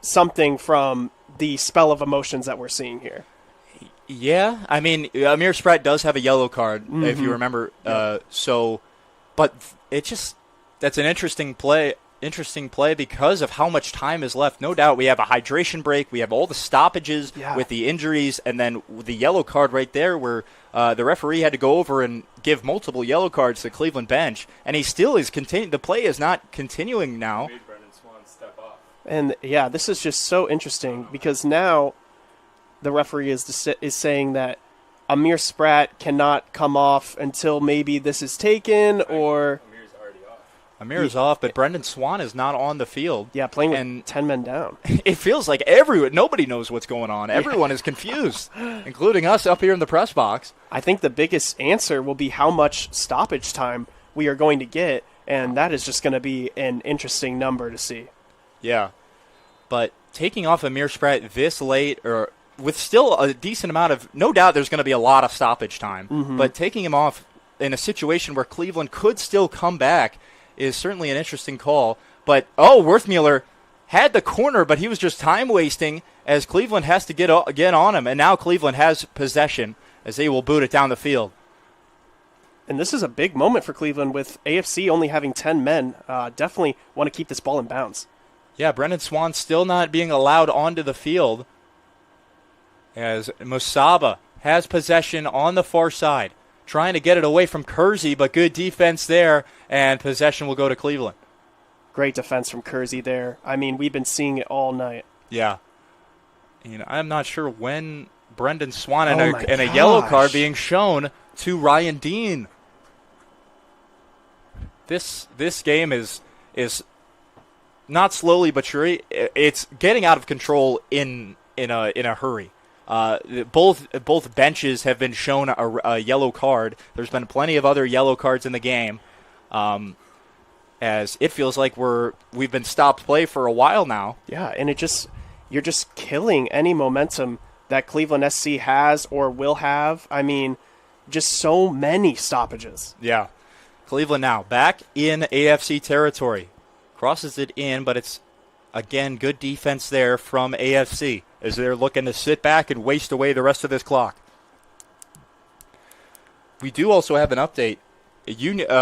[SPEAKER 4] something from the spell of emotions that we're seeing here.
[SPEAKER 3] Yeah, I mean, Amir Spratt does have a yellow card, if you remember. But that's an interesting play because of how much time is left. No doubt we have a hydration break. We have all the stoppages with the injuries, and then the yellow card right there where the referee had to go over and give multiple yellow cards to the Cleveland bench, and he still is the play is not continuing now.
[SPEAKER 2] Made Brendan Swan step off.
[SPEAKER 4] And, yeah, this is just so interesting because now the referee is saying that Amir Spratt cannot come off until maybe this is taken or...
[SPEAKER 2] Amir's already off.
[SPEAKER 3] Amir's off, but Brendan Swan is not on the field.
[SPEAKER 4] Yeah, playing with 10 men down.
[SPEAKER 3] It feels like nobody knows what's going on. Everyone is confused, including us up here in the press box.
[SPEAKER 4] I think the biggest answer will be how much stoppage time we are going to get, and that is just going to be an interesting number to see.
[SPEAKER 3] Yeah, but taking off Amir Spratt this late, or with still a decent amount of, no doubt there's going to be a lot of stoppage time, but taking him off in a situation where Cleveland could still come back is certainly an interesting call. But, Worthmuller had the corner, but he was just time wasting as Cleveland has to get on him, and now Cleveland has possession as they will boot it down the field.
[SPEAKER 4] And this is a big moment for Cleveland with AFC only having 10 men. Definitely want to keep this ball in bounds.
[SPEAKER 3] Yeah, Brendan Swan still not being allowed onto the field as Musaba has possession on the far side, trying to get it away from Kersey, but good defense there, and possession will go to Cleveland.
[SPEAKER 4] Great defense from Kersey there. I mean, we've been seeing it all night.
[SPEAKER 3] Yeah. I'm not sure when Brendan Swan and a yellow card being shown to Ryan Dean. This game is not slowly but surely. It's getting out of control in a hurry. Both benches have been shown a yellow card. There's been plenty of other yellow cards in the game, as it feels like we've been stopped play for a while now.
[SPEAKER 4] Yeah, and you're just killing any momentum that Cleveland SC has or will have. I mean, just so many stoppages.
[SPEAKER 3] Yeah. Cleveland now back in AFC territory. Crosses it in, but it's, again, good defense there from AFC as they're looking to sit back and waste away the rest of this clock. We do also have an update.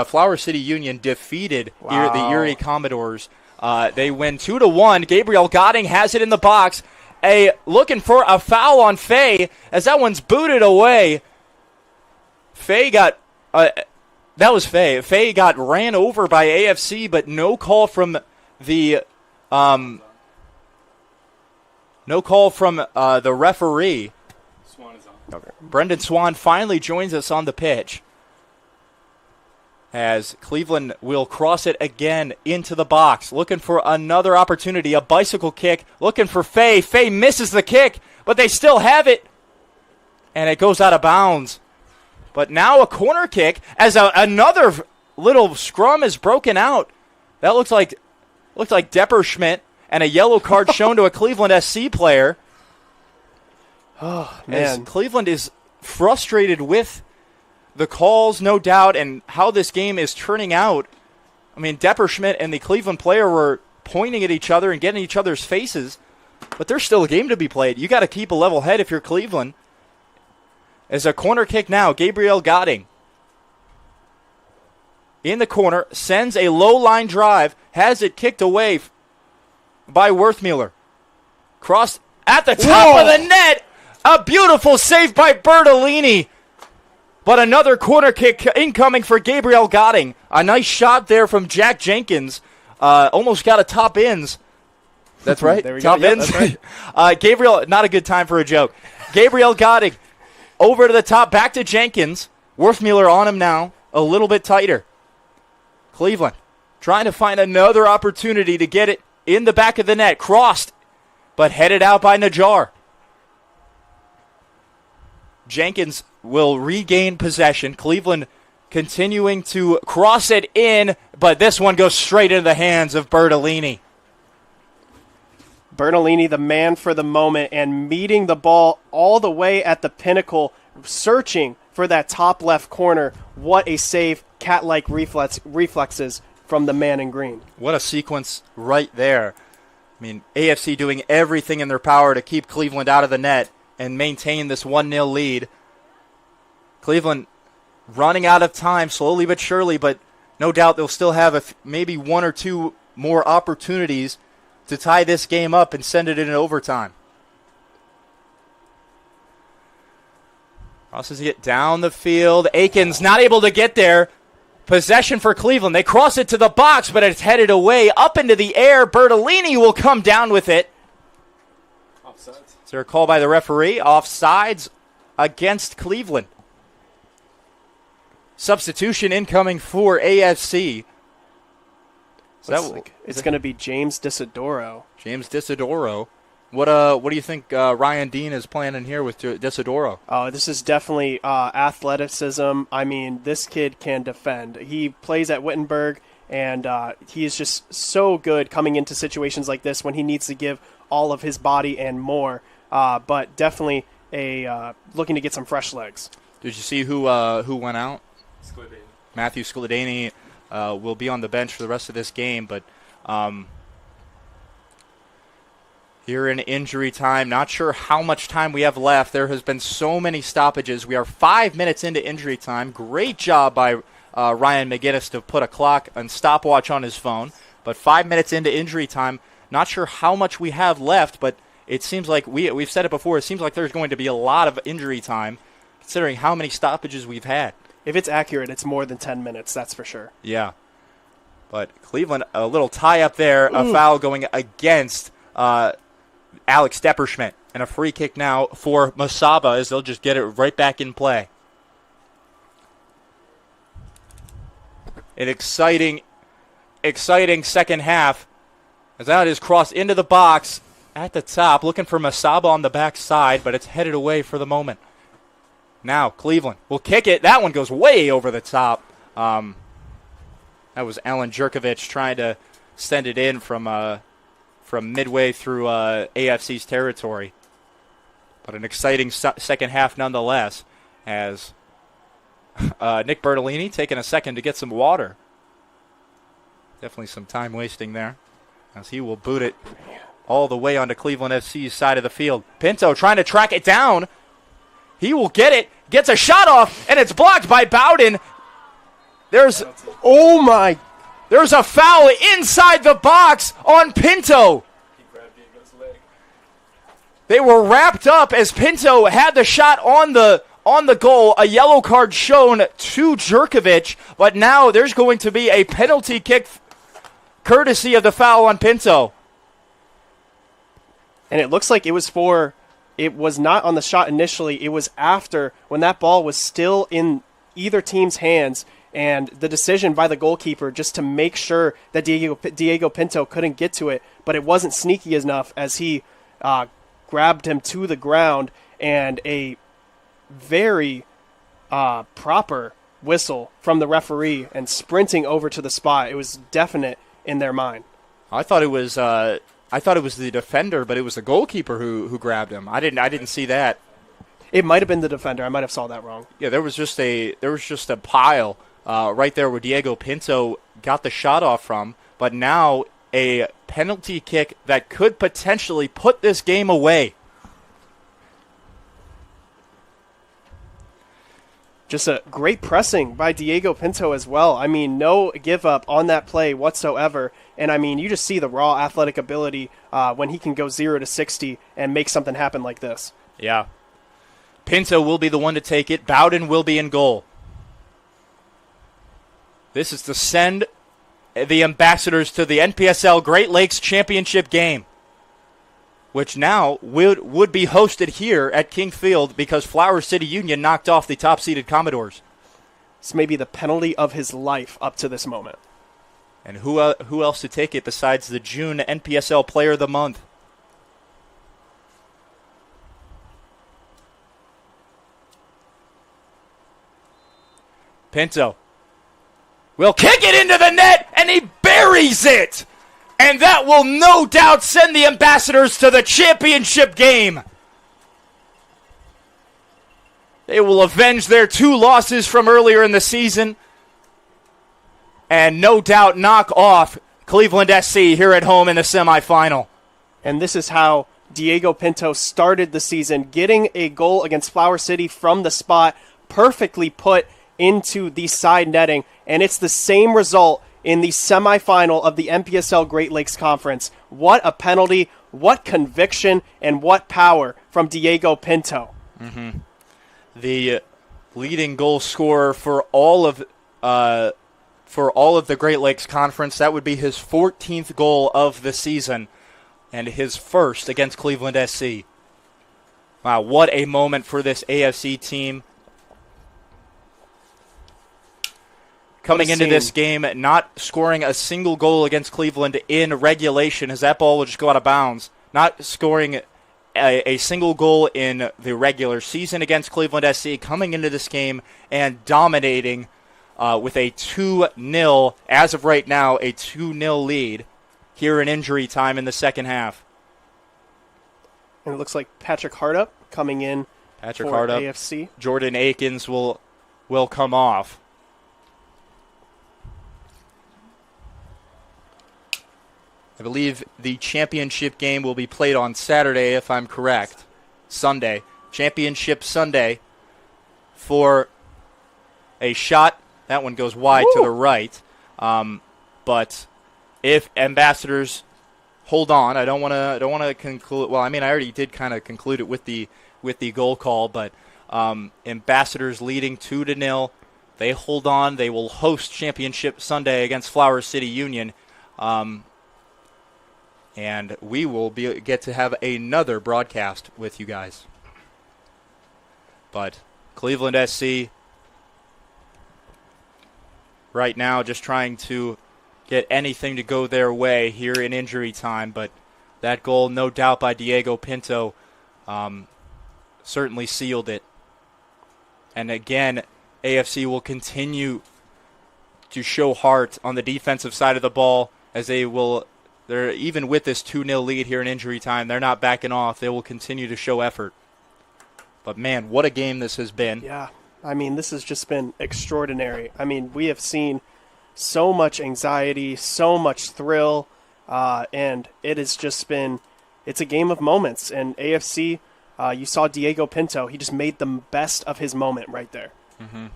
[SPEAKER 3] Flower City Union defeated the Erie Commodores. They win 2-1. Gabriel Gotting has it in the box. Looking for a foul on Faye as that one's booted away. Faye got... that was Faye. Faye got ran over by AFC, but no call from the referee.
[SPEAKER 2] Swan is on.
[SPEAKER 3] Okay. Brendan Swan finally joins us on the pitch as Cleveland will cross it again into the box, looking for another opportunity, a bicycle kick, looking for Faye. Faye misses the kick, but they still have it, and it goes out of bounds. But now a corner kick as another little scrum is broken out. That looks like Depperschmidt, and a yellow card shown to a Cleveland SC player.
[SPEAKER 4] Oh, man.
[SPEAKER 3] As Cleveland is frustrated with the calls, no doubt, and how this game is turning out. I mean, Depperschmidt and the Cleveland player were pointing at each other and getting each other's faces, but there's still a game to be played. You got to keep a level head if you're Cleveland. As a corner kick now, Gabriel Gotting in the corner, sends a low line drive, has it kicked away by Worthmuller. Crossed at the top of the net. A beautiful save by Bertolini. But another corner kick incoming for Gabriel Gotting. A nice shot there from Jack Jenkins. Almost got a top ins. That's right.
[SPEAKER 4] There we
[SPEAKER 3] top
[SPEAKER 4] go. Yep,
[SPEAKER 3] ins.
[SPEAKER 4] that's right.
[SPEAKER 3] Gabriel, not a good time for a joke. Gabriel Gotting over to the top, back to Jenkins. Worthmuller on him now, a little bit tighter. Cleveland trying to find another opportunity to get it in the back of the net. Crossed, but headed out by Najjar. Jenkins will regain possession. Cleveland continuing to cross it in, but this one goes straight into the hands of Bertolini.
[SPEAKER 4] Bertolini, the man for the moment, and meeting the ball all the way at the pinnacle, searching for that top left corner. What a save, cat-like reflexes from the man in green.
[SPEAKER 3] What a sequence right there. I mean, AFC doing everything in their power to keep Cleveland out of the net and maintain this 1-0 lead. Cleveland running out of time slowly but surely, but no doubt they'll still have maybe one or two more opportunities to tie this game up and send it in overtime. Crosses it down the field. Aikens not able to get there. Possession for Cleveland. They cross it to the box, but it's headed away up into the air. Bertolini will come down with it.
[SPEAKER 2] Offsides.
[SPEAKER 3] Is there a call by the referee? Offsides against Cleveland. Substitution incoming for AFC.
[SPEAKER 4] It's going to be James Disidoro.
[SPEAKER 3] James Disidoro. What do you think Ryan Dean is planning here with Disidoro?
[SPEAKER 4] Oh, this is definitely athleticism. I mean, this kid can defend. He plays at Wittenberg, and he is just so good coming into situations like this when he needs to give all of his body and more. But definitely looking to get some fresh legs.
[SPEAKER 3] Did you see who went out?
[SPEAKER 2] Sclidani.
[SPEAKER 3] Matthew Sclidani will be on the bench for the rest of this game, but here in injury time, not sure how much time we have left. There has been so many stoppages. We are 5 minutes into injury time. Great job by Ryan McGinnis to put a clock and stopwatch on his phone. But 5 minutes into injury time, not sure how much we have left, but it seems like we've said it before. It seems like there's going to be a lot of injury time, considering how many stoppages we've had.
[SPEAKER 4] If it's accurate, it's more than 10 minutes, that's for sure.
[SPEAKER 3] Yeah. But Cleveland, a little tie up there, a foul going against Alex Depperschmidt. And a free kick now for Masaba as they'll just get it right back in play. an exciting second half as that is crossed into the box at the top, looking for Masaba on the back side, but it's headed away for the moment. Now Cleveland will kick it. That one goes way over the top. That was Alan Jerkovich trying to send it in from midway through AFC's territory. But an exciting second half nonetheless, as Nick Bertolini taking a second to get some water. Definitely some time wasting there, as he will boot it all the way onto Cleveland FC's side of the field. Pinto trying to track it down. He will get it, gets a shot off, and it's blocked by Bowden. There's a foul inside the box on Pinto.
[SPEAKER 2] He grabbed Diego's leg.
[SPEAKER 3] They were wrapped up as Pinto had the shot on the goal. A yellow card shown to Jerkovich, but now there's going to be a penalty kick courtesy of the foul on Pinto.
[SPEAKER 4] And it looks like it was not on the shot initially. It was after, when that ball was still in either team's hands, and the decision by the goalkeeper just to make sure that Diego Pinto couldn't get to it, but it wasn't sneaky enough as he grabbed him to the ground, and a very proper whistle from the referee and sprinting over to the spot. It was definite in their mind.
[SPEAKER 3] I thought it was the defender, but it was the goalkeeper who grabbed him. I didn't see that.
[SPEAKER 4] It might have been the defender. I might have saw that wrong.
[SPEAKER 3] Yeah, there was just a pile right there where Diego Pinto got the shot off from, but now a penalty kick that could potentially put this game away.
[SPEAKER 4] Just a great pressing by Diego Pinto as well. I mean, no give up on that play whatsoever. And I mean, you just see the raw athletic ability when he can go 0 to 60 and make something happen like this.
[SPEAKER 3] Yeah. Pinto will be the one to take it. Bowden will be in goal. This is to send the Ambassadors to the NPSL Great Lakes Championship game, which now would be hosted here at King Field because Flower City Union knocked off the top-seeded Commodores.
[SPEAKER 4] This may be the penalty of his life up to this moment.
[SPEAKER 3] And who else to take it besides the June NPSL Player of the Month? Pinto will kick it into the net, and he buries it! And that will no doubt send the Ambassadors to the championship game. They will avenge their 2 losses from earlier in the season and no doubt knock off Cleveland SC here at home in the semifinal.
[SPEAKER 4] And this is how Diego Pinto started the season, getting a goal against Flower City from the spot, perfectly put into the side netting, and it's the same result in the semifinal of the NPSL Great Lakes Conference. What a penalty, what conviction, and what power from Diego Pinto.
[SPEAKER 3] Mm-hmm. The leading goal scorer for all of the Great Lakes Conference. That would be his 14th goal of the season and his first against Cleveland SC. Wow, what a moment for this AFC team. Coming into this game, not scoring a single goal against Cleveland in regulation, as that ball will just go out of bounds. Not scoring a single goal in the regular season against Cleveland SC. Coming into this game and dominating with a 2-0, as of right now, a 2-0 lead here in injury time in the second half.
[SPEAKER 4] And it looks like Patrick Hardup coming in for AFC.
[SPEAKER 3] Jordan Akins will come off. I believe the championship game will be played on Saturday, if I'm correct. Sunday. Championship Sunday for a shot. That one goes wide to the right. But if Ambassadors hold on, I don't want to conclude. Well, I mean, I already did kind of conclude it with the goal call, but Ambassadors leading 2-0. They hold on. They will host Championship Sunday against Flower City Union. And we will get to have another broadcast with you guys. But Cleveland SC right now, just trying to get anything to go their way here in injury time. But that goal, no doubt, by Diego Pinto certainly sealed it. And again, AFC will continue to show heart on the defensive side of the ball as they're even with this 2-0 lead here in injury time, they're not backing off. They will continue to show effort. But man, what a game this has been.
[SPEAKER 4] Yeah, I mean, this has just been extraordinary. I mean, we have seen so much anxiety, so much thrill, and it has just been, it's a game of moments. And AFC, you saw Diego Pinto, he just made the best of his moment right there.
[SPEAKER 3] Mm-hmm.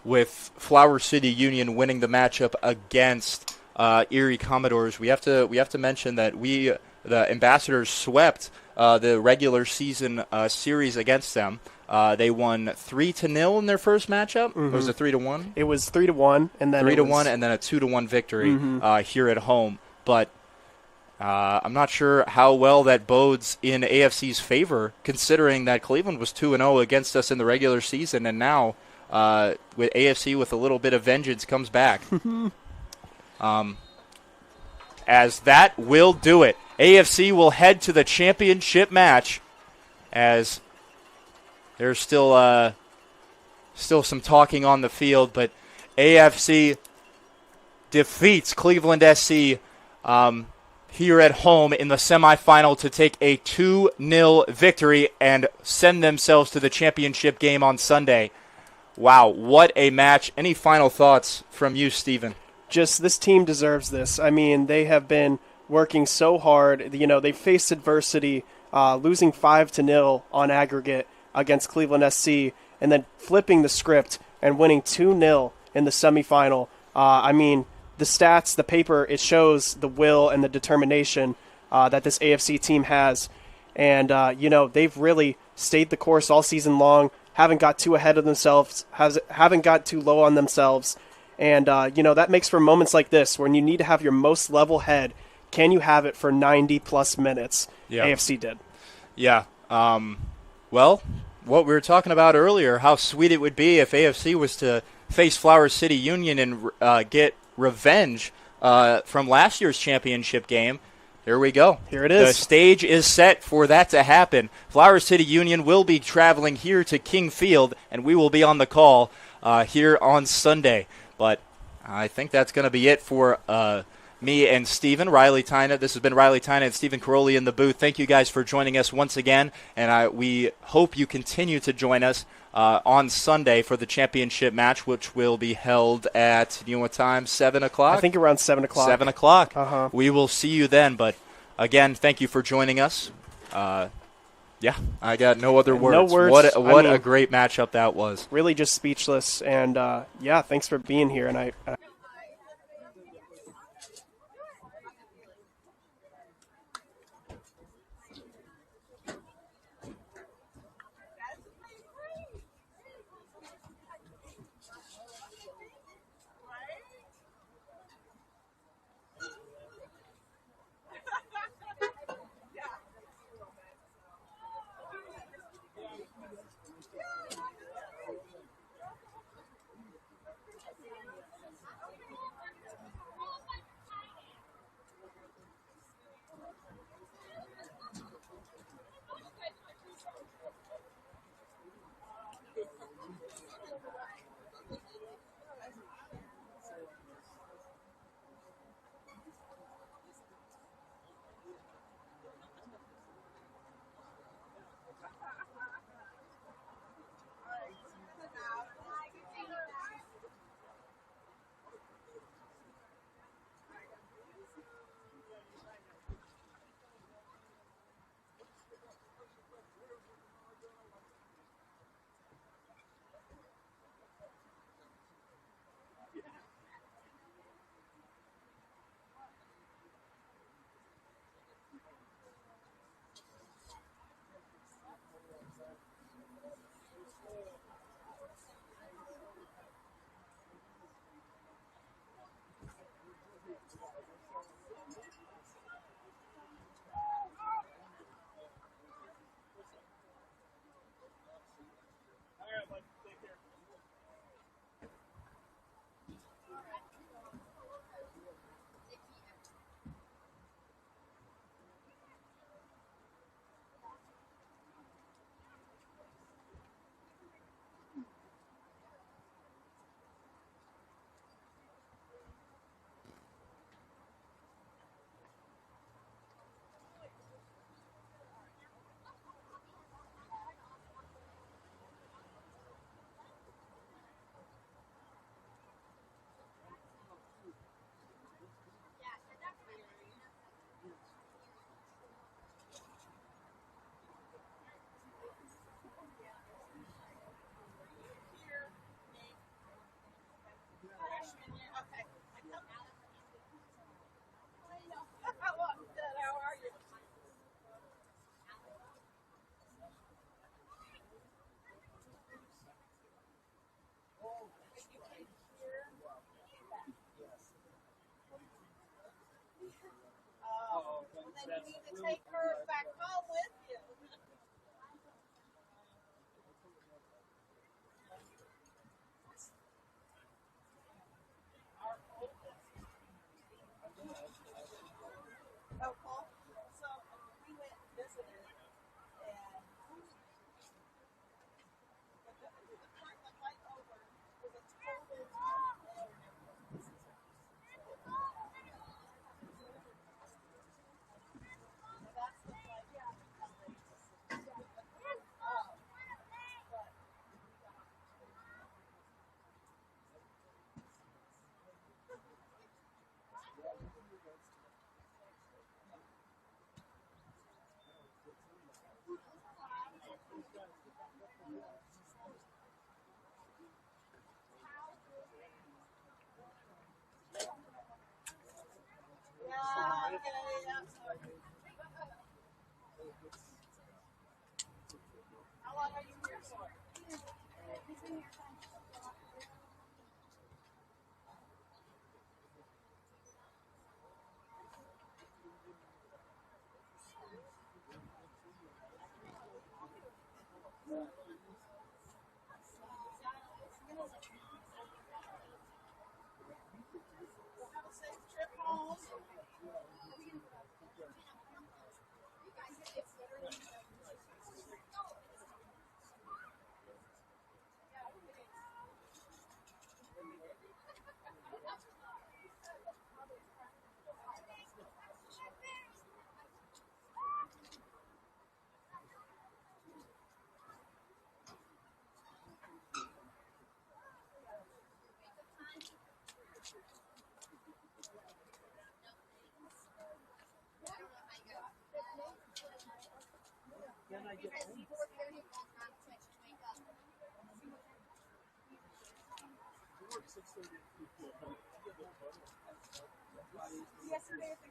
[SPEAKER 3] With Flower City Union winning the matchup against Erie Commodores, we have to mention that the Ambassadors swept the regular season series against them. They won 3-0 in their first matchup. Mm-hmm. Or was it 3-1?
[SPEAKER 4] It was 3-1, and then
[SPEAKER 3] 3-1, and then a 2-1 victory here at home. But I'm not sure how well that bodes in AFC's favor, considering that Cleveland was 2-0 against us in the regular season, and now with AFC with a little bit of vengeance comes back. As that will do it. AFC will head to the championship match, as there's still some talking on the field, but AFC defeats Cleveland SC here at home in the semifinal to take a 2-0 victory and send themselves to the championship game on Sunday. Wow, what a match. Any final thoughts from you, Stephen?
[SPEAKER 4] Just this team deserves this. I mean, they have been working so hard. You know, they faced adversity, losing 5-0 on aggregate against Cleveland SC, and then flipping the script and winning 2-0 in the semifinal. I mean, the stats, the paper, it shows the will and the determination that this AFC team has. And, you know, they've really stayed the course all season long, haven't got too ahead of themselves, haven't got too low on themselves. And, you know, that makes for moments like this when you need to have your most level head. Can you have it for 90-plus minutes? Yeah. AFC did.
[SPEAKER 3] Yeah. Well, what we were talking about earlier, how sweet it would be if AFC was to face Flower City Union and get revenge from last year's championship game. Here we go.
[SPEAKER 4] Here it is.
[SPEAKER 3] The stage is set for that to happen. Flower City Union will be traveling here to King Field, and we will be on the call here on Sunday. But I think that's going to be it for me and Stephen. Riley Tynan. This has been Riley Tynan and Stephen Caroli in the booth. Thank you guys for joining us once again, and we hope you continue to join us on Sunday for the championship match, which will be held at, you know what time, 7 o'clock?
[SPEAKER 4] I think around 7 o'clock.
[SPEAKER 3] 7 o'clock.
[SPEAKER 4] Uh-huh.
[SPEAKER 3] We will see you then. But, again, thank you for joining us. Yeah, I got no other words.
[SPEAKER 4] No words.
[SPEAKER 3] What a great matchup that was.
[SPEAKER 4] Really just speechless. And, yeah, thanks for being here. And I
[SPEAKER 5] to take her back home with you. Oh, Paul. So we went and visited, and the part like right over was a total. That's the flight. How long are you here for? Have a safe trip home. Then I get home.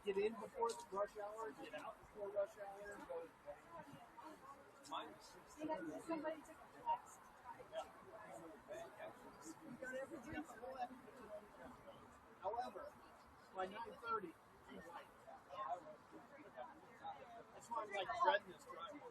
[SPEAKER 5] Get in before rush hour, get out before rush hour. Somebody took a flex. However, by 9:30, that's why I'm like dreading this drive.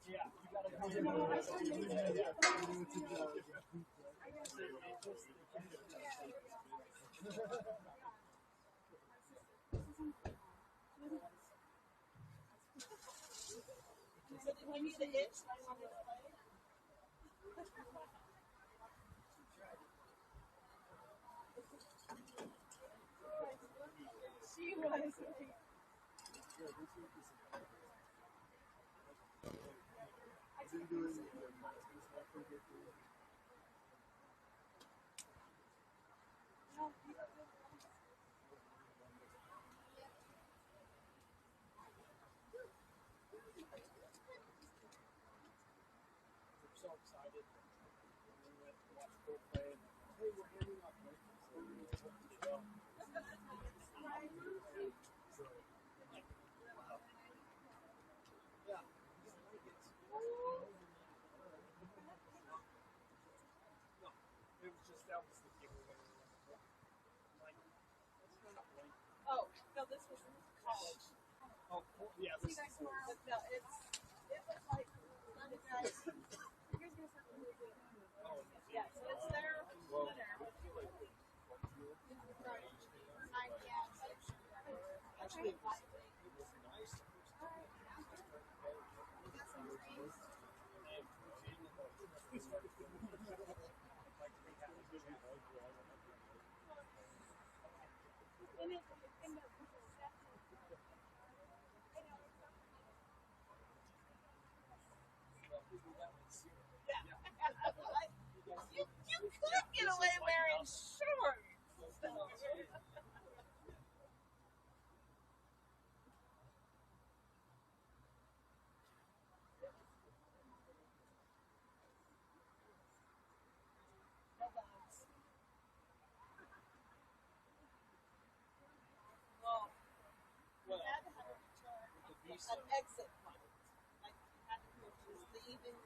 [SPEAKER 5] Yeah, you gotta go in. When you the itch, I want to play. She was. So excited. We went to watch Colt play. And, hey, we're handing out blankets. So we went to the show. Yeah. No, it was just that was the giveaway. Like, it's not a blanket. Oh, no, this was in college. Oh, cool. Yeah, this is cool. No, it was like, the guys. Yeah, so it's their winner. Actually, it was nice. You could get away wearing shorts. an exit point. Like having coaches leave and